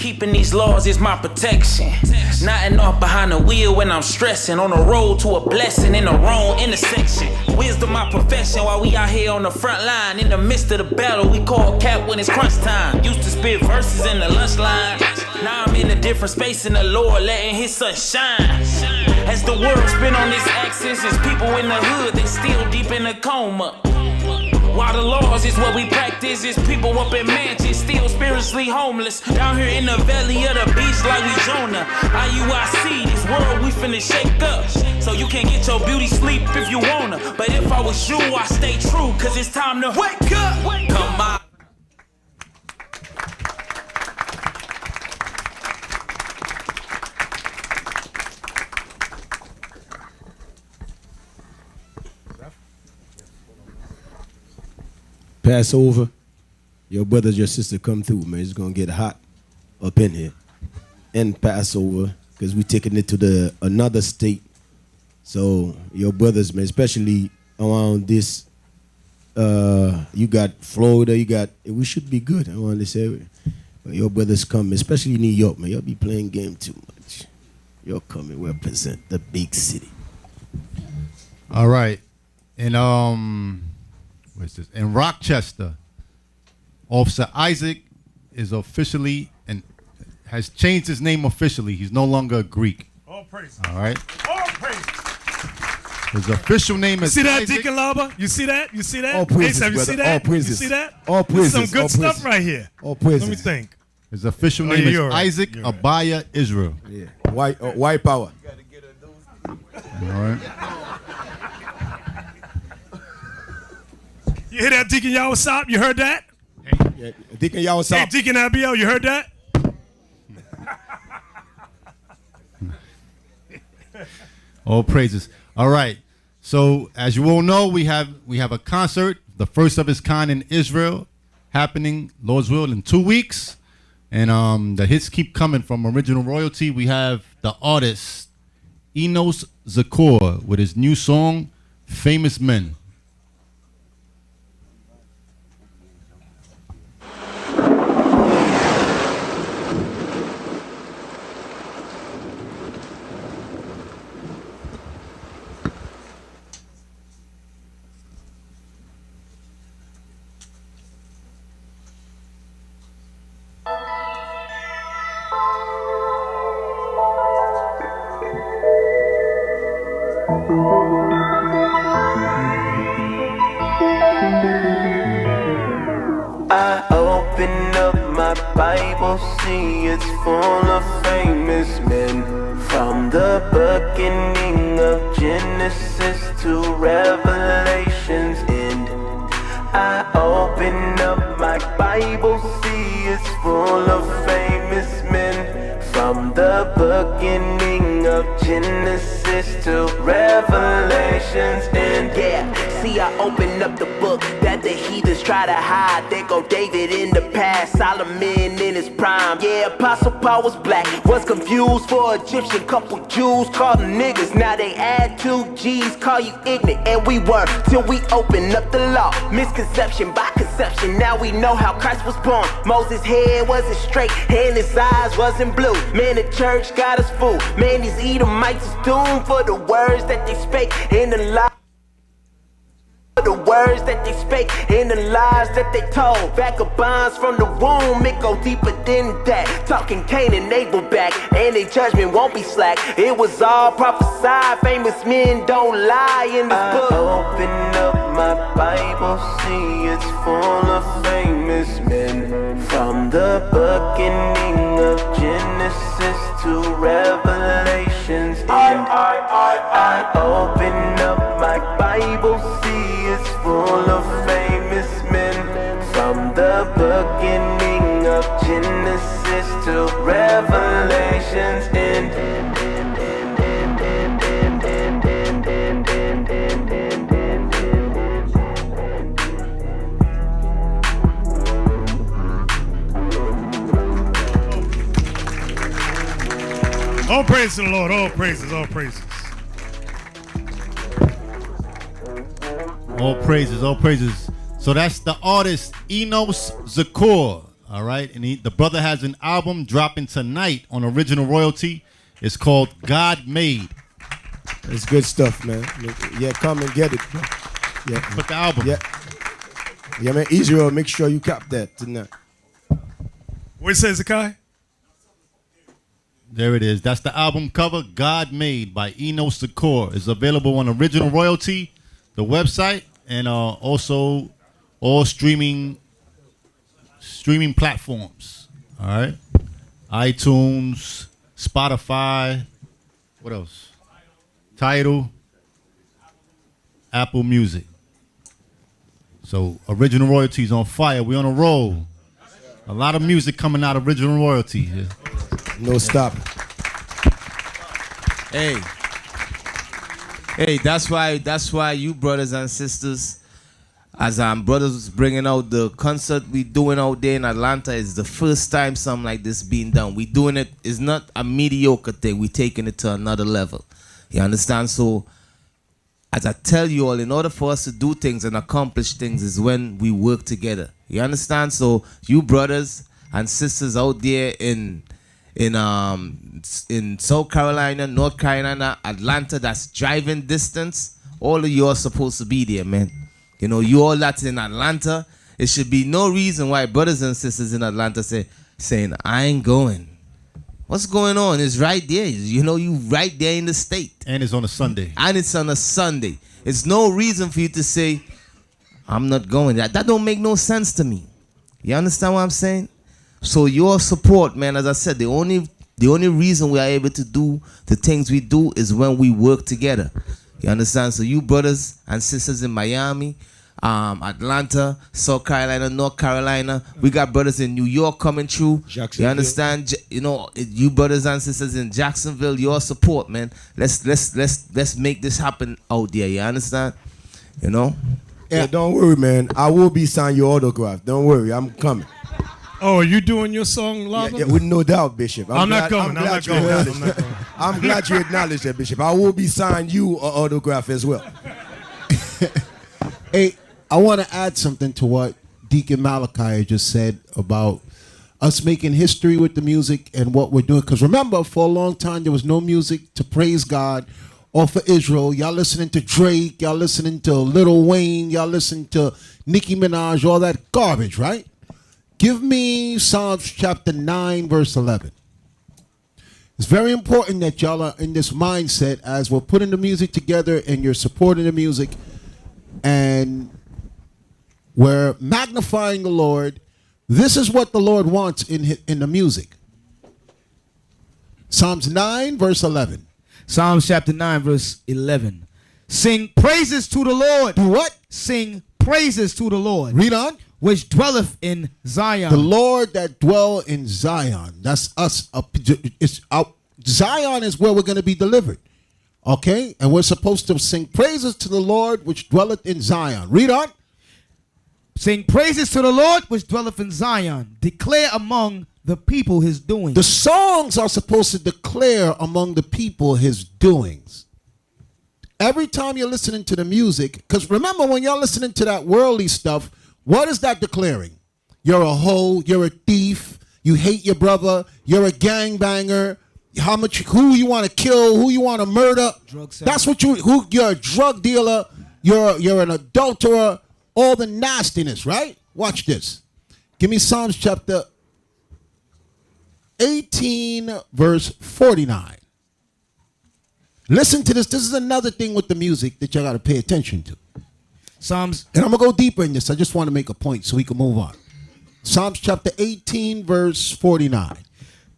Keeping these laws is my protection. Nothing off behind the wheel when I'm stressing. On the road to a blessing in the wrong intersection. Wisdom my profession while we out here on the front line. In the midst of the battle, we call cap when it's crunch time. Used to spit verses in the lunch line. Now I'm in a different space in the Lord, letting his sun shine. As the world spin on this axis, it's people in the hood, they still deep in a coma. While the laws is what we practice, is people up in mansions, still spiritually homeless. Down here in the valley of the beast like we Jonah. IUIC, this world we finna shake up. So you can get your beauty sleep if you wanna. But if I was you, I stay true, cause it's time to wake up. Come on. Passover, your brothers, your sister come through, man. It's gonna get hot up in here. And Passover, because we taking it to another state. So your brothers, man, especially around this, you got Florida, we should be good around this area. But your brothers come, especially New York, man. Y'all be playing game too much. Y'all come and represent the big city. All right. And what's this? In Rochester, Officer Isaac is officially and has changed his name officially. He's no longer a Greek. All praise. All right. All praise. His official name is See that, Isaac. Deacon Laba? You see that? You see that? All praises, Ace, have you brother. see that? All praises. You see that? All praises. This is some good All stuff praises. right here. All praises. Let me think. His official Oh, name yeah, is you're right. Isaac You're right. Abaya Israel. Yeah. White power. All right. You hear that, Deacon Yawasop? You heard that? Yeah. Deacon Yawasop. Hey, Deacon Abiel, you heard that? All praises. All right. So as you all know, we have a concert, the first of its kind in Israel, happening, Lord's will, in 2 weeks. And the hits keep coming from Original Royalty. We have the artist Enos Zakor with his new song, Famous Men. I open up my Bible, see it's full of famous men. From the beginning of Genesis to Revelation's end. I open up my Bible, see it's full of famous men. From the beginning of Genesis to Revelation's end. Yeah, see I open up the book that the heathens try to hide. There go David in the past, Solomon in his prime. Yeah, Apostle Paul was black, was confused for Egyptian. Couple Jews called them niggas, now they add 2 G's, call you ignorant. And we were, till we open up the law. Misconception by conception, now we know how Christ was born. Moses' head wasn't straight, and his eyes wasn't blue. Man, the church got us fooled. Man, these Edomites is doomed for the words that they spake in the lie. The words that they spake and the lies that they told. Vagabonds from the womb, it go deeper than that. Talking Cain and Abel back, and their judgment won't be slack. It was all prophesied, famous men don't lie in this book. I open up my Bible, see it's full of famous men. From the beginning of Genesis to Revelation's end. I open up my Bible, see it's full of famous men. From the beginning of Genesis to Revelation's end. All praise to the Lord. All praises. All praises. All praises, all praises. So that's the artist Enos Zakor. All All right, and the brother has an album dropping tonight on Original Royalty. It's called God Made. It's good stuff, man. Yeah, come and get it. Yeah, put the album. Yeah, man. Israel, make sure you cap that tonight. What it says, Zakai? There it is. That's the album cover, God Made by Eno Secor. It's available on Original Royalty, the website, and also all streaming platforms. All right, iTunes, Spotify. What else? Tidal, Apple Music. So Original Royalty's on fire. We on a roll. A lot of music coming out of Original Royalty. Yeah. No stop. Hey, that's why you brothers and sisters, as brothers bringing out the concert we doing out there in Atlanta, is the first time something like this being done. We doing it is not a mediocre thing. We taking it to another level. You understand? So, as I tell you all, in order for us to do things and accomplish things is when we work together. You understand? So, you brothers and sisters out there in South Carolina, North Carolina, Atlanta, that's driving distance, all of you are supposed to be there, man. You know, you all that's in Atlanta, it should be no reason why brothers and sisters in Atlanta saying, I ain't going. What's going on? It's right there. You know, you right there in the state. And it's on a Sunday. And it's on a Sunday. It's no reason for you to say, I'm not going. That don't make no sense to me. You understand what I'm saying? So your support, man, as I said, the only reason we are able to do the things we do is when we work together. You understand? So you brothers and sisters in Miami, Atlanta, South Carolina, North Carolina, we got brothers in New York coming through. You understand? You know, you brothers and sisters in Jacksonville, your support, man. Let's make this happen out there. You understand? You know? Yeah, don't worry, man. I will be signing your autograph. Don't worry, I'm coming. Oh, are you doing your song, Lava? Yeah, with no doubt, Bishop. I'm not going. I'm glad you acknowledged that, Bishop. I will be signing you an autograph as well. Hey, I want to add something to what Deacon Malachi just said about us making history with the music and what we're doing. Because remember, for a long time, there was no music to praise God or for Israel. Y'all listening to Drake, y'all listening to Lil Wayne, y'all listening to Nicki Minaj, all that garbage, right? Give me Psalms chapter 9, verse 11. It's very important that y'all are in this mindset as we're putting the music together and you're supporting the music and we're magnifying the Lord. This is what the Lord wants in the music. Psalms 9, verse 11. Psalms chapter 9, verse 11. Sing praises to the Lord. Do what? Sing praises to the Lord. Read on. Which dwelleth in Zion. The Lord that dwell in Zion. That's us. Zion is where we're going to be delivered. Okay? And we're supposed to sing praises to the Lord which dwelleth in Zion. Read on. Sing praises to the Lord which dwelleth in Zion. Declare among the people his doings. The songs are supposed to declare among the people his doings. Every time you're listening to the music, because remember when you're listening to that worldly stuff, what is that declaring? You're a hoe, you're a thief, you hate your brother, you're a gangbanger, who you want to kill, who you want to murder. That's what you're a drug dealer, you're an adulterer, all the nastiness, right? Watch this. Give me Psalms chapter 18, verse 49. Listen to this. This is another thing with the music that you got to pay attention to. Psalms. And I'm going to go deeper in this. I just want to make a point so we can move on. Psalms chapter 18, verse 49.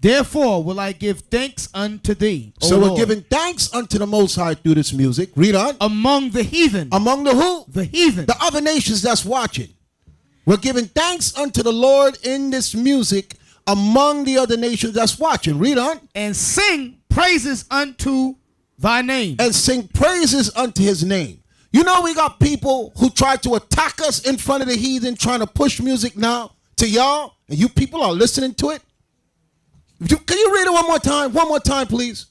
Therefore will I give thanks unto thee, O So Lord. we're giving thanks unto the Most High through this music. Read on. Among the heathen. Among the who? The heathen. The other nations that's watching. We're giving thanks unto the Lord in this music among the other nations that's watching. Read on. And sing praises unto thy name. And sing praises unto his name. You know we got people who try to attack us in front of the heathen trying to push music now to y'all, and you people are listening to it. Can you read it one more time? One more time, please.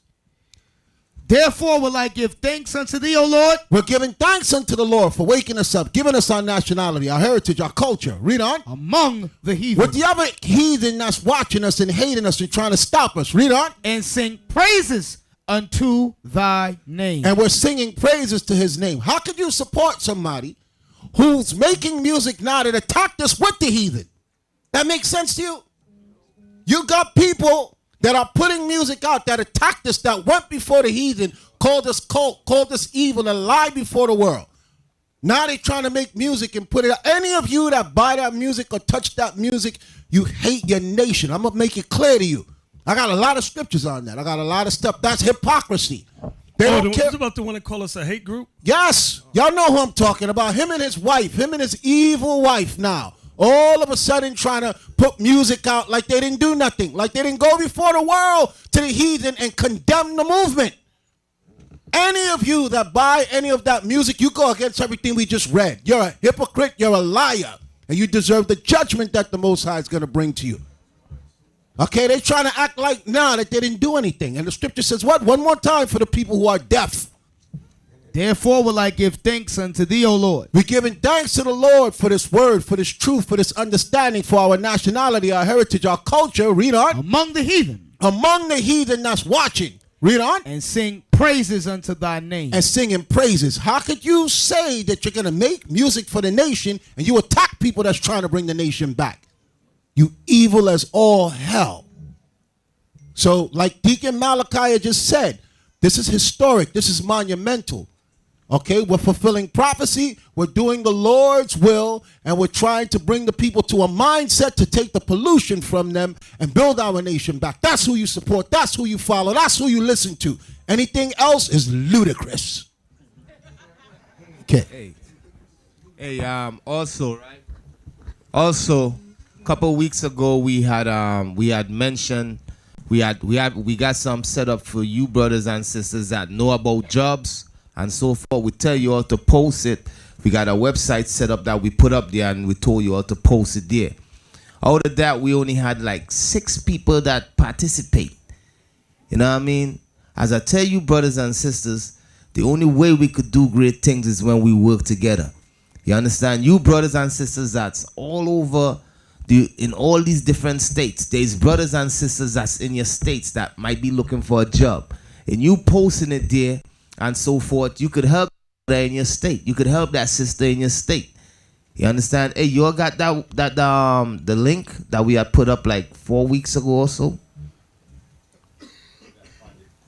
Therefore will I give thanks unto thee, O Lord. We're giving thanks unto the Lord for waking us up, giving us our nationality, our heritage, our culture. Read on. Among the heathen. With the other heathen that's watching us and hating us and trying to stop us. Read on. And sing praises unto thy name. And we're singing praises to his name. How could you support somebody who's making music now that attacked us with the heathen? That makes sense to you? You got people that are putting music out that attacked us, that went before the heathen, called us cult, called us evil, and lied before the world. Now they're trying to make music and put it out. Any of you that buy that music or touch that music, you hate your nation. I'm going to make it clear to you. I got a lot of scriptures on that. I got a lot of stuff. That's hypocrisy. They don't care. About the one that call us a hate group? Yes. Y'all know who I'm talking about. Him and his wife. Him and his evil wife now. All of a sudden trying to put music out like they didn't do nothing. Like they didn't go before the world to the heathen and condemn the movement. Any of you that buy any of that music, you go against everything we just read. You're a hypocrite. You're a liar. And you deserve the judgment that the Most High is going to bring to you. Okay, they're trying to act like now that they didn't do anything. And the scripture says what? One more time for the people who are deaf. Therefore will I give thanks unto thee, O Lord. We're giving thanks to the Lord for this word, for this truth, for this understanding, for our nationality, our heritage, our culture. Read on. Among the heathen. Among the heathen that's watching. Read on. And sing praises unto thy name. And singing praises. How could you say that you're going to make music for the nation and you attack people that's trying to bring the nation back? You evil as all hell. So like Deacon Malachi just said, this is historic. This is monumental. Okay, we're fulfilling prophecy, we're doing the Lord's will, and we're trying to bring the people to a mindset to take the pollution from them and build our nation back. That's who you support, that's who you follow, that's who you listen to. Anything else is ludicrous. Okay. Also, right? Also, a couple weeks ago we had mentioned we got some set up for you brothers and sisters that know about jobs and so forth. We tell you all to post it. We got a website set up that we put up there, and we told you all to post it there. Out of that, we only had like 6 people that participate. You know what I mean? As I tell you, brothers and sisters, the only way we could do great things is when we work together. You understand? You brothers and sisters that's all over in all these different states. There's brothers and sisters that's in your states that might be looking for a job. And you posting it there and so forth, you could help that in your state. You could help that sister in your state. You understand? Hey, you all got the link that we had put up like 4 weeks ago or so?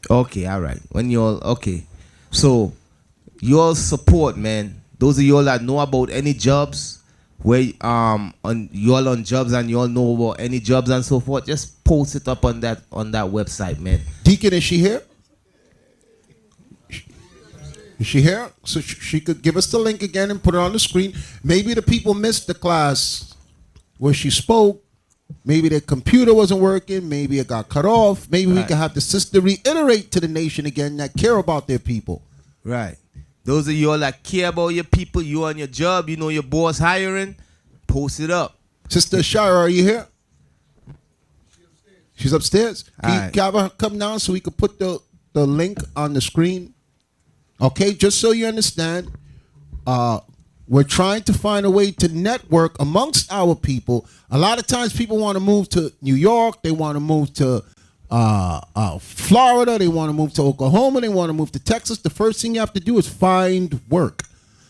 Okay, all right. Okay. So, your support, man. Those of you all that know about any jobs, where you all on jobs and you all know about any jobs and so forth, just post it up on that website, man. Deacon, is she here? Is she here? So she could give us the link again and put it on the screen. Maybe the people missed the class where she spoke. Maybe their computer wasn't working. Maybe it got cut off. Maybe we can have the sister reiterate to the nation again that care about their people. Right. Those of you all that care about your people, you on your job, you know your boss hiring, post it up. Sister Shira, are you here? She's upstairs. Can you have her come down so we could put the link on the screen? Okay, just so you understand, we're trying to find a way to network amongst our people. A lot of times people want to move to New York, they want to move to Florida, they want to move to Oklahoma, they want to move to Texas. The first thing you have to do is find work.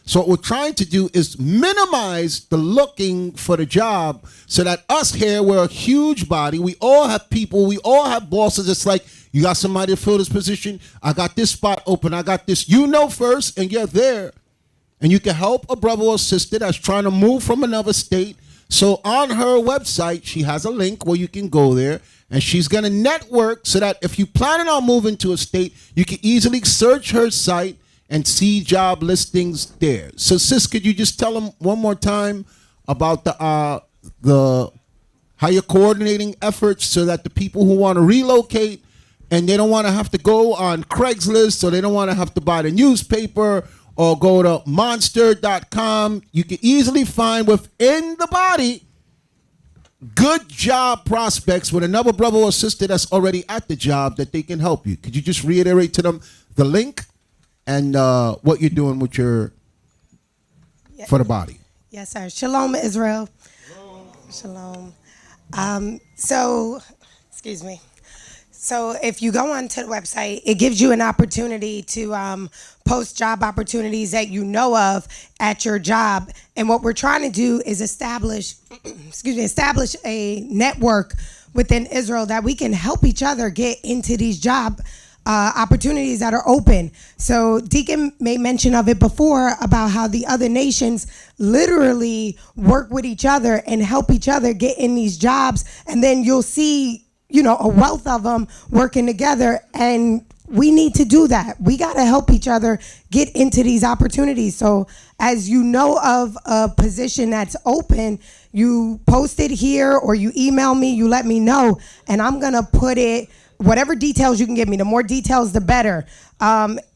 So what we're trying to do is minimize the looking for the job so that us here, we're a huge body. We all have people. We all have bosses. It's like, you got somebody to fill this position. I got this spot open. I got this. You know first, and you're there. And you can help a brother or sister that's trying to move from another state. So on her website, she has a link where you can go there. And she's going to network so that if you're planning on moving to a state, you can easily search her site and see job listings there. So, sis, could you just tell them one more time about the how you're coordinating efforts so that the people who want to relocate and they don't want to have to go on Craigslist, or they don't want to have to buy the newspaper or go to monster.com, you can easily find within the body good job prospects with another brother or sister that's already at the job that they can help you. Could you just reiterate to them the link and what you're doing with your for the body. Yes, sir. Shalom, Israel. Shalom. So, excuse me. So if you go onto the website, it gives you an opportunity to post job opportunities that you know of at your job. And what we're trying to do is establish a network within Israel that we can help each other get into these job opportunities that are open. So Deacon made mention of it before about how the other nations literally work with each other and help each other get in these jobs. And then you'll see, a wealth of them working together. And we need to do that. We got to help each other get into these opportunities. So as you know of a position that's open, you post it here or you email me, you let me know, and I'm going to put it, whatever details you can give me. The more details, the better.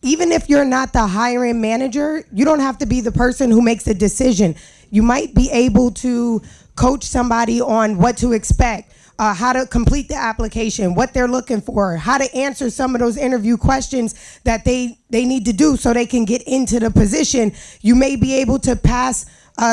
Even if you're not the hiring manager, you don't have to be the person who makes the decision. You might be able to coach somebody on what to expect, how to complete the application, what they're looking for, how to answer some of those interview questions that they need to do so they can get into the position. You may be able to pass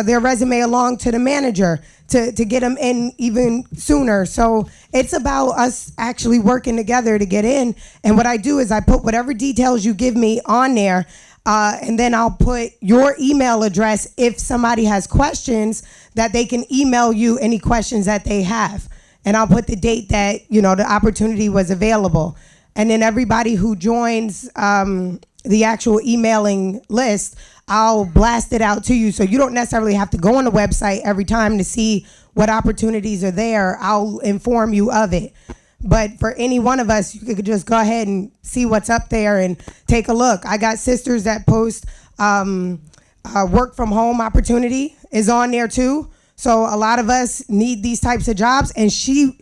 their resume along to the manager to get them in even sooner. So it's about us actually working together to get in. And what I do is I put whatever details you give me on there, and then I'll put your email address if somebody has questions, that they can email you any questions that they have. And I'll put the date that, the opportunity was available. And then everybody who joins the actual emailing list, I'll blast it out to you. So you don't necessarily have to go on the website every time to see what opportunities are there. I'll inform you of it. But for any one of us, you could just go ahead and see what's up there and take a look. I got sisters that post work from home opportunity is on there too. So a lot of us need these types of jobs, and she'll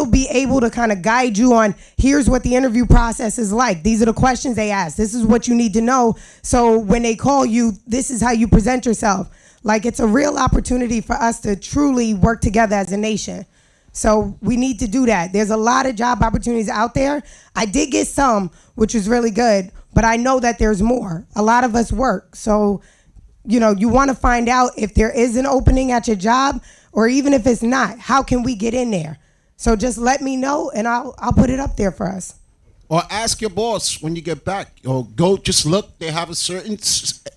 be able to kind of guide you on, here's what the interview process is like. These are the questions they ask. This is what you need to know. So when they call you, this is how you present yourself. Like, it's a real opportunity for us to truly work together as a nation. So we need to do that. There's a lot of job opportunities out there. I did get some, which was really good, but I know that there's more. A lot of us work. So you want to find out if there is an opening at your job, or even if it's not, how can we get in there? So just let me know, and I'll put it up there for us. Or ask your boss when you get back. Or go just look. They have a certain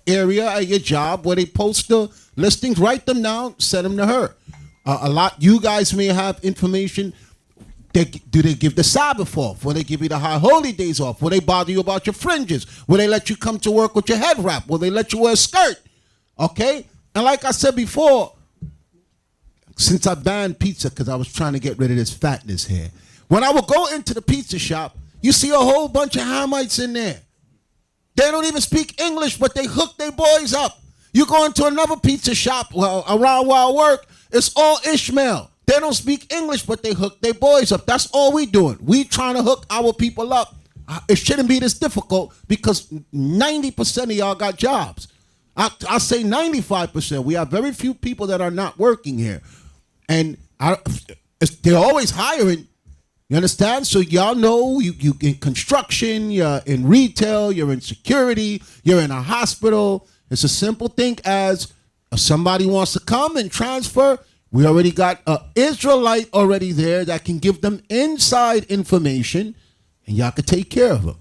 area at your job where they post the listings. Write them down. Send them to her. You guys may have information. Do they give the Sabbath off? Will they give you the high holy days off? Will they bother you about your fringes? Will they let you come to work with your head wrap? Will they let you wear a skirt? Okay? And like I said before, since I banned pizza because I was trying to get rid of this fatness here, when I would go into the pizza shop, you see a whole bunch of Hamites in there. They don't even speak English, but they hook their boys up. You go into another pizza shop around where I work, it's all Ishmael. They don't speak English, but they hook their boys up. That's all we doing. We trying to hook our people up. It shouldn't be this difficult because 90% of y'all got jobs. I'll say 95%. We have very few people that are not working here. And they're always hiring. You understand? So y'all know you in construction, you're in retail, you're in security, you're in a hospital. It's a simple thing as if somebody wants to come and transfer, we already got an Israelite already there that can give them inside information, and y'all can take care of them.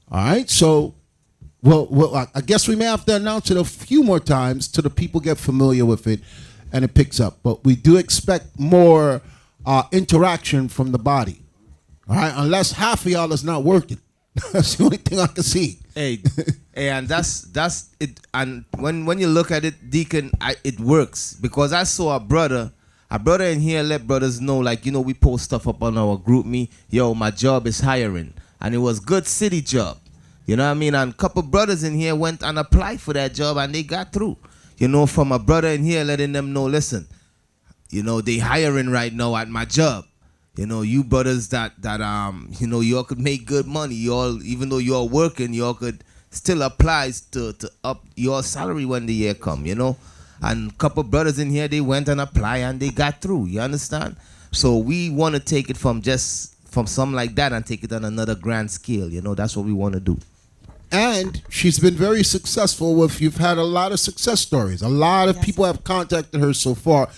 All right? So, well, I guess we may have to announce it a few more times till the people get familiar with it and it picks up. But we do expect more interaction from the body. All right? Unless half of y'all is not working. That's the only thing I can see. Hey, and that's it. And when you look at it, Deacon, it works because I saw a brother in here let brothers know, like, we post stuff up on our group me. Yo, my job is hiring, and it was good city job. You know what I mean? And a couple brothers in here went and applied for that job, and they got through. From a brother in here letting them know, listen, they hiring right now at my job. You brothers that y'all could make good money. Y'all, even though you're working, y'all could still apply to up your salary when the year come, And a couple brothers in here, they went and applied and they got through. You understand? So we want to take it from just from something like that and take it on another grand scale. You know, that's what we want to do. And she's been very successful you've had a lot of success stories. A lot of people have contacted her so far.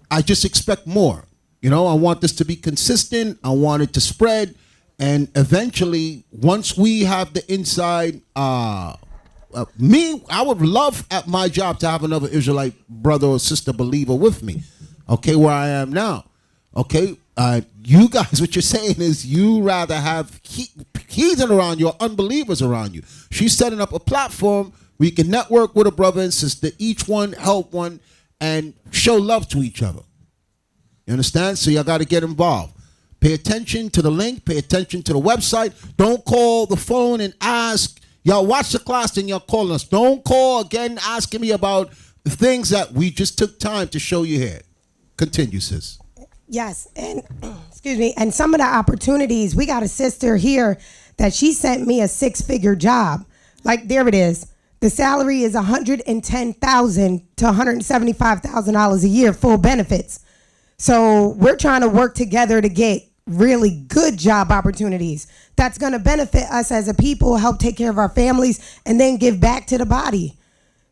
I just expect more. You know, I want this to be consistent. I want it to spread. And eventually, once we have the inside, I would love at my job to have another Israelite brother or sister believer with me. Okay, where I am now. Okay, you guys, what you're saying is you rather have heathen around you or unbelievers around you. She's setting up a platform where you can network with a brother and sister, each one help one, and show love to each other. You understand? So y'all got to get involved. Pay attention to the link. Pay attention to the website. Don't call the phone and ask. Y'all watch the class and y'all calling us. Don't call again asking me about things that we just took time to show you here. Continue, sis. Yes, and excuse me, and some of the opportunities, we got a sister here that she sent me a 6-figure job. Like, there it is. The salary is $110,000 to $175,000 a year, full benefits. So we're trying to work together to get really good job opportunities that's going to benefit us as a people, help take care of our families, and then give back to the body.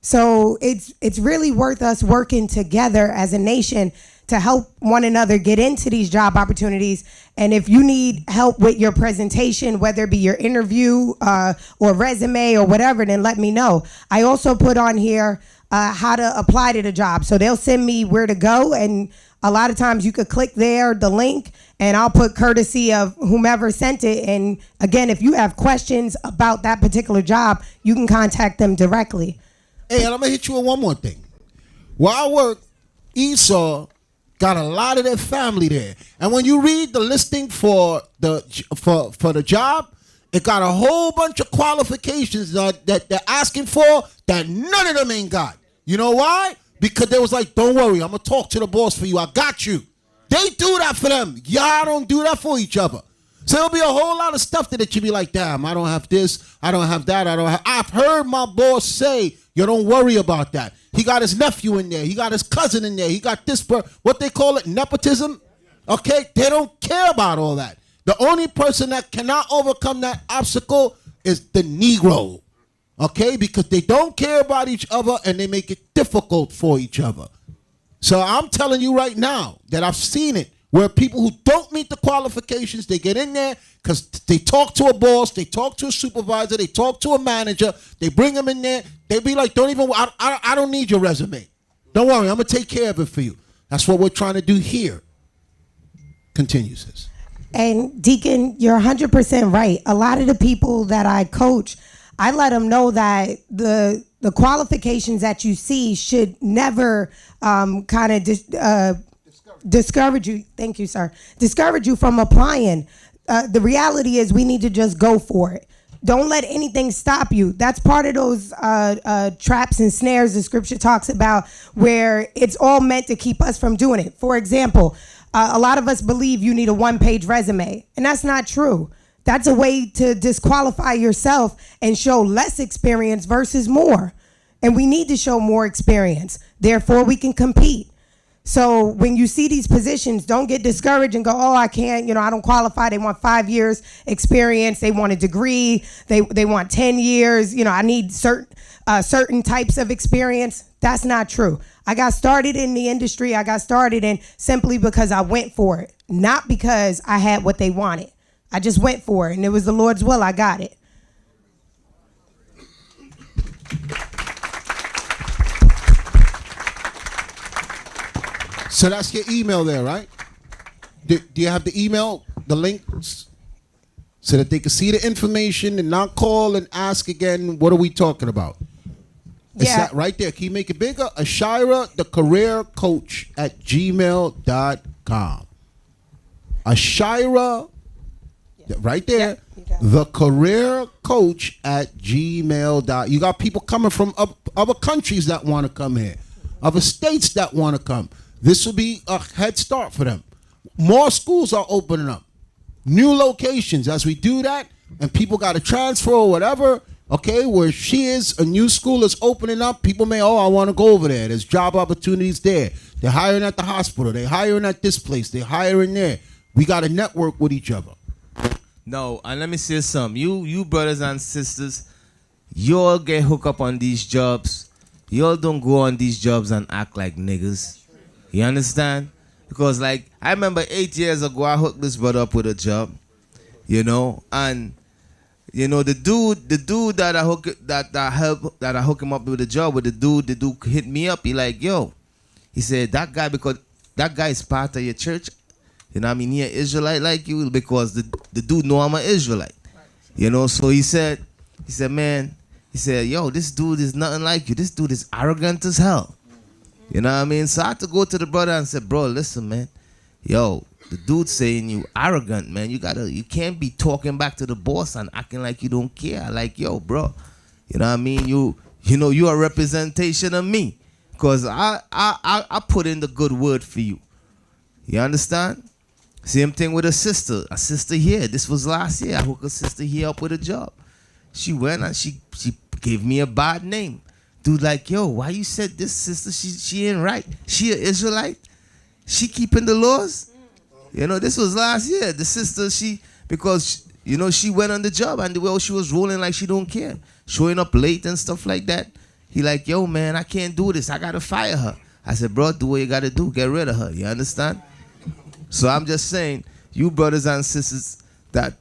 So it's really worth us working together as a nation to help one another get into these job opportunities. And if you need help with your presentation, whether it be your interview or resume or whatever, then let me know. I also put on here how to apply to the job. So they'll send me where to go, and a lot of times you could click there, the link, and I'll put courtesy of whomever sent it. And again, if you have questions about that particular job, you can contact them directly. Hey, and I'm going to hit you with one more thing. Where I work, Esau got a lot of their family there. And when you read the listing for the job, it got a whole bunch of qualifications that they're asking for that none of them ain't got. You know why? Because they was like, don't worry, I'm going to talk to the boss for you. I got you. They do that for them. Y'all don't do that for each other. So there'll be a whole lot of stuff that you be like, damn, I don't have this, I don't have that, I've heard my boss say, you don't worry about that. He got his nephew in there. He got his cousin in there. He got this, what they call it, nepotism. Okay? They don't care about all that. The only person that cannot overcome that obstacle is the Negro. Okay? Because they don't care about each other and they make it difficult for each other. So I'm telling you right now that I've seen it where people who don't meet the qualifications, they get in there because they talk to a boss, they talk to a supervisor, they talk to a manager, they bring them in there, they be like, I don't need your resume. Don't worry, I'm going to take care of it for you. That's what we're trying to do here. Continue, sis. And Deacon, you're 100% right. A lot of the people that I coach, I let them know that the qualifications that you see should never kind of discourage you. Thank you, sir. Discourage you from applying. The reality is we need to just go for it. Don't let anything stop you. That's part of those traps and snares the scripture talks about where it's all meant to keep us from doing it. For example, a lot of us believe you need a one-page resume, and that's not true. That's a way to disqualify yourself and show less experience versus more. And we need to show more experience. Therefore, we can compete. So when you see these positions, don't get discouraged and go, oh, I can't, I don't qualify. They want 5 years experience. They want a degree. They want 10 years. I need certain types of experience. That's not true. I got started in the industry. I got started in simply because I went for it, not because I had what they wanted. I just went for it, and it was the Lord's will. I got it. So that's your email there, right? Do you have the email, the links, so that they can see the information and not call and ask again, what are we talking about? It's that right there. Can you make it bigger? Ashira, the career coach at gmail.com. Ashira, right there. The career coach at gmail. You got people coming from other countries that want to come here, other states that want to come. This will be a head start for them. More schools are opening up. New locations. As we do that, and people got to transfer or whatever, okay, where she is, a new school is opening up. People may, I want to go over there. There's job opportunities there. They're hiring at the hospital. They're hiring at this place. They're hiring there. We got to network with each other. No, and let me say something. You brothers and sisters, you all get hooked up on these jobs. You all don't go on these jobs and act like niggas. You understand? Because like I remember 8 years ago, I hooked this brother up with a job, and the dude that I hook him up with a job with, the dude hit me up. He like, yo, he said that guy, because that guy is part of your church. You know what I mean? He an Israelite like you, because the dude know I'm an Israelite. So he said, man, he said, yo, this dude is nothing like you. This dude is arrogant as hell. You know what I mean? So I had to go to the brother and say, bro, listen, man. Yo, the dude saying you arrogant, man. You can't be talking back to the boss and acting like you don't care. Like, yo, bro. You know what I mean? You a representation of me. Because I put in the good word for you. You understand? Same thing with a sister here. This was last year. I hooked a sister here up with a job. She went and she gave me a bad name. Dude, like, yo, why you said this sister? She ain't right. She an Israelite. She keeping the laws. This was last year. The sister, because she went on the job and the way she was rolling like she don't care, showing up late and stuff like that. He like, yo, man, I can't do this. I gotta fire her. I said, bro, do what you gotta do. Get rid of her. You understand? So I'm just saying, you brothers and sisters that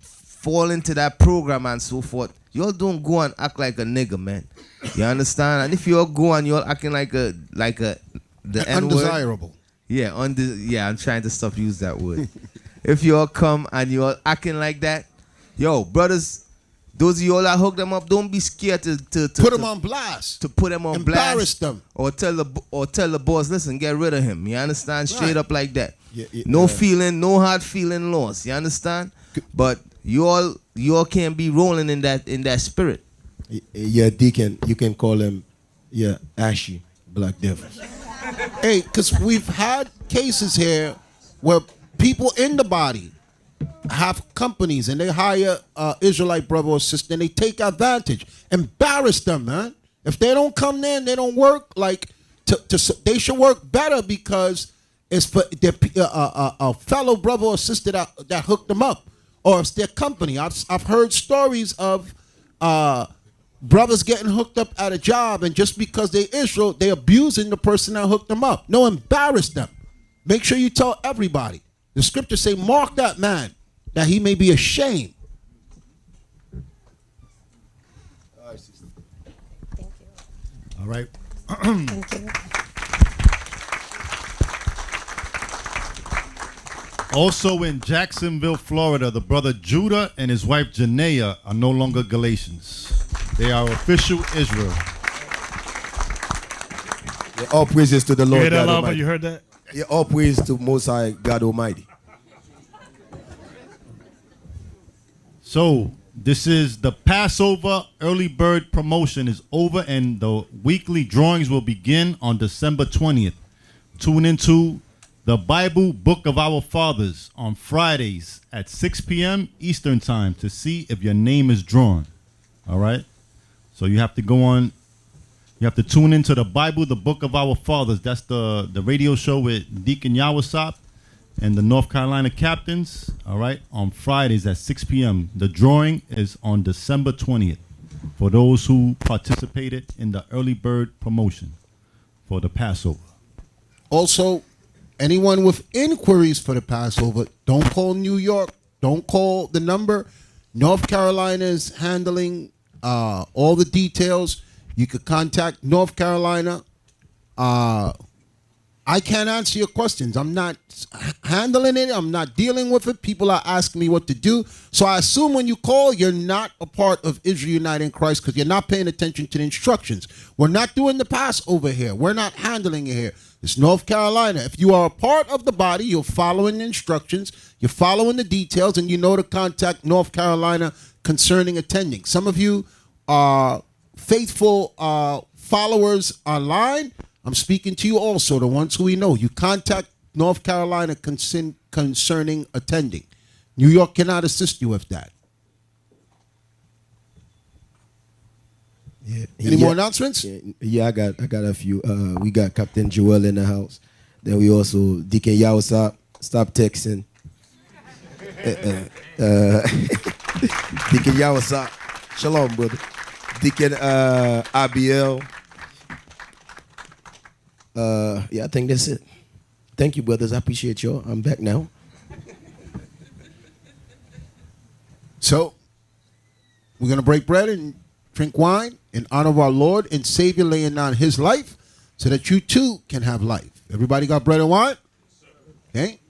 fall into that program and so forth, y'all don't go and act like a nigga, man. You understand? And if y'all go and y'all acting like the N-word, undesirable. Yeah, I'm trying to stop use that word. If y'all come and y'all acting like that, yo, brothers, those of y'all that hook them up, don't be scared to put them on blast. To put them on blast. Embarrass them. Or tell the boss, listen, get rid of him. You understand? Straight Right. up like that. Yeah, No hard feeling loss. You understand? But you all can't be rolling in that spirit. Yeah, Deacon, you can call him, ashy black devils. Hey, because we've had cases here where people in the body have companies and they hire Israelite brother or sister and they take advantage, embarrass them, man. If they don't come there and they don't work, like they should work better, because it's for their a fellow brother or sister that hooked them up, or it's their company. I've heard stories of brothers getting hooked up at a job, and just because they Israel, they abusing the person that hooked them up. No, embarrass them. Make sure you tell everybody. The scriptures say, mark that man, that he may be ashamed. All right. Thank you. Also in Jacksonville, Florida, the brother Judah and his wife Janaea are no longer Galatians. They are official Israel. Yeah, all praises to the Lord. You hear that, God Lava? Almighty. You heard that? Yeah, all praise to Most High God Almighty. So this is the Passover early bird promotion is over, and the weekly drawings will begin on December 20th. Tune into the Bible Book of Our Fathers on Fridays at 6 p.m. Eastern Time to see if your name is drawn. All right? So you have to go on. You have to tune into the Bible, the Book of Our Fathers. That's the radio show with Deacon Yawasop and the North Carolina Captains, all right, on Fridays at 6 p.m. The drawing is on December 20th for those who participated in the early bird promotion for the Passover. Also, anyone with inquiries for the Passover, don't call New York. Don't call the number. North Carolina is handling all the details. You could contact North Carolina. I can't answer your questions. I'm not handling it. I'm not dealing with it. People are asking me what to do. So I assume when you call, you're not a part of Israel United in Christ, because you're not paying attention to the instructions. We're not doing the Passover here. We're not handling it here. It's North Carolina. If you are a part of the body, you're following the instructions, you're following the details, and you know to contact North Carolina concerning attending. Some of you are faithful followers online. I'm speaking to you also, the ones who we know. You contact North Carolina concerning attending. New York cannot assist you with that. Yeah. Any more announcements? Yeah, I got a few. We got Captain Joel in the house. Then we also, Deacon Yawasa, stop texting. Deacon Yawasa, shalom, brother. Deacon Abiel. Yeah, I think that's it. Thank you, brothers. I appreciate y'all. I'm back now. So, we're going to break bread and drink wine in honor of our Lord and Savior laying down his life so that you too can have life. Everybody got bread and wine? Okay.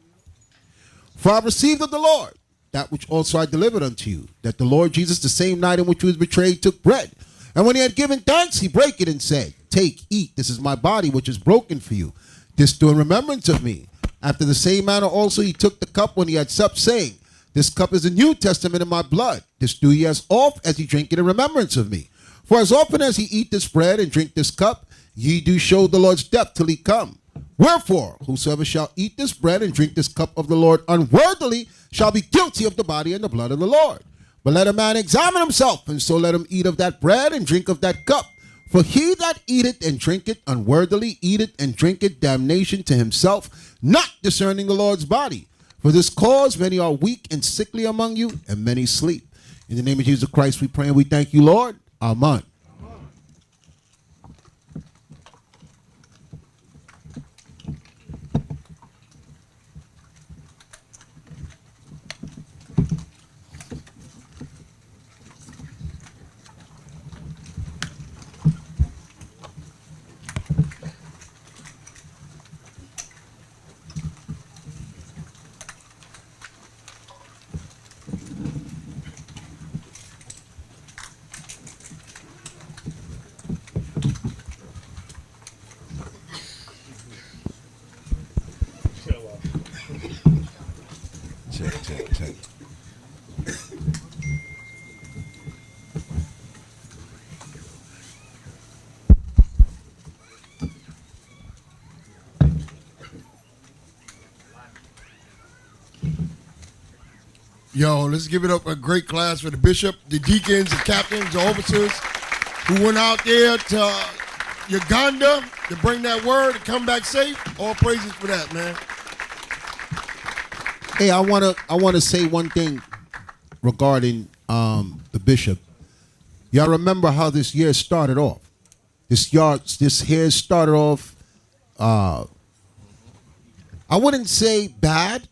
For I received of the Lord that which also I delivered unto you, that the Lord Jesus, the same night in which he was betrayed, took bread. And when he had given thanks, he brake it and said, Take, eat, this is my body which is broken for you. This do in remembrance of me. After the same manner also he took the cup when he had supped, saying, This cup is the New Testament in my blood. This do ye as oft as ye drink it in remembrance of me. For as often as ye eat this bread and drink this cup, ye do show the Lord's death till he come. Wherefore, whosoever shall eat this bread and drink this cup of the Lord unworthily shall be guilty of the body and the blood of the Lord. But let a man examine himself, and so let him eat of that bread and drink of that cup. For he that eateth and drinketh unworthily eateth and drinketh damnation to himself, not discerning the Lord's body. For this cause many are weak and sickly among you, and many sleep. In the name of Jesus Christ we pray and we thank you, Lord. Amen. Check. Yo, let's give it up a great class for the bishop, the deacons, the captains, the officers who went out there to Uganda to bring that word and come back safe. All praises for that, man. Hey, I wanna say one thing regarding the bishop. Y'all remember how this year started off? This year started off. I wouldn't say bad,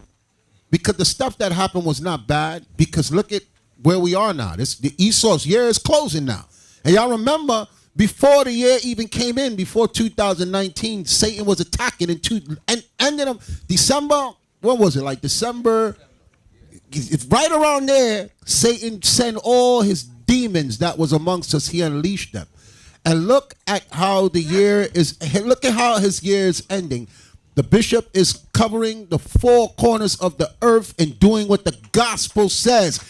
because the stuff that happened was not bad. Because look at where we are now. The Esau's year is closing now, and y'all remember before the year even came in, before 2019, Satan was attacking and ended up December. What was it, like December? It's right around there. Satan sent all his demons that was amongst us. He unleashed them. And look at how the year is. Look at how his year is ending. The bishop is covering the four corners of the earth and doing what the gospel says.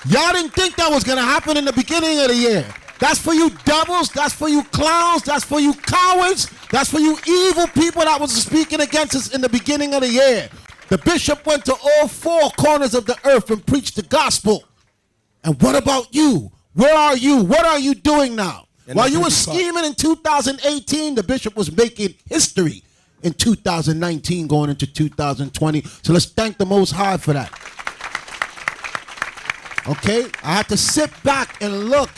Y'all didn't think that was going to happen in the beginning of the year. That's for you devils. That's for you clowns. That's for you cowards. That's for you evil people that was speaking against us in the beginning of the year. The bishop went to all four corners of the earth and preached the gospel. And what about you? Where are you? What are you doing now? While you were scheming in 2018, the bishop was making history in 2019 going into 2020. So let's thank the Most High for that. Okay? I had to sit back and look,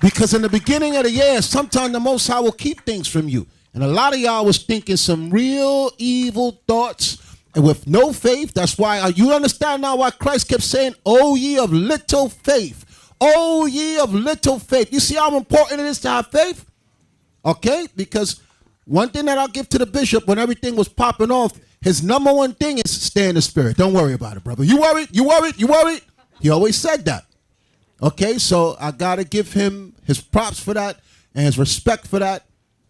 because in the beginning of the year, sometimes the Most High will keep things from you. And a lot of y'all was thinking some real evil thoughts and with no faith. That's why you understand now why Christ kept saying, "O ye of little faith. O ye of little faith." You see how important it is to have faith? Okay? Because one thing that I'll give to the bishop when everything was popping off, his number one thing is stay in the spirit. Don't worry about it, brother. You worried? You worried? You worried? He always said that. Okay? So I got to give him his props for that and his respect for that,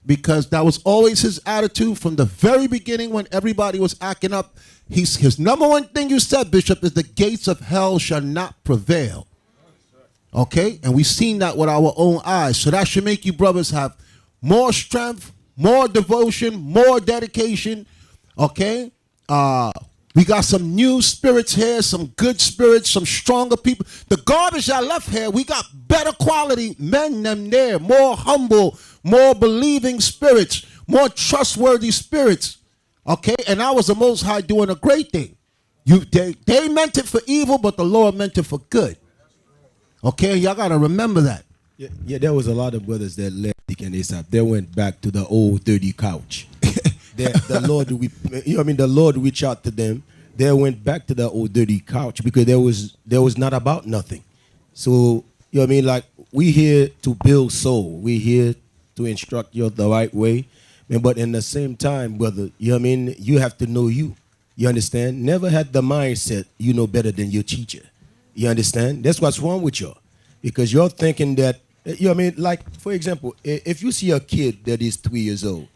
because that was always his attitude from the very beginning when everybody was acting up. His number one thing you said, Bishop, is the gates of hell shall not prevail. Okay? And we've seen that with our own eyes. So that should make you brothers have more strength, more devotion, more dedication. Okay? We got some new spirits here, some good spirits, some stronger people. The garbage that left here, we got better quality men than there, more humble, more believing spirits, more trustworthy spirits. Okay, and that was the Most High doing a great thing. They meant it for evil, but the Lord meant it for good. Okay, y'all gotta remember that. Yeah, there was a lot of brothers that left Deacon Asaph. They went back to the old dirty couch. The Lord, the Lord reached out to them. They went back to the old dirty couch because there was not about nothing. So like we here to build soul. We here to instruct you the right way. But in the same time, brother, you have to know you. You understand? Never had the mindset you know better than your teacher. You understand? That's what's wrong with you. Because you're thinking that, like, for example, if you see a kid that is 3 years old,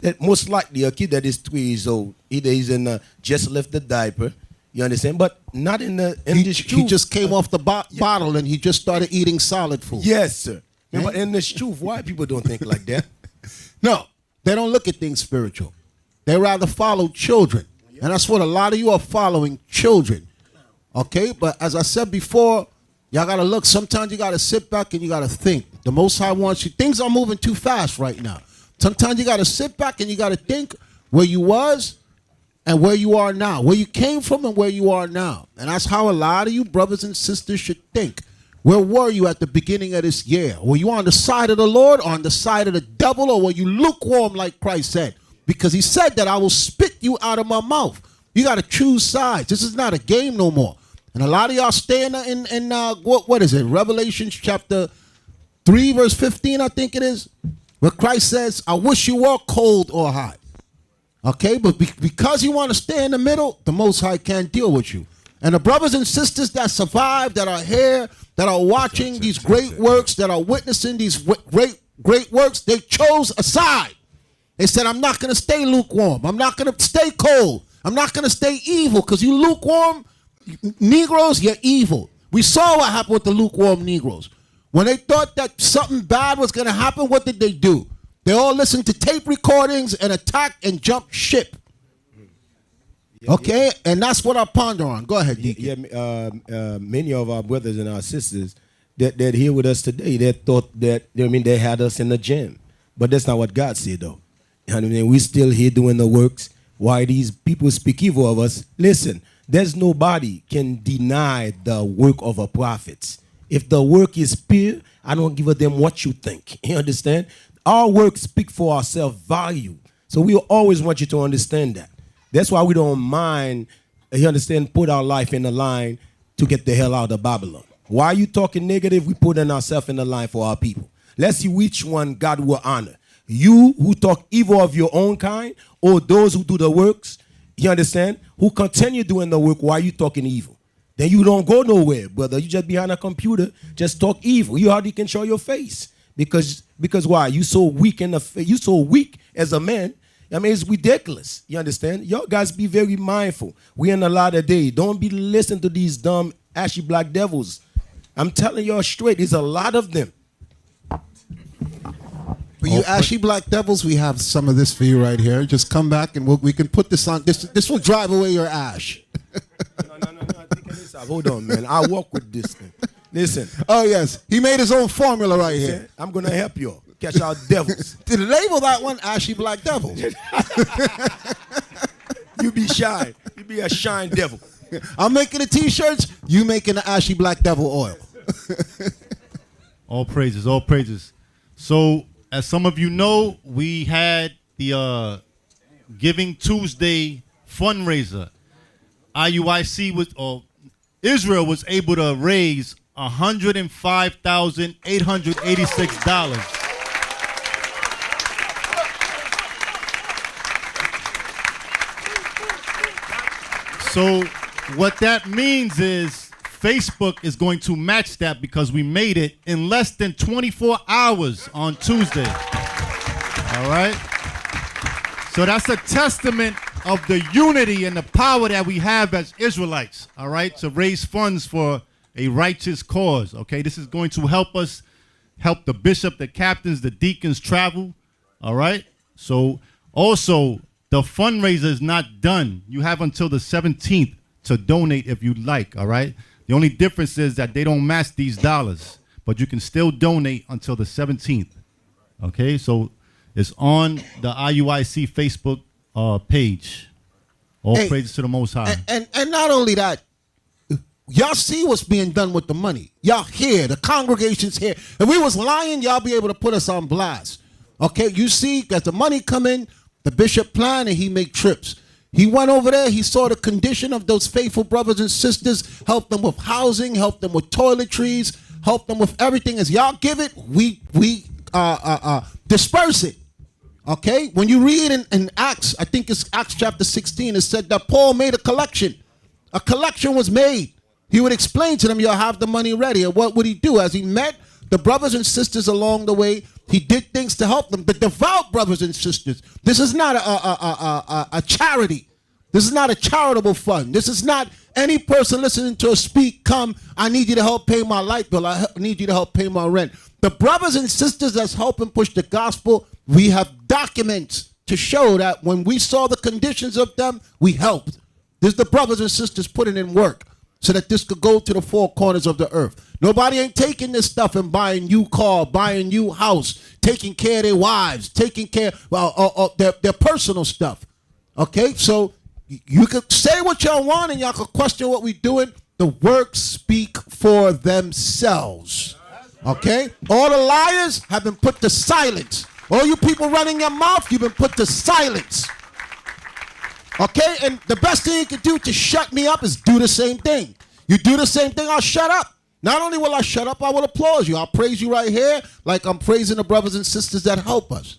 that most likely a kid that is 3 years old, either he's just left the diaper, you understand? But not in this truth. He just came off the bottle and he just started eating solid food. Yes, sir. Yeah. But in this truth, why people don't think like that? No, they don't look at things spiritual. They rather follow children. And that's what a lot of you are following, children. Okay? But as I said before, y'all got to look. Sometimes you got to sit back and you got to think. The Most High wants you. Things are moving too fast right now. Sometimes you got to sit back and you got to think where you was and where you are now. Where you came from and where you are now. And that's how a lot of you brothers and sisters should think. Where were you at the beginning of this year? Were you on the side of the Lord or on the side of the devil, or were you lukewarm like Christ said? Because he said that I will spit you out of my mouth. You got to choose sides. This is not a game no more. And a lot of y'all stay in what is it? Revelation chapter 3 verse 15, I think it is. Where Christ says, I wish you were cold or hot. Okay, but because you want to stay in the middle, the Most High can't deal with you. And the brothers and sisters that survive, that are here, that are watching these great works, that are witnessing these great works, they chose a side. They said, I'm not going to stay lukewarm. I'm not going to stay cold. I'm not going to stay evil, because you lukewarm Negroes, you're evil. We saw what happened with the lukewarm Negroes. When they thought that something bad was going to happen, what did they do? They all listened to tape recordings and attacked and jumped ship. Okay, and that's what I ponder on. Go ahead, Deacon. Many of our brothers and our sisters that here with us today, they thought that they had us in the gym, but that's not what God said, though. We still here doing the works. Why these people speak evil of us? Listen, there's nobody can deny the work of a prophet. If the work is pure, I don't give a damn what you think. You understand? Our work speak for ourselves value. So we always want you to understand that. That's why we don't mind, you understand, put our life in the line to get the hell out of Babylon. Why are you talking negative? We put ourselves in the line for our people. Let's see which one God will honor. You who talk evil of your own kind, or those who do the works, you understand, who continue doing the work while you talking evil. Then you don't go nowhere, brother. You just behind a computer, just talk evil. You hardly can show your face. Because why? You so weak you so weak as a man. I mean, it's ridiculous. You understand? Y'all guys be very mindful. We in a lot of days. Don't be listening to these dumb, ashy black devils. I'm telling y'all straight, there's a lot of them. For you ashy black devils, we have some of this for you right here. Just come back and we can put this on. This will drive away your ash. No. Hold on, man. I walk with this thing. Listen. Oh, yes. He made his own formula right here. I'm going to help you catch our devils. To label that one ashy black devil. You be shy. You be a shine devil. I'm making the T-shirts. You making the ashy black devil oil. All praises, all praises. So, as some of you know, we had the Giving Tuesday fundraiser. Israel was able to raise $105,886. So what that means is Facebook is going to match that because we made it in less than 24 hours on Tuesday. All right? So that's a testament of the unity and the power that we have as Israelites, all right, to raise funds for a righteous cause, okay? This is going to help us help the bishop, the captains, the deacons travel, all right? So also, the fundraiser is not done. You have until the 17th to donate if you'd like, all right? The only difference is that they don't match these dollars, but you can still donate until the 17th, okay? So it's on the IUIC Facebook page. All Hey, praises to the Most High. And not only that, y'all see what's being done with the money. Y'all here, the congregation's here. If we was lying, y'all be able to put us on blast. Okay, you see, as the money come in, the bishop plan and he make trips. He went over there, he saw the condition of those faithful brothers and sisters, helped them with housing, helped them with toiletries, helped them with everything. As y'all give it, we disperse it. Okay, when you read in Acts, I think it's Acts chapter 16, it said that Paul made a collection. A collection was made. He would explain to them, you'll have the money ready. And what would he do? As he met the brothers and sisters along the way, he did things to help them. The devout brothers and sisters. This is not a charity. This is not a charitable fund. This is not any person listening to us speak, come, I need you to help pay my light bill. I need you to help pay my rent. The brothers and sisters that's helping push the gospel, we have documents to show that when we saw the conditions of them, we helped. This is the brothers and sisters putting in work so that this could go to the four corners of the earth. Nobody ain't taking this stuff and buying new car, buying new house, taking care of their wives, taking care of their personal stuff. Okay, so you could say what y'all want and y'all could question what we doing. The works speak for themselves. Okay? All the liars have been put to silence. All you people running your mouth, you've been put to silence. Okay? And the best thing you can do to shut me up is do the same thing. You do the same thing, I'll shut up. Not only will I shut up, I will applaud you. I'll praise you right here like I'm praising the brothers and sisters that help us.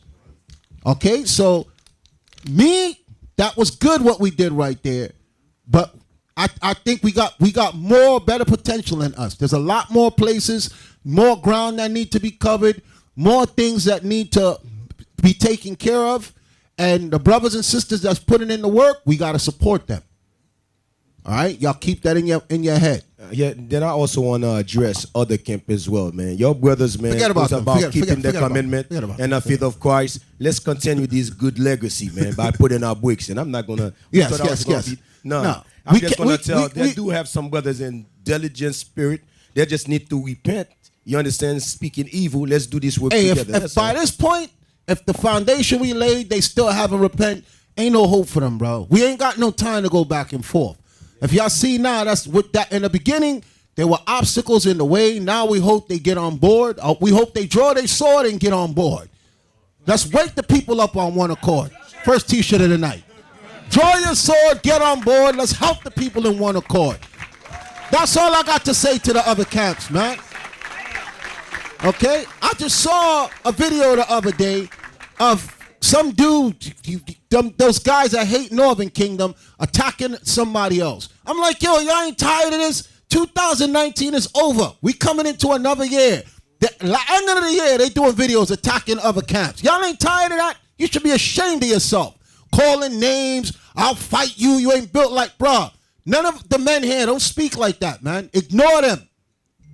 Okay? So, that was good what we did right there. But I think we got more better potential in us. There's a lot more places, more ground that need to be covered, more things that need to be taken care of. And the brothers and sisters that's putting in the work, we got to support them. All right? Y'all keep that in your head. Yeah, then I also want to address other camp as well, man. Your brothers, man, Forget about them. keeping the commandment and the faith of Christ. Let's continue this good legacy, man, by putting our bricks in. I'm not going to... Yes. No. I'm just going to tell, they do have some brothers in diligent spirit. They just need to repent. You understand? Speaking evil, let's do this work together. If by this point, if the foundation we laid, they still haven't repent, ain't no hope for them, bro. We ain't got no time to go back and forth. If y'all see now, that's what that in the beginning, there were obstacles in the way. Now we hope they get on board. We hope they draw their sword and get on board. Let's wake the people up on one accord. First t-shirt of the night. Draw your sword, get on board. Let's help the people in one accord. That's all I got to say to the other camps, man. Okay? I just saw a video the other day of some dude, those guys that hate Northern Kingdom attacking somebody else. I'm like, yo, y'all ain't tired of this? 2019 is over. We coming into another year. The end of the year, they doing videos attacking other camps. Y'all ain't tired of that? You should be ashamed of yourself. Calling names, I'll fight you, you ain't built like, bruh. None of the men here don't speak like that, man. Ignore them.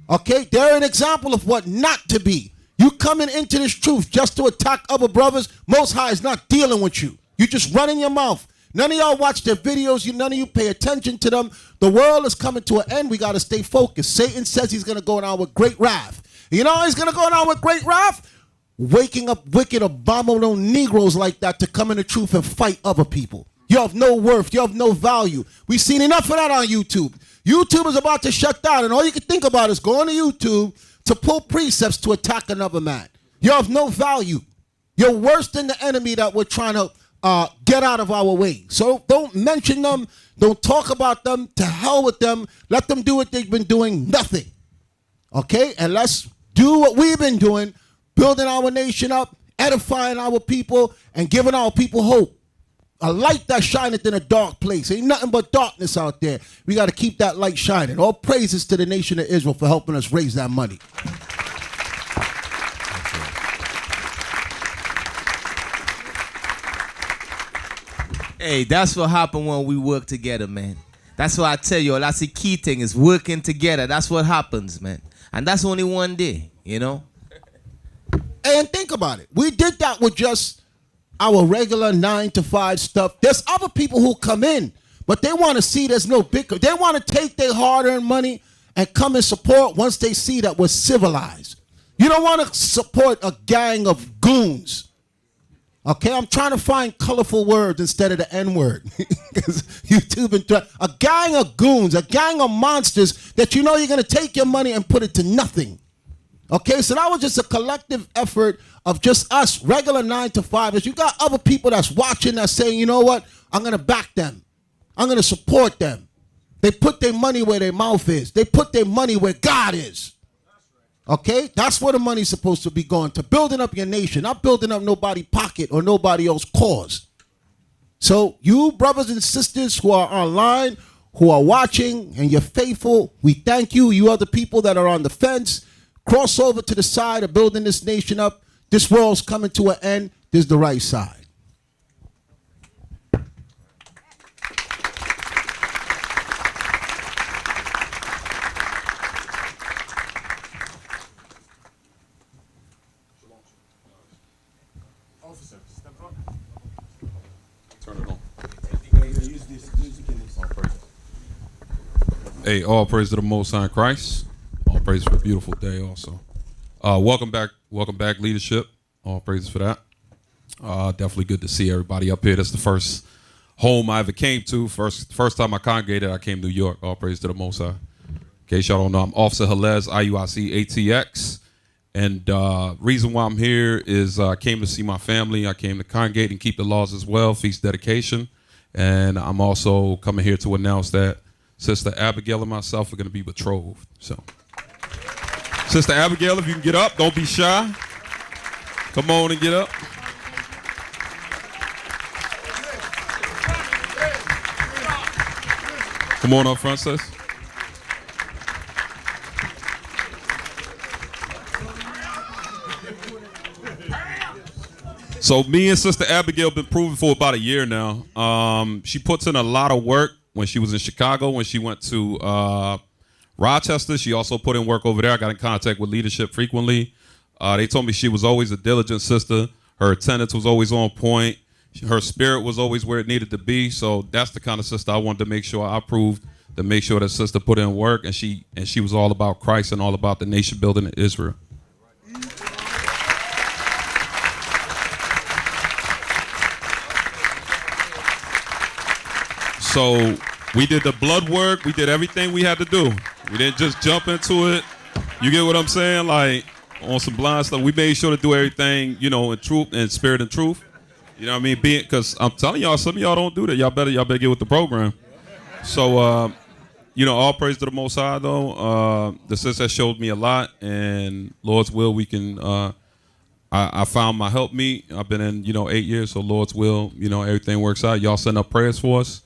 Okay? They're an example of what not to be. You coming into this truth just to attack other brothers, Most High is not dealing with you. You just running your mouth. None of y'all watch their videos. None of you pay attention to them. The world is coming to an end. We got to stay focused. Satan says he's going to go down with great wrath. You know how he's going to go down with great wrath? Waking up wicked, abominable Negroes like that to come in the truth and fight other people. You have no worth. You have no value. We've seen enough of that on YouTube. YouTube is about to shut down, and all you can think about is going to YouTube to pull precepts to attack another man. You have no value. You're worse than the enemy that we're trying to get out of our way. So don't mention them. Don't talk about them. To hell with them. Let them do what they've been doing. Nothing. Okay? And let's do what we've been doing, building our nation up, edifying our people, and giving our people hope. A light that shineth in a dark place. Ain't nothing but darkness out there. We got to keep that light shining. All praises to the nation of Israel for helping us raise that money. Hey, that's what happened when we work together, man. That's what I tell you. That's the key thing is working together. That's what happens, man. And that's only one day, you know? And think about it. We did that with just our regular 9-to-5 stuff. There's other people who come in, but they want to see there's no bicker. They want to take their hard-earned money and come and support once they see that we're civilized. You don't want to support a gang of goons. Okay, I'm trying to find colorful words instead of the N word. Because YouTube and a gang of goons, a gang of monsters that you know you're going to take your money and put it to nothing. Okay, so that was just a collective effort of just us, regular 9-to-5ers. You got other people that's watching that's saying, you know what, I'm going to back them. I'm going to support them. They put their money where their mouth is. They put their money where God is. Okay? That's where the money's supposed to be going, to building up your nation, not building up nobody's pocket or nobody else's cause. So you brothers and sisters who are online, who are watching, and you're faithful, we thank you. You other people that are on the fence, cross over to the side of building this nation up. This world's coming to an end. This is the right side. Hey, all praise to the Most High Christ. All praise for a beautiful day also. Welcome back, leadership. All praises for that. Definitely good to see everybody up here. That's the first home I ever came to. First time I congregated, I came to New York. All praise to the Most High. In case y'all don't know, I'm Officer Halez, IUIC ATX. And reason why I'm here is I came to see my family. I came to congregate and keep the laws as well, feast dedication. And I'm also coming here to announce that Sister Abigail and myself are going to be betrothed. So, Sister Abigail, if you can get up, don't be shy. Come on and get up. Come on up front, sis. So me and Sister Abigail been proving for about a year now. She puts in a lot of work. When she was in Chicago, when she went to Rochester, she also put in work over there. I got in contact with leadership frequently. They told me she was always a diligent sister. Her attendance was always on point. Her spirit was always where it needed to be. So that's the kind of sister I wanted to make sure I approved, to make sure that sister put in work, and she was all about Christ and all about the nation building in Israel. So we did the blood work. We did everything we had to do. We didn't just jump into it. You get what I'm saying? Like on some blind stuff. We made sure to do everything, you know, in truth, in spirit and truth. You know what I mean? Because I'm telling y'all, some of y'all don't do that. Y'all better get with the program. So, you know, all praise to the Most High, though. The sister has showed me a lot, and Lord's will, we can. I found my helpmeet. I've been in, 8 years, so Lord's will, everything works out. Y'all send up prayers for us.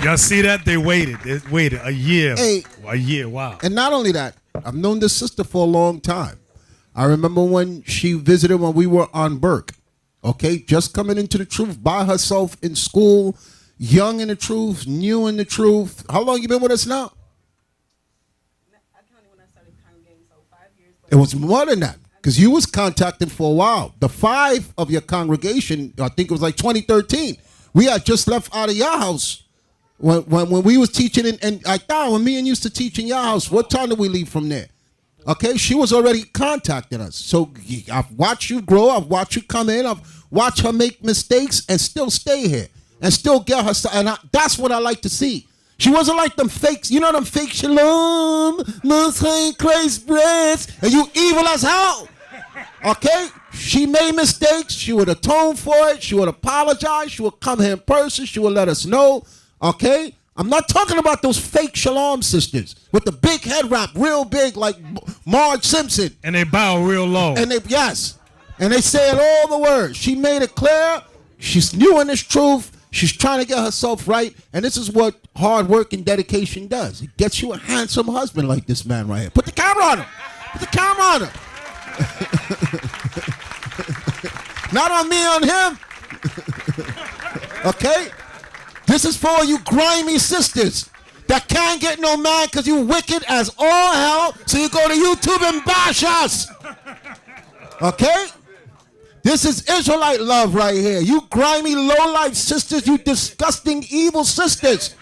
Y'all see that? They waited. They waited a year. Hey, a year. Wow. And not only that, I've known this sister for a long time. I remember when she visited when we were on Burke. Okay, just coming into the truth by herself in school, young in the truth, new in the truth. How long you been with us now? It was more than that, because you was contacted for a while. The 5 of your congregation, I think it was like 2013. We had just left out of your house when we was teaching, and I thought when me and you used to teach in your house, what time did we leave from there? Okay, she was already contacting us. So I've watched you grow. I've watched you come in. I've watched her make mistakes and still stay here and still get her stuff. And that's what I like to see. She wasn't like them fakes. You know them fake shalom, Most High Christ bless, and you evil as hell. Okay? She made mistakes. She would atone for it. She would apologize. She would come here in person. She would let us know. Okay? I'm not talking about those fake shalom sisters with the big head wrap, real big, like Marge Simpson. And they bow real low. And they say all the words. She made it clear. She's new in this truth. She's trying to get herself right. And this is what hard work and dedication does. It gets you a handsome husband like this man right here. Put the camera on him. Put the camera on him. Not on me, on him. Okay? This is for you grimy sisters that can't get no man because you wicked as all hell, so you go to YouTube and bash us. Okay? This is Israelite love right here. You grimy, low-life sisters, you disgusting, evil sisters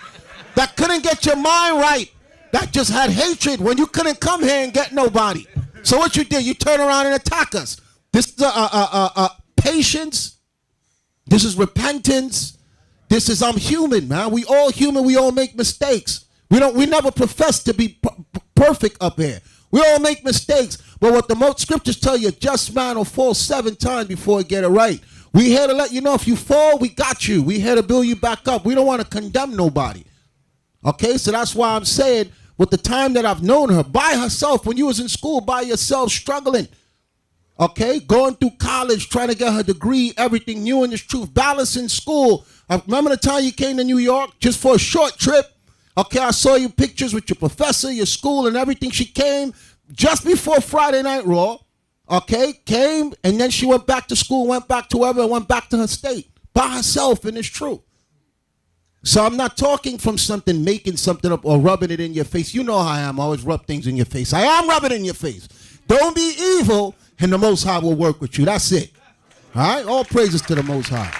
that couldn't get your mind right, that just had hatred when you couldn't come here and get nobody. So what you did, you turn around and attack us. This is patience. This is repentance. This is I'm human, man. We all human. We all make mistakes. We never profess to be perfect up here. We all make mistakes. But what the most scriptures tell you, a just man will fall 7 times before he get it right. We here to let you know if you fall, we got you. We here to build you back up. We don't want to condemn nobody. Okay, so that's why I'm saying with the time that I've known her, by herself, when you was in school, by yourself, struggling. Okay, going through college, trying to get her degree, everything new in this truth, balancing school. I remember the time you came to New York just for a short trip. Okay, I saw you pictures with your professor, your school, and everything. She came just before Friday Night Raw. Okay, came, and then she went back to school, went back to wherever, and went back to her state by herself, and it's true. So I'm not talking from something, making something up or rubbing it in your face. You know how I am. I always rub things in your face. I am rubbing it in your face. Don't be evil, and the Most High will work with you. That's it. All right? All praises to the Most High.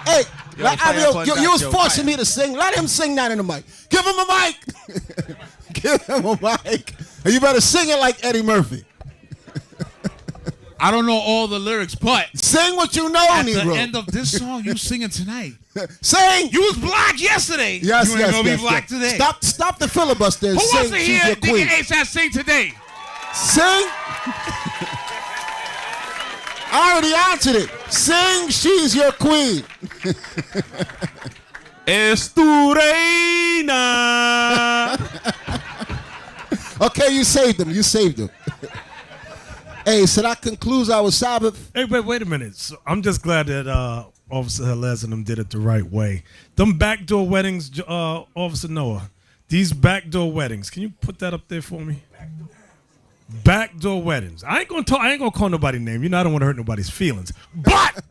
Hey, you was forcing me to sing. Let him sing that in the mic. Give him a mic. Give him a mic. And you better sing it like Eddie Murphy. I don't know all the lyrics, but sing what you know, at Negro. the end of this song, you singing tonight. Sing. You was black yesterday. Yes, you ain't gonna be black today. Stop the filibuster. Who sing, wants to hear Nigga ASAP sing today? Sing. I already answered it. Sing, she's your queen. Es tu reina. Okay, you saved them. You saved them. Hey, so that concludes our Sabbath. Hey, wait a minute. So I'm just glad that Officer Helez and them did it the right way. Them backdoor weddings, Officer Noah. These backdoor weddings. Can you put that up there for me? Backdoor weddings. I ain't gonna call nobody name. You know I don't want to hurt nobody's feelings. But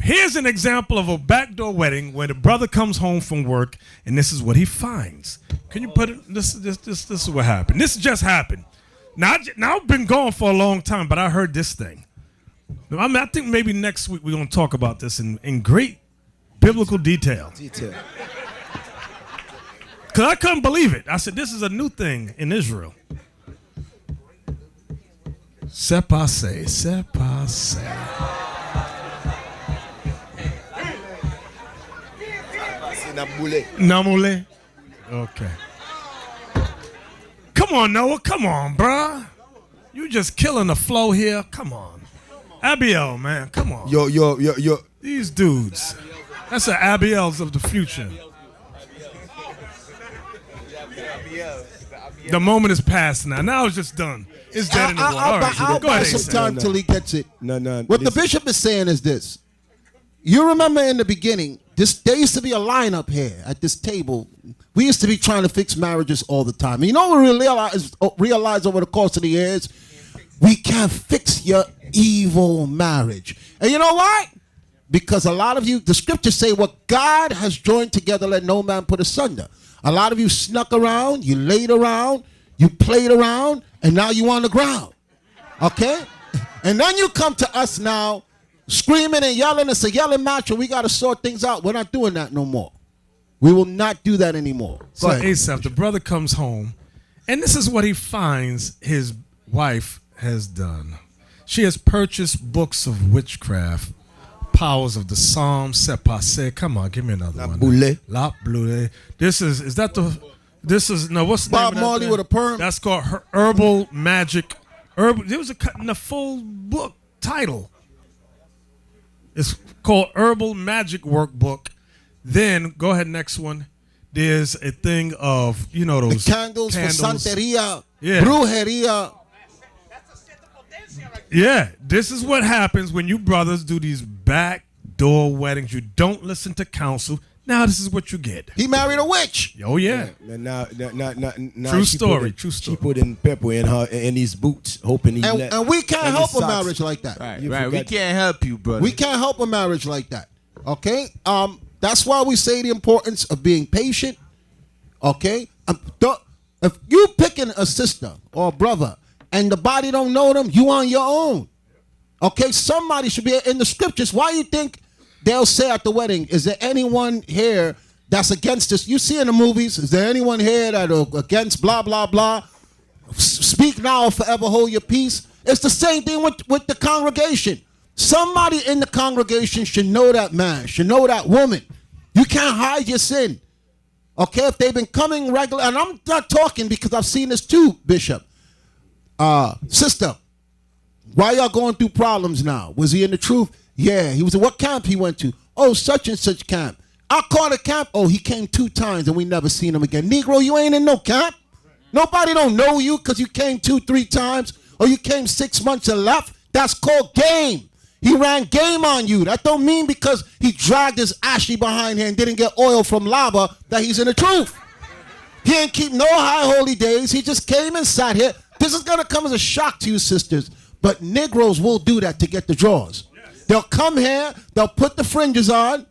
here's an example of a backdoor wedding where the brother comes home from work and this is what he finds. Can you put it? This is what happened. This just happened. Now I've been gone for a long time, but I heard this thing. I think maybe next week we're gonna talk about this in great biblical detail. Cause I couldn't believe it. I said this is a new thing in Israel. C'est passé. Namoule. Okay. Come on, Noah. Come on, bruh. You just killing the flow here. Come on. Abiel, man. Come on. Yo. These dudes. That's the Abiels of the future. The moment is past now. Now it's just done. It's dead in the water. All right, I'll go buy ahead. some time till he gets it. No. What the bishop is saying is this. You remember in the beginning, there used to be a lineup here at this table. We used to be trying to fix marriages all the time. And you know what we realized over the course of the years? We can't fix your evil marriage. And you know why? Because a lot of you, the scriptures say what God has joined together, let no man put asunder. A lot of you snuck around, you laid around, you played around, and now you on the ground. Okay? And then you come to us now screaming and yelling. It's a yelling match and we got to sort things out. We're not doing that no more. We will not do that anymore. So Asaph, the brother comes home, and this is what he finds his wife has done. She has purchased books of witchcraft, powers of the Psalms, c'est passé. Come on, give me another one. La Boule. This is what's the Bob name of Marley that with a perm? That's called Herbal Magic. There was a full book title. It's called Herbal Magic Workbook. Then, go ahead, next one. There's a thing of, those the candles for Santeria, yeah. Brujeria. Yeah, this is what happens when you brothers do these backdoor weddings. You don't listen to counsel. Now this is what you get. He married a witch. Oh yeah. And now True she story. True story. She put in pepper in his boots, hoping he let. And we can't and help his a socks. marriage like that. Right, You right. We forgot- can't help you, brother. We can't help a marriage like that. Okay? That's why we say the importance of being patient. Okay? If you picking a sister or a brother and the body don't know them, you on your own. Okay? Somebody should be in the scriptures. Why you think they'll say at the wedding, is there anyone here that's against this? You see in the movies, is there anyone here that are against blah, blah, blah? Speak now or forever hold your peace. It's the same thing with the congregation. Somebody in the congregation should know that man, should know that woman. You can't hide your sin. Okay, if they've been coming regular, and I'm not talking because I've seen this too, Bishop. Sister, why y'all going through problems now? Was he in the truth? Yeah, he was in what camp he went to? Oh, such and such camp. I called a camp. Oh, he came 2 times and we never seen him again. Negro, you ain't in no camp. Nobody don't know you because you came 2-3 times or you came 6 months and left. That's called game. He ran game on you. That don't mean because he dragged his ashy behind here and didn't get oil from lava that he's in the truth. He ain't keep no high holy days. He just came and sat here. This is going to come as a shock to you, sisters. But Negroes will do that to get the draws. They'll come here. They'll put the fringes on.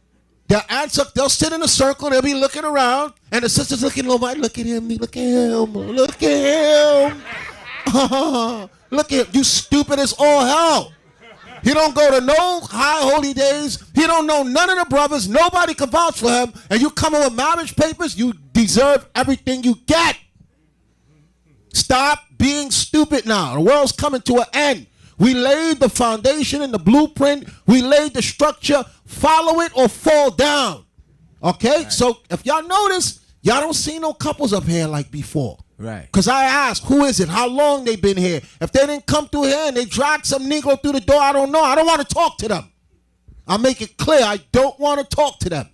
They'll sit in a circle. They'll be looking around. And the sisters looking, look at him. Look at him. Look at him. Look at him. You stupid as all hell. He don't go to no high holy days. He don't know none of the brothers. Nobody can vouch for him. And you come in with marriage papers, you deserve everything you get. Stop being stupid now. The world's coming to an end. We laid the foundation and the blueprint. We laid the structure. Follow it or fall down. Okay? Right. So if y'all notice, y'all don't see no couples up here like before. Right. Because I asked, who is it? How long they been here? If they didn't come through here and they dragged some Negro through the door, I don't know. I don't want to talk to them. I'll make it clear. I don't want to talk to them.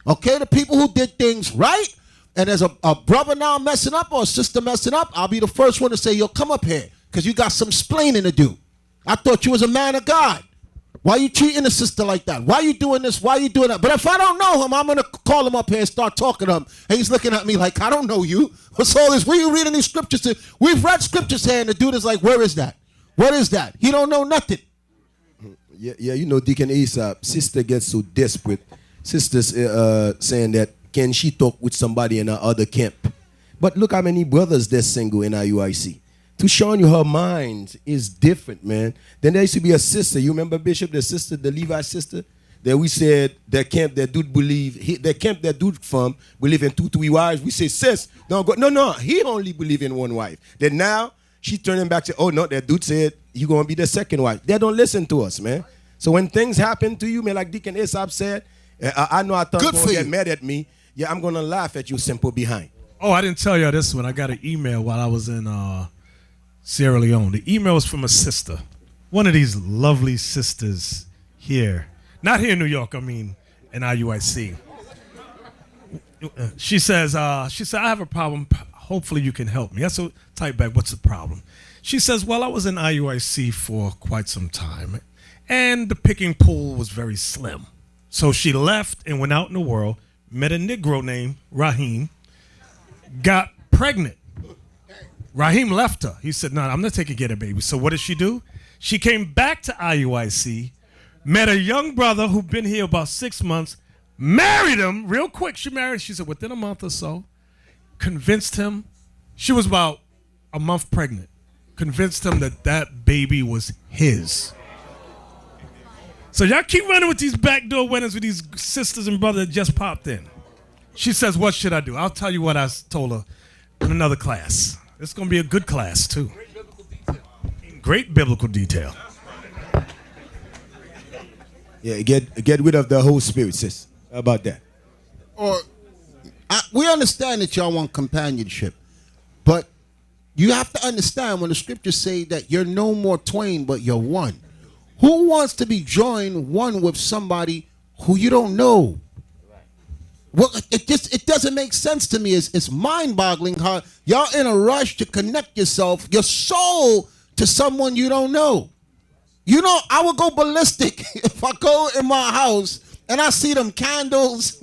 Okay? The people who did things right, and there's a brother now messing up or a sister messing up, I'll be the first one to say, yo, come up here. Because you got some splaining to do. I thought you was a man of God. Why you treating a sister like that? Why you doing this? Why you doing that? But if I don't know him, I'm going to call him up here and start talking to him. And he's looking at me like, I don't know you. What's all this? Where you reading these scriptures to? We've read scriptures here, and the dude is like, where is that? What is that? He don't know nothing. Yeah, you know, Deacon Aesop, sister gets so desperate. Sister's saying that, can she talk with somebody in her other camp? But look how many brothers that's single in IUIC. To showing you her mind is different, man. Then there used to be a sister. You remember, Bishop, the sister, the Levi sister? That we said that camp that dude that camp that dude from believe in 2-3 wives. We say, sis, don't go. No, he only believe in 1 wife. Then now she turning back to, oh no, that dude said you gonna be the 2nd wife. They don't listen to us, man. So when things happen to you, man, like Deacon Aesop said, I know I thought you gonna get mad at me. Yeah, I'm gonna laugh at you, simple behind. Oh, I didn't tell you this one. I got an email while I was in Sierra Leone. The email was from a sister, one of these lovely sisters here, not here in New York. I mean, in IUIC. She said, I have a problem. Hopefully you can help me. I said, type back, what's the problem? She says, well, I was in IUIC for quite some time, and the picking pool was very slim. So she left and went out in the world, met a Negro named Raheem, got pregnant. Raheem left her. He said, no, I'm not taking care of the baby. So what did she do? She came back to IUIC, met a young brother who'd been here about 6 months, married him real quick. She married, she said, within a month or so, convinced him, she was about a month pregnant, convinced him that that baby was his. So y'all keep running with these backdoor weddings with these sisters and brothers that just popped in. She says, what should I do? I'll tell you what I told her in another class. It's going to be a good class, too. Great biblical detail. Yeah, get rid of the whole spirit, sis. How about that? Or we understand that y'all want companionship, but you have to understand when the scriptures say that you're no more twain, but you're one. Who wants to be joined one with somebody who you don't know? Well, it doesn't make sense to me. It's mind-boggling how y'all in a rush to connect yourself, your soul, to someone you don't know. You know, I would go ballistic if I go in my house and I see them candles,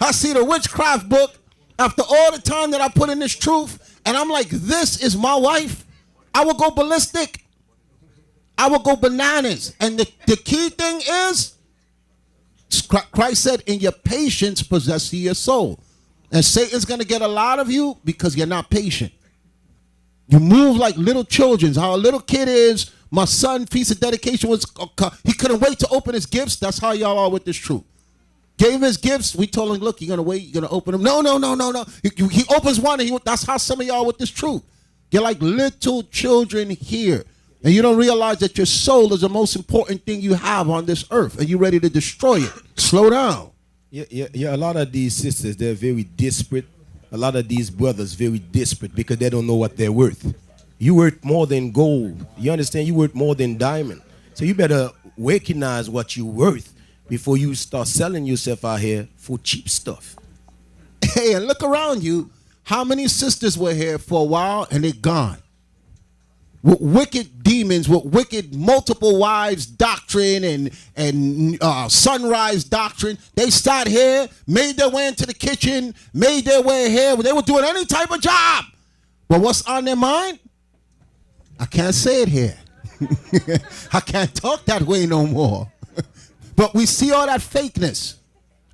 I see the witchcraft book, after all the time that I put in this truth, and I'm like, this is my wife, I will go ballistic. I will go bananas. And the key thing is, Christ said, in your patience possess ye your soul. And Satan's going to get a lot of you because you're not patient. You move like little children. How a little kid is. My son, feast of dedication, he couldn't wait to open his gifts. That's how y'all are with this truth. Gave him his gifts. We told him, look, you're going to wait. You're going to open them. No. He opens one, and that's how some of y'all are with this truth. You're like little children here. And you don't realize that your soul is the most important thing you have on this earth. And you're ready to destroy it. Slow down. Yeah, a lot of these sisters, they're very desperate. A lot of these brothers very desperate because they don't know what they're worth. You worth more than gold. You understand? You worth more than diamond. So you better recognize what you're worth before you start selling yourself out here for cheap stuff. Hey, and look around you. How many sisters were here for a while and they're gone? With wicked demons, with wicked multiple wives doctrine and sunrise doctrine. They sat here, made their way into the kitchen, made their way here. They were doing any type of job. But what's on their mind? I can't say it here. I can't talk that way no more. But we see all that fakeness.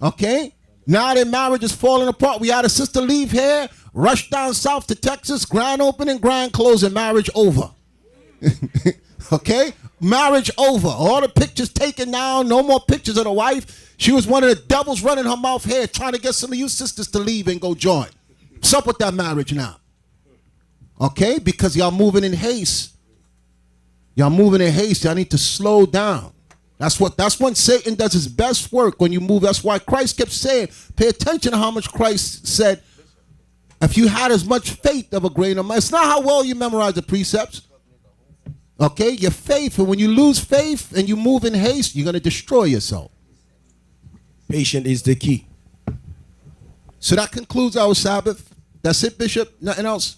Okay? Now their marriage is falling apart. We had a sister leave here, rush down south to Texas, grand opening, grand closing, marriage over. Okay? Marriage over. All the pictures taken now, no more pictures of the wife. She was one of the devils running her mouth here, trying to get some of you sisters to leave and go join. What's up with that marriage now? Okay? Because y'all moving in haste. Y'all moving in haste. Y'all need to slow down. That's when Satan does his best work, when you move. That's why Christ kept saying, pay attention to how much Christ said, if you had as much faith of a grain of mustard. It's not how well you memorize the precepts. Okay? Your faith. And when you lose faith and you move in haste, you're going to destroy yourself. Patience is the key. So that concludes our Sabbath. That's it, Bishop? Nothing else?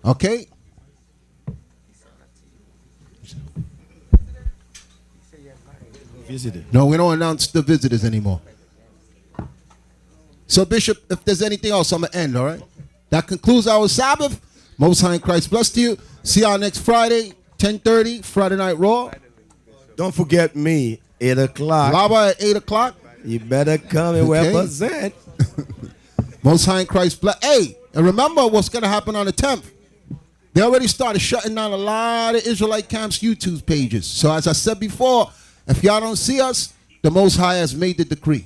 Okay? Visitor. No, we don't announce the visitors anymore. So, Bishop, if there's anything else, I'm going to end, all right? That concludes our Sabbath. Most High in Christ bless you. See y'all next Friday, 10:30, Friday Night Raw. Don't forget me, 8 o'clock. Lava at 8 o'clock. You better come and represent. Most High in Christ bless. Hey, and remember what's going to happen on the 10th. They already started shutting down a lot of Israelite camps' YouTube pages. So, as I said before, if y'all don't see us, the Most High has made the decree.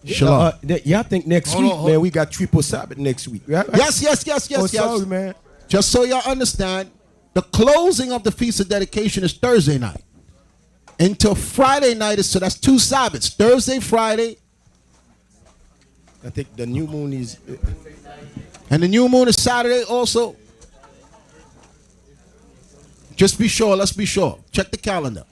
Shalom. Y'all think next week, man, we got triple Sabbath next week, right? Yes. Sorry, man. Just so y'all understand, the closing of the Feast of Dedication is Thursday night. Until Friday night, so that's 2 Sabbaths. Thursday, Friday. I think the new moon is... And the new moon is Saturday also. Just be sure, let's be sure. Check the calendar.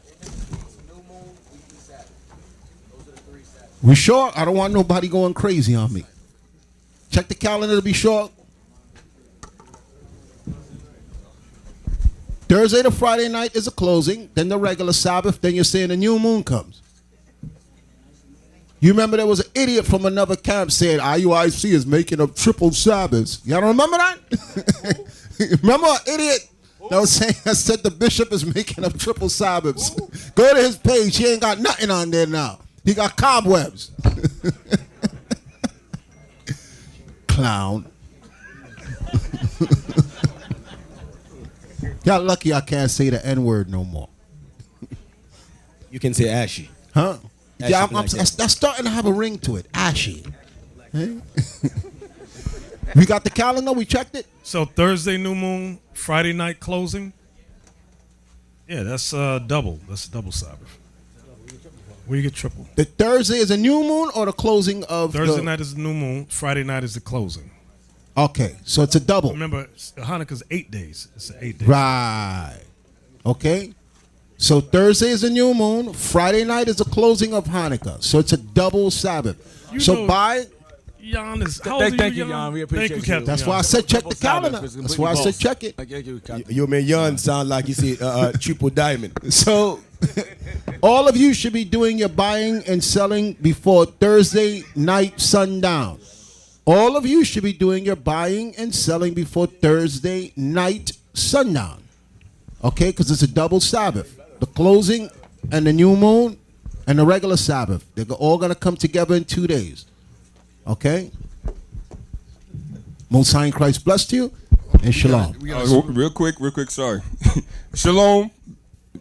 We sure? I don't want nobody going crazy on me. Check the calendar to be sure. Thursday to Friday night is a closing, then the regular Sabbath, then you're saying the new moon comes. You remember there was an idiot from another camp saying IUIC is making up triple Sabbaths. Y'all don't remember that? Remember an idiot that was saying that said the bishop is making up triple Sabbaths? Go to his page. He ain't got nothing on there now. He got cobwebs. Clown. Y'all lucky I can't say the N-word no more. You can say ashy. Huh? Ashy Yeah, like that's starting to have a ring to it. Ashy. Hey? We got the calendar. We checked it. So Thursday new moon, Friday night closing. Yeah, that's double. That's double Sabbath. Where you get triple. The Thursday is a new moon or the closing of Thursday night is the new moon. Friday night is the closing. Okay, so it's a double. Remember, Hanukkah's 8 days. It's 8 days. Right. Okay. So Thursday is a new moon. Friday night is the closing of Hanukkah. So it's a double Sabbath. You Jan is. How old are Thank you, you, Jan. We appreciate Thank you. you, Captain. That's Jan. why I said check the Triple Sabbath calendar. is That's completely why I said false. check it. Thank you, Captain. Yo, man, Jan sound like you say triple diamond. So, all of you should be doing your buying and selling before Thursday night sundown. All of you should be doing your buying and selling before Thursday night sundown. Okay, because it's a double Sabbath. The closing and the new moon and the regular Sabbath. They're all going to come together in 2 days. Okay? Most High in Christ bless you and shalom. Real quick, sorry. Shalom,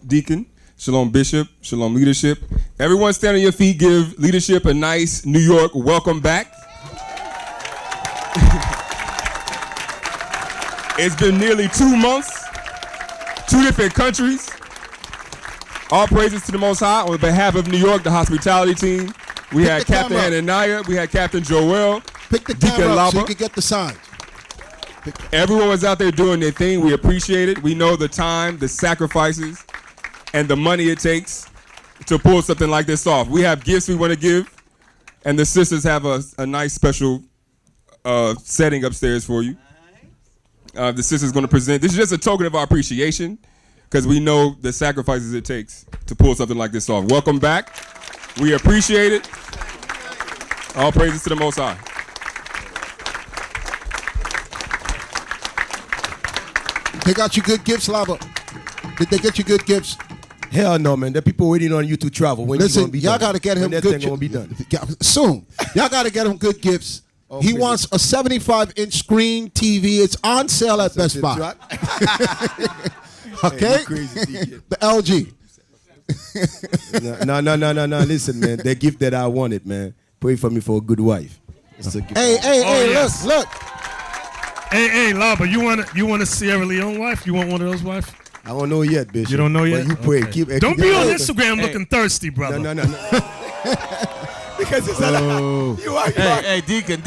Deacon. Shalom, Bishop. Shalom, leadership. Everyone stand on your feet. Give leadership a nice New York welcome back. It's been nearly 2 months. 2 different countries. All praises to the Most High. On behalf of New York, the hospitality team, we had Captain Hananiah, we had Captain Joel, Pick the Deacon camera up so Lava. you can get the signs. Everyone was out there doing their thing. We appreciate it. We know the time, the sacrifices, and the money it takes to pull something like this off. We have gifts we want to give, and the sisters have a nice special setting upstairs for you. The sister's going to present. This is just a token of our appreciation because we know the sacrifices it takes to pull something like this off. Welcome back. We appreciate it. All praises to the Most High. They got you good gifts, Lava. Did they get you good gifts? Hell no, man. The people waiting on you to travel. When Listen, you gonna be y'all done? got to get him When that good thing gonna be done. soon. Y'all got to get him good gifts. He wants a 75-inch screen TV. It's on sale at Best Buy. Okay? Hey, crazy DJ. The LG. No. Listen, man. The gift that I wanted, man. Pray for me for a good wife. It's a gift. Hey, yes. look. Hey, Lava, you want a Sierra Leone wife? You want one of those wives? I don't know yet, Bishop. You don't know yet? But you pray. Okay. Don't be on Instagram looking thirsty, brother. No. Because it's Hey, Deacon,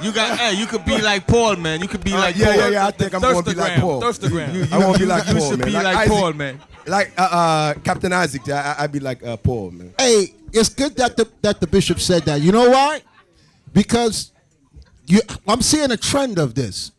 you could be like Paul, man. You could be like Paul. Yeah. I think I'm gonna be like Paul. Thirstagram. I won't be like Paul, You should man. be like Isaac. Paul, man. Like Captain Isaac. I'd be like Paul, man. Hey, it's good that the bishop said that. You know why? Because I'm seeing a trend of this.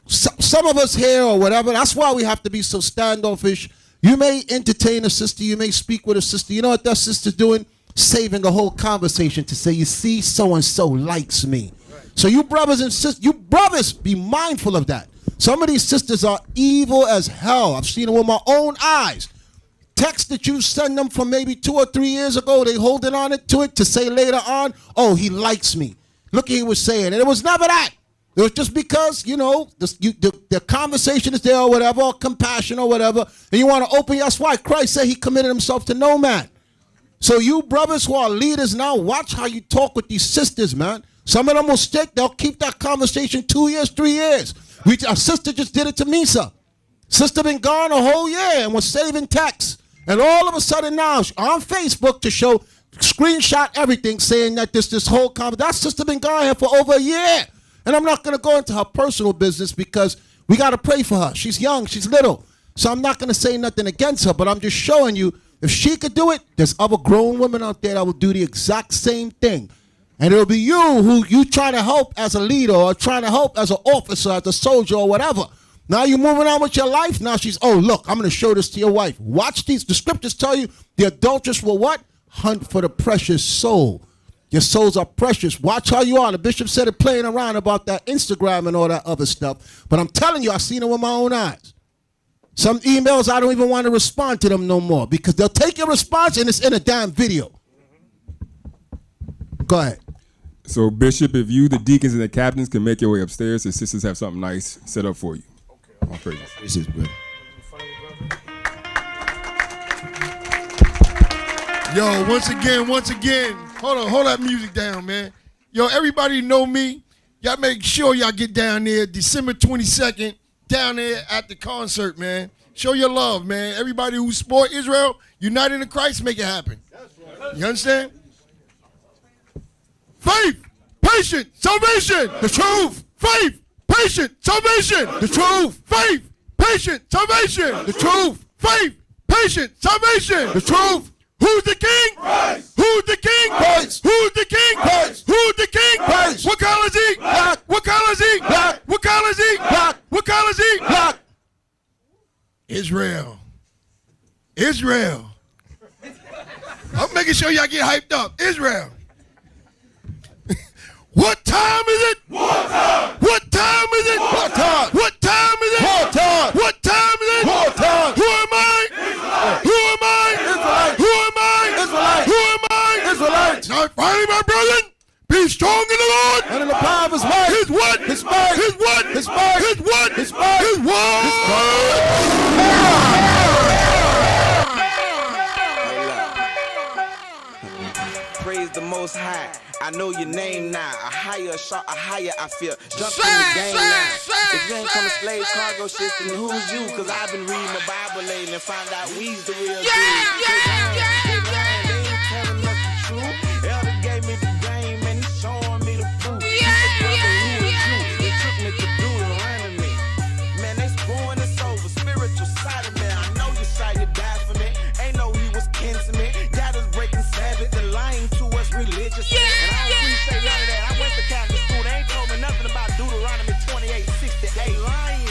Some of us here or whatever, that's why we have to be so standoffish. You may entertain a sister, you may speak with a sister. You know what that sister's doing? Saving the whole conversation to say, you see, so-and-so likes me. So you brothers and sisters, be mindful of that. Some of these sisters are evil as hell. I've seen it with my own eyes. Text that you send them from maybe 2 or 3 years ago, they holding on to it to say later on, oh, he likes me. Look what he was saying. And it was never that. It was just because, the conversation is there or whatever, or compassion or whatever, and you want to open. That's why Christ said he committed himself to no man. So you brothers who are leaders now, watch how you talk with these sisters, man. Some of them will stick. They'll keep that conversation 2 years, 3 years. Our sister just did it to Misa. Sister been gone a whole year and was saving texts. And all of a sudden now, on Facebook to show, screenshot everything, saying that this whole conversation, that sister been gone here for over a year. And I'm not going to go into her personal business because we got to pray for her. She's young. She's little. So I'm not going to say nothing against her, but I'm just showing you, if she could do it, there's other grown women out there that will do the exact same thing. And it'll be you who you trying to help as a leader or trying to help as an officer, as a soldier or whatever. Now you're moving on with your life. Now she's, oh, look, I'm going to show this to your wife. Watch these. The scriptures tell you the adulteress will what? Hunt for the precious soul. Your souls are precious. Watch how you are. The bishop said it playing around about that Instagram and all that other stuff. But I'm telling you, I've seen it with my own eyes. Some emails, I don't even want to respond to them no more because they'll take your response and it's in a damn video. Go ahead. So, Bishop, if you, the deacons, and the captains can make your way upstairs, the sisters have something nice set up for you. All praises. This is brother. Yo, once again, hold that music down, man. Yo, everybody know me. Y'all make sure y'all get down there December 22nd, down there at the concert, man. Show your love, man. Everybody who support Israel, united in Christ, make it happen. You understand? Faith, patience, salvation. The truth. Faith, patience, salvation. The truth. Faith, patience, salvation. The truth. Faith, patience, salvation. The truth. Who's the king? Christ. Who's the king? Christ. Who's the king? Christ. Who's the king? Christ. What color is he? Black. What color is he? Black. What color is he? Black. What color is he? Black. Israel. Israel. I'm making sure y'all get hyped up. Israel. What time is it? War time. What time is it? War time. What time is it? War time. What time is it? War time. Who am I? Israelite. Who am I? Israelite. Who am I? Israelite. Who am I? Israelite. Now finally, my brethren, be strong in the Lord and in the power of His might. His what? His might. His what? His might. His what? His might. His Praise the Most High. I know your name now. A higher shot, a higher I feel. Jump in the game now. If you ain't come to slave cargo shit, then who's you? Cause I've been reading the Bible lately and found out we's the real deal. They ain't telling us the truth. Elder gave me the game and he's showing me the proof. He said, brother, who is you? They took me to Deuteronomy. Man, they screwing us over. Spiritual side of me. I know you tried to die for me. Ain't know he was kin to me. Got us breaking Sabbath and lying to us religiously. Say none of that. I went to Catholic school. They ain't told me nothing about Deuteronomy 28:68. Lying.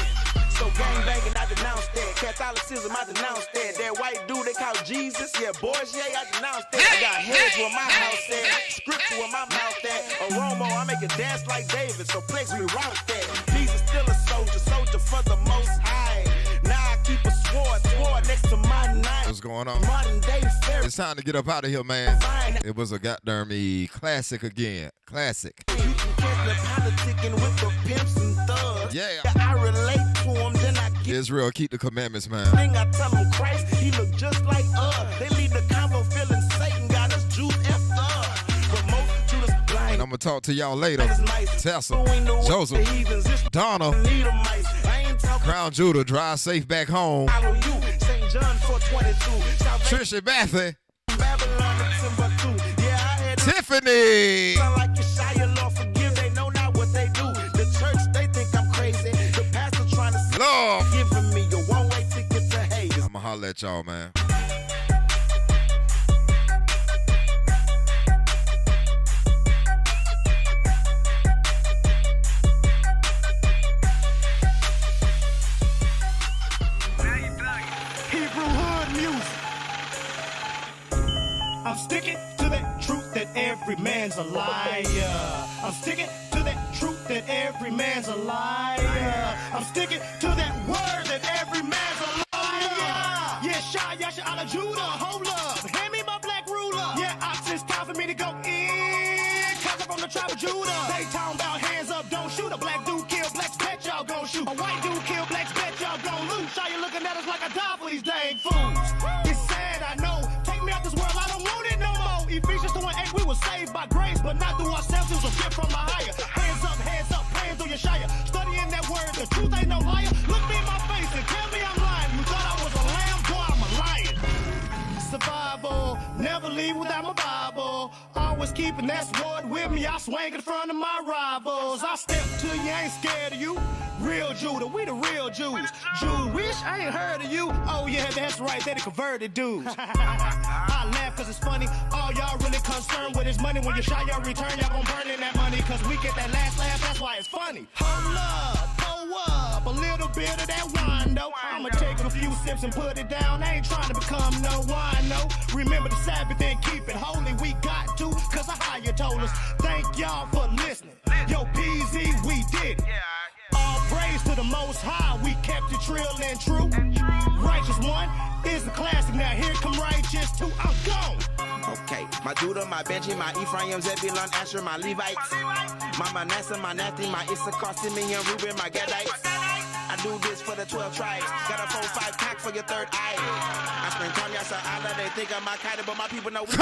So gang banging, I denounced that. Catholicism, I denounced that. That white dude they call Jesus, yeah, Borgia, I denounced that. I got heads where my house at, scripture where my mouth at. Oromo, I make it dance like David, so plex we route that. Jesus still a soldier, soldier for the Most High. Now I keep a sword next to my knife. What's going on? Modern day fair. It's time to get up out of here, man. It was a goddamn classic again. Classic. You can catch me politicking with the pimps and thugs. Yeah. I relate to them, then I get Israel, keep the commandments, man. thing. I tell them Christ, he look just like us. They leave the combo feeling Satan got us Jews effed up. But most Judas blind. And I'm going to talk to y'all later. Tessa, Joseph, Donna, Crown Judah, drive safe back home. St. John 4:22. Trisha Bathy. Babylon, Timbuktu. Yeah, I had Tiffany. sound like Yeshaya, Lord forgive, they know not what they do. The church, they think I'm crazy. The pastor trying to Lord. giving me a one-way ticket to Vegas. I'm going to holler at y'all, man. Hebrew hood music. I'm sticking to that truth that every man's a liar. I'm sticking to that truth that every man's a liar. I'm sticking to that word that every man's a liar. Yeah, Shah Yasha ala Judah, hold up. Hand me my black ruler. Yeah, it's time for me to go in. Cause I'm from the tribe of Judah. They talking about hands up, don't shoot. A black dude kill blacks, bet y'all gon' shoot. A white dude kill blacks, bet y'all gon' lose. Shah, you looking at us like I die for these dang fools. It's sad, I know. Take me out this world, I don't want it no more. Ephesians 2:8, we were saved by grace, but not through ourselves. It was a gift from a higher. Hands up, praying through your Shire. Studying that word, the truth ain't no liar. Look me in my face and tell me I'm lying. You thought I was a lamb, boy, I'm a lion. Survival, never leave without my Bible. Always keeping that sword with me. I swing in front of my rivals. I step to you, ain't scared of you. Real Judah, we the real Jews. Jewish, I ain't heard of you. Oh yeah, that's right, they the converted dudes. I laugh cause it's funny. All y'all really concerned with is money. When you shy your return, y'all gon' burn in that money. Cause we get that last laugh, that's why it's funny. Hold up, pull up, a little bit of that wine though. I'ma take a few sips and put it down. I ain't trying to become no wino. Remember the Sabbath and keep it holy. We got to, cause a higher told us. Thank y'all for listening. Yo, PZ, we did it. All praise to the Most High, we kept it trill and true. Righteous one is the classic, now here come Righteous 2, I'm gone. Okay, my Judah, my Benji, my Ephraim, Zebulun, Asher, my Levites, my Manasseh, my Naphtali, my Issachar, Simeon, Reuben, my Gadites. I do this for the 12 tribes. Got a 4-5 cock for your third eye. I spend time, y'all, so Allah, they think I'm Al-Qaeda, but my people know we.